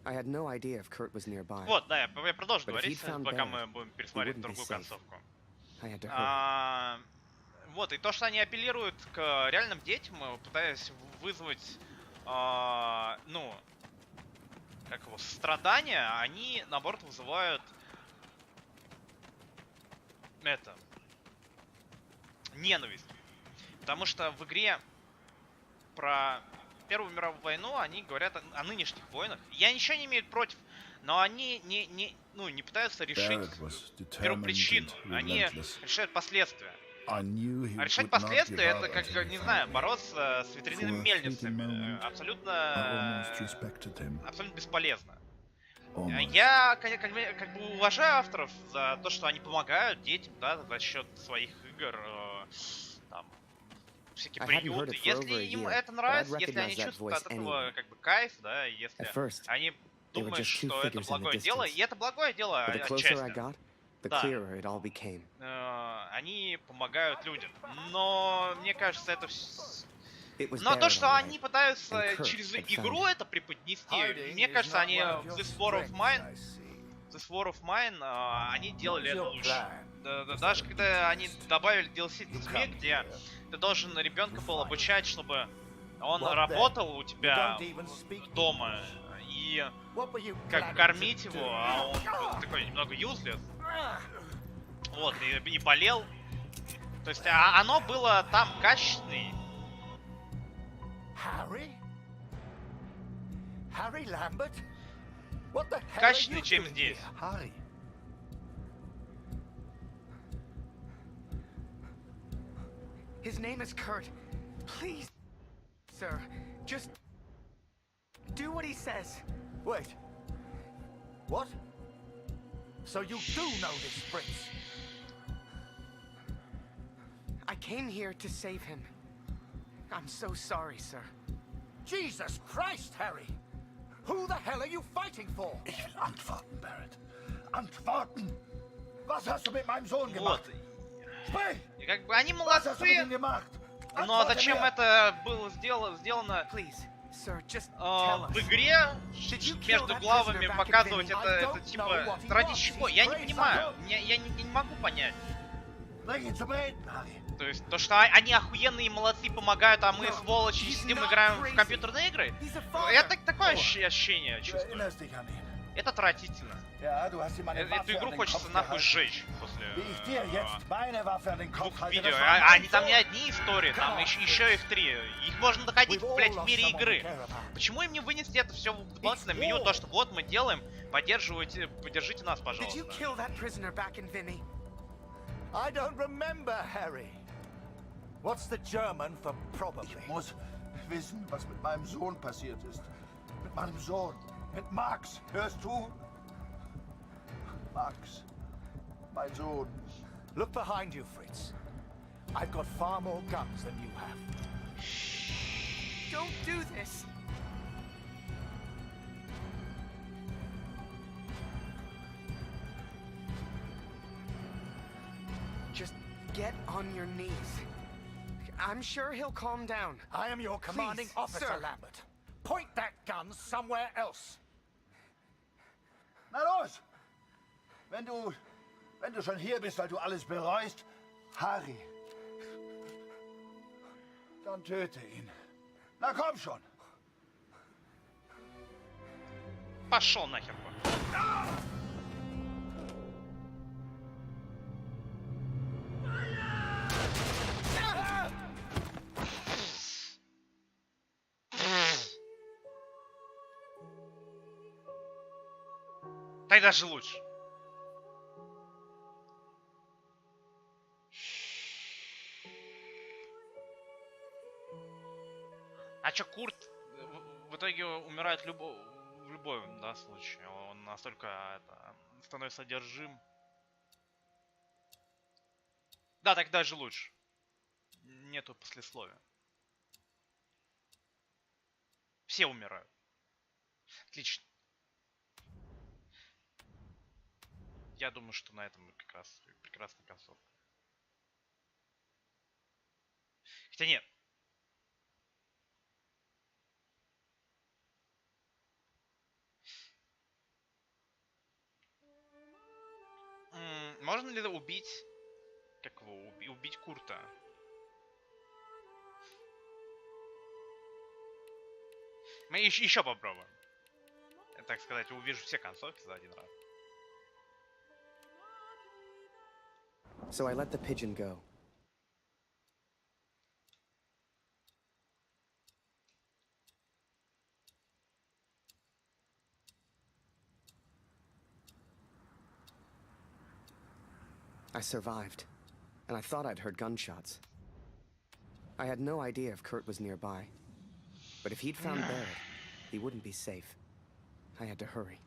I had no idea if Kurt was nearby. Вот, да, я продолжу But if говорить, he'd found пока Barrett, мы будем he пересмотреть wouldn't be другую safe. концовку. I had to hurry. Вот, и то, что они апеллируют к реальным детям, пытаясь вызвать, страдания, они, наоборот, вызывают ненависть. Потому что в игре про Первую мировую войну они говорят о нынешних войнах. Я ничего не имею против, но они не пытаются решить первопричину. Они решают последствия. А решать последствия — это, как, не знаю, бороться с ветряными мельницами. Абсолютно бесполезно. Я как бы уважаю авторов за то, что они помогают детям, да, за счет своих игр, там, всякие приюты. Если им это нравится, если они чувствуют от этого как бы кайф, да, если они думают, что это благое дело, и это благое дело отчасти. Да. Они помогают людям. Но мне кажется, это все. Но то, что они пытаются через игру это преподнести, мне кажется, они в This War of Mine, они делали это лучше. Даже когда они добавили DLC с детьми, где ты должен ребенка был обучать, чтобы он работал у тебя дома, и как кормить его, а он был такой немного useless. Вот, и болел. То есть оно было там качественное. Качественнее, чем здесь. His name is Kurt. Please, sir, just do what he says. Wait. What? So you do know this prince? I came here to save him. I'm so sorry, sir. Jesus Christ, Harry! Who the hell are you fighting for? Ich will antworten, Barrett. Antworten! Was hast du mit meinem Sohn gemacht? И как бы они молодцы, но зачем это было сделано в игре между главами показывать это типа ради чего? Я не понимаю, я не могу понять. То есть то, что они охуенные молодцы, помогают, а мы сволочи сидим играем в компьютерные игры, это такое ощущение чувствую. Это отвратительно. Эту игру хочется нахуй сжечь после двух видео. Они там не одни истории, там еще их 3. Их можно доходить, блять, в мире игры. Почему им не вынести это все в дополнительном меню? То, что вот мы делаем, поддержите нас, пожалуйста. I don't remember, Harry. What's the German for probably? Ich muss wissen, was mit meinem Sohn passiert ist. Mit meinem Sohn. Mit Max. Hörst du? Max. Mein Sohn. Look behind you, Fritz. I've got far more guns than you have. Don't do this! Just get on your knees. I'm sure he'll calm down. I am your commanding Please, officer, sir. Lambert. Point that gun somewhere else. Na los! Wenn du schon hier bist, weil du alles bereust, Harry, dann töte ihn. Na komm schon! Пошел нахер. Так даже лучше. А чё, Курт в итоге умирает в любом, да, случае? Он настолько становится одержим. Да, так даже лучше. Нету послесловия. Все умирают. Отлично. Я думаю, что на этом как раз прекрасная концовка. Хотя нет. Можно ли убить... Как его? Убить Курта? Мы еще попробуем. Так сказать, увижу все концовки за один раз. So I let the pigeon go. I survived, and I thought I'd heard gunshots. I had no idea if Kurt was nearby. But if he'd found Barrett, he wouldn't be safe. I had to hurry.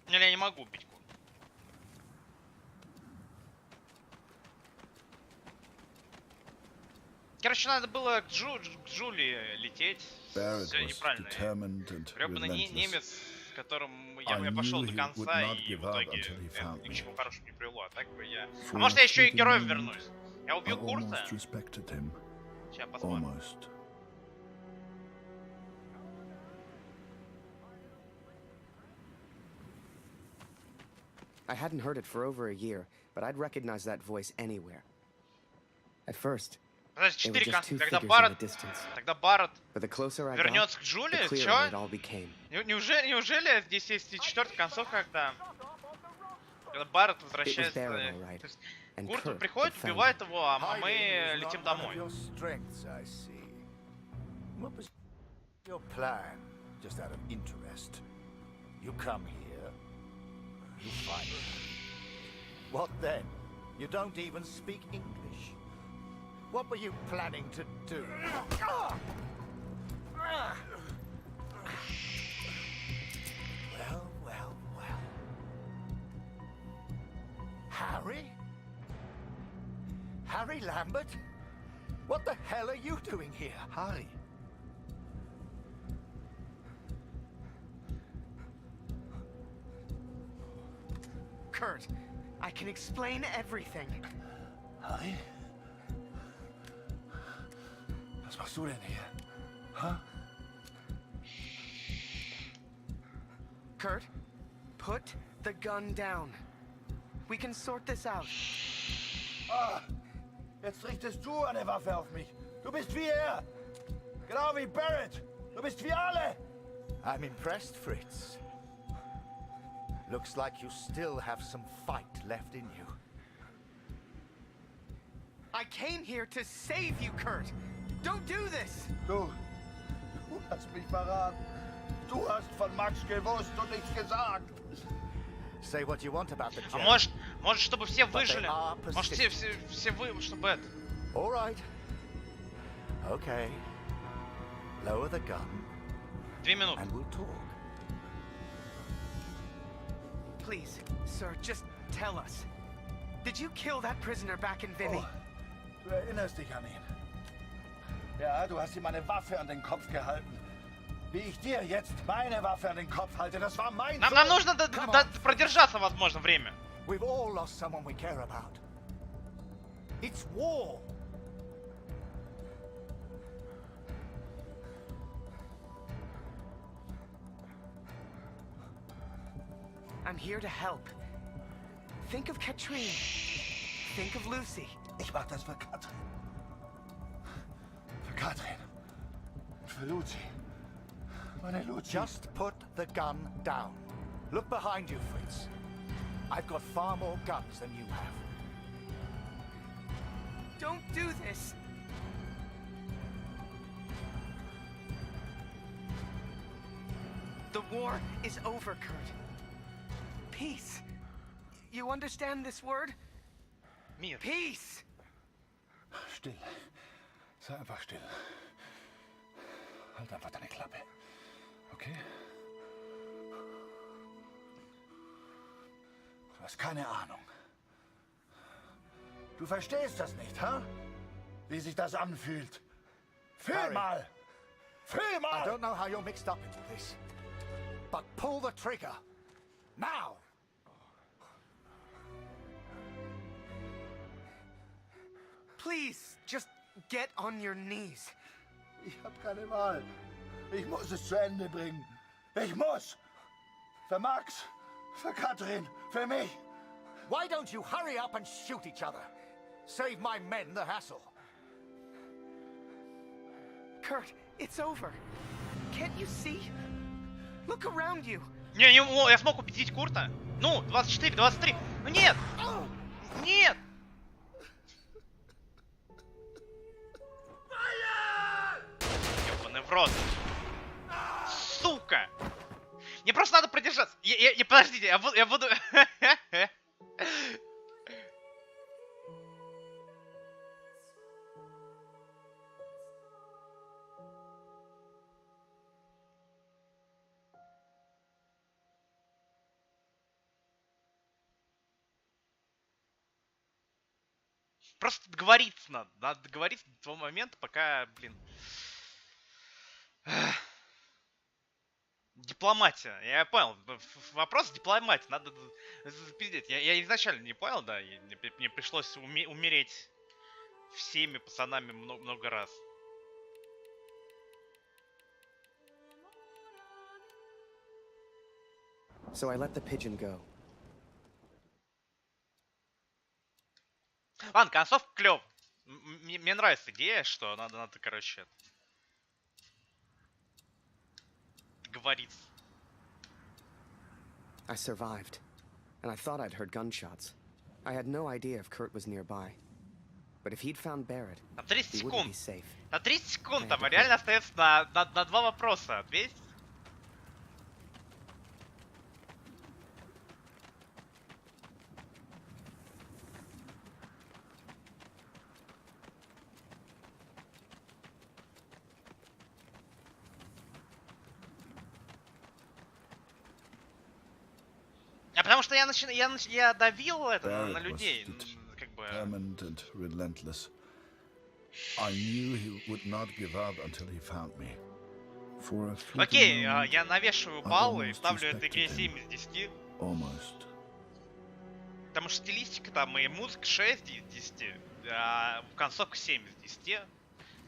Или я не могу убить Курта? Короче, надо было к Джули лететь. Все неправильно. Гребаный немец, с которым я пошел до конца, и в итоге это ни к чему хорошему не привело. А так бы я... А может, я еще и героем вернусь? Я убью Курта? Сейчас посмотрим. I hadn't heard it for over a year, but I'd recognize that voice anywhere. At first, Подожди, they were 4 just two конца. figures in the distance. Тогда Барретт But the closer I got, вернется к Джули? the clearer Чё? it all became. Неужели здесь есть и 4-я концовка, когда Барретт It was возвращается... Barrett, all right. And Курт Kurt приходит, had found убивает him. его, а мы летим домой. Your strengths, I see. What was your plan? Just out of interest. You come here, you fight. What then? You don't even speak English. What were you planning to do? Well. Harry? Harry Lambert? What the hell are you doing here, Harry? Kurt, I can explain everything. Harry? Was machst du denn hier? Huh? Kurt, put the gun down. We can sort this out. Ah, jetzt richtest du eine Waffe auf mich. Du bist wie er. Genau wie Barrett. Du bist wie alle. I'm impressed, Fritz. Looks like you still have some fight left in you. I came here to save you, Kurt. Don't do this. Du hast mich verraten. Du hast von Max gewusst und nichts gesagt. Say what you want about the А German, может, чтобы все but they выжили? are Может, persistent. все чтобы это... All right. Okay. Lower the gun. 2 минуты. And we'll talk. Please, sir, just tell us. Did you kill that prisoner back in Vinny? Oh, du erinnerst dich an ihn. Ja, du hast ihm eine Waffe an den Kopf gehalten. Wie ich dir jetzt meine Waffe an den Kopf halte, das war mein Sohn. Нам нужно продержаться, возможно, время. We've all lost someone we care about. It's war. I'm here to help. Think of Katrine. Think of Lucy. Ich mach das für Katrin. Für Katrin. Und für Lucy. Meine Lucy. Just put the gun down. Look behind you, Fritz. I've got far more guns than you have. Don't do this. The war is over, Kurt. Peace. You understand this word? Мир. Peace. Still. Sei einfach still. Halt einfach deine Klappe. Okay? Du hast keine Ahnung. Du verstehst das nicht, ha? Wie sich das anfühlt. Fühl Harry. mal! Fühl mal! I don't know how you're mixed up in all this, but pull the trigger. Now! Please, just get on your knees. Ich hab keine Wahl. Ich muss es zu Ende bringen. Ich muss! Für Max, für Katrin, für mich. Why don't you hurry up and shoot each other? Save my men the hassle. Kurt, it's over. Can't you see? Look around you. Не, я смог убедить Курта. Ну, 24, 23. Ну нет! Нет! Ёбаный в рот. Сука! Мне просто надо продержаться. Подождите, я буду... Просто договориться надо. Надо договориться до того момента, пока, блин... Дипломатия. Я понял. Вопрос дипломатии. Надо пиздеть. Я изначально не понял, да. Мне пришлось умереть всеми пацанами много раз. So I let the pigeon go. Ладно, концовка клёв. Мне нравится идея, что надо, короче, договориться. I survived, and I thought I'd heard gunshots. I had no idea if Kurt was nearby. But if he'd found Barrett, на 30 he wouldn't be секунд. safe. На 30 секунд там реально остается на 2 вопроса ответить. А потому что я давил это на людей, как бы. Determined and relentless. I knew he would not give up until he found me. For a fleeting Окей, moment, я навешиваю I баллы и almost ставлю этой игре respected 7 him. из 10. Almost. Потому что стилистика там и музыка 6 из 10, а концовка 7 из 10.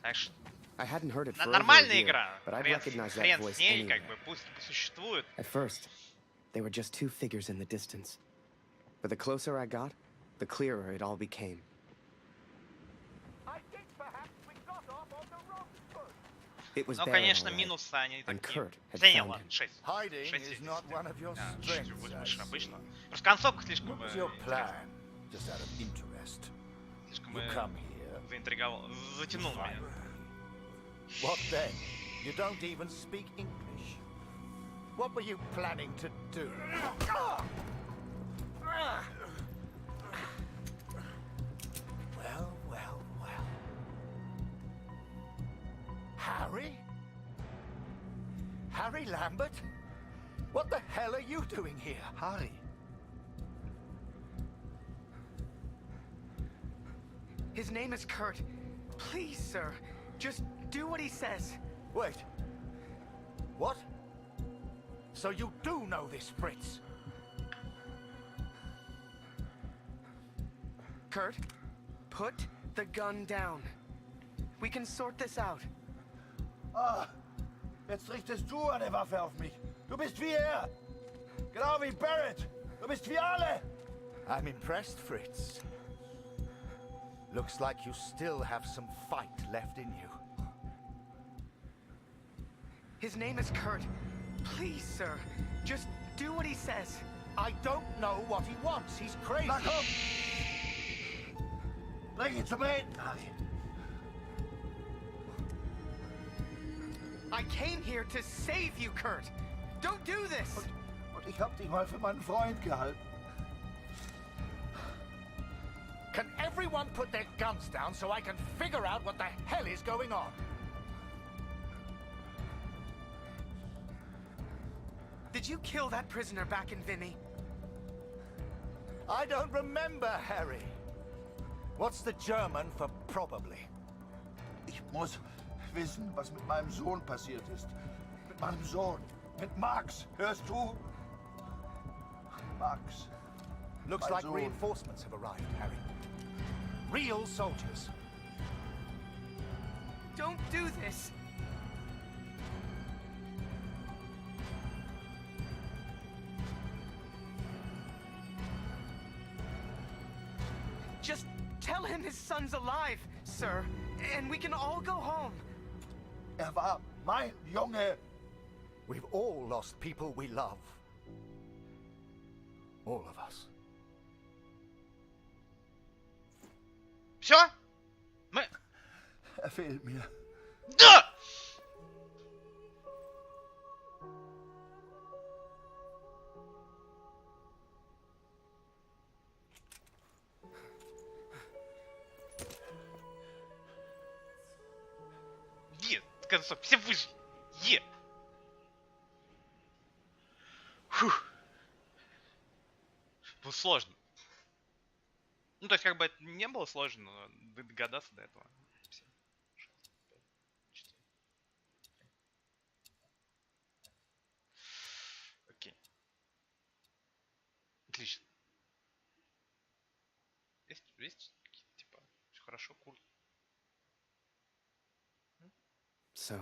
Так что I hadn't heard it for over a нормальная year, игра. but I'd Хрен recognize that с voice ней, anywhere. как бы, пусть существует. At first, they were just two figures in the distance. But the closer I got, the clearer it all became. It was Ну, Barrett, конечно, all right, минусы они and такие. Kurt had Да не, found ладно, him. 6. Hiding 6 is not one of your чуть strengths. выше обычно. Просто концовка слишком... What was your plan? Just out of interest. Слишком You come here. заинтриговал, затянул меня. What then? You don't even speak English. What were you planning to do? Well, well, well. Harry Lambert? What the hell are you doing here? Harry. His name is Kurt. Please, sir, just do what he says. Wait. What? So you do know this Fritz? Kurt, put the gun down. We can sort this out. Ah, jetzt richtest du eine Waffe auf mich. Du bist wie er. Genau wie Barrett. Du bist wie alle. I'm impressed, Fritz. Looks like you still have some fight left in you. His name is Kurt. Please, sir, just do what he says. I don't know what he wants. He's crazy. Na komm! Bring ihn zum Reden, Harry. I came here to save you, Kurt. Don't do this. Und ich hab dich mal für meinen Freund gehalten. Can everyone put their guns down so I can figure out what the hell is going on? Did you kill that prisoner back in Vimy? I don't remember, Harry. What's the German for probably? Ich muss wissen, was mit meinem Sohn passiert ist. Mit meinem Sohn. Mit Max. Hörst du? Max. Looks Mein like Sohn. reinforcements have arrived, Harry. Real soldiers. Don't do this. Just tell him his son's alive, sir, and we can all go home. War mein Junge. We've all lost people we love. All of us. Все? Мы... Fehlt mir. Да! В конце концов, все выжили. Фух. Было сложно. Ну, то есть, как бы это не было сложно, но догадаться до этого. Окей. Отлично. Есть типа, все хорошо, круто. So,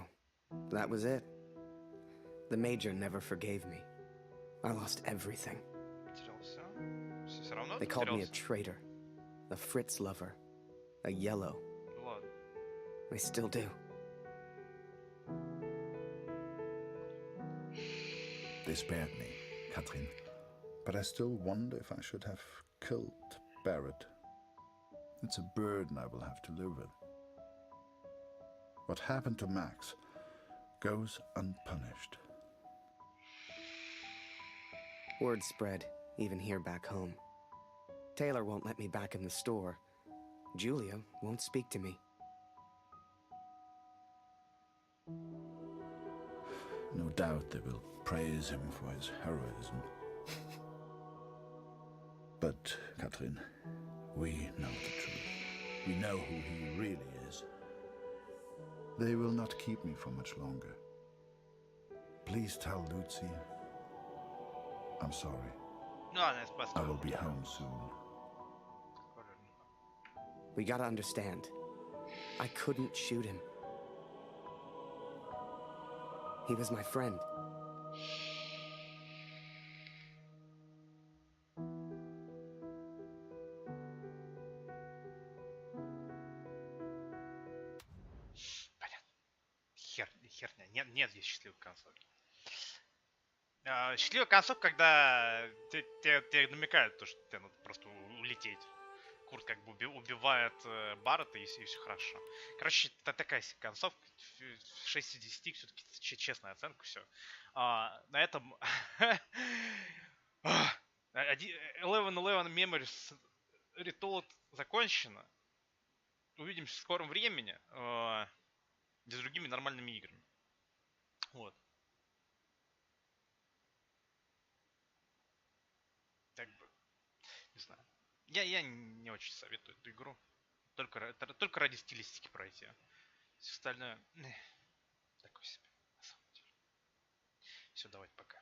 that was it. The Major never forgave me. I lost everything. They called me a traitor, a Fritz lover, a yellow. They still do. They spared me, Katrin. But I still wonder if I should have killed Barrett. It's a burden I will have to live with. What happened to Max goes unpunished. Word spread, even here back home. Taylor won't let me back in the store. Julia won't speak to me. No doubt they will praise him for his heroism. But, Katrin, we know the truth. We know who he really is. They will not keep me for much longer. Please tell Lucy I'm sorry. I will be home soon. We gotta understand. I couldn't shoot him. He was my friend. Херня. Нет здесь счастливых концовки. Счастливая концовка, когда тебе намекают, то, что тебе надо просто улететь. Курт как бы убивает Баррета, и все хорошо. Короче, это такая концовка. 6 из 10, все-таки честная оценка, все. На этом 11 Memories Retold закончено. Увидимся в скором времени с другими нормальными играми. Вот. как бы, не знаю. Я не очень советую эту игру. Только ради стилистики пройти. Все остальное, такое себе, на самом деле. Все, давайте пока.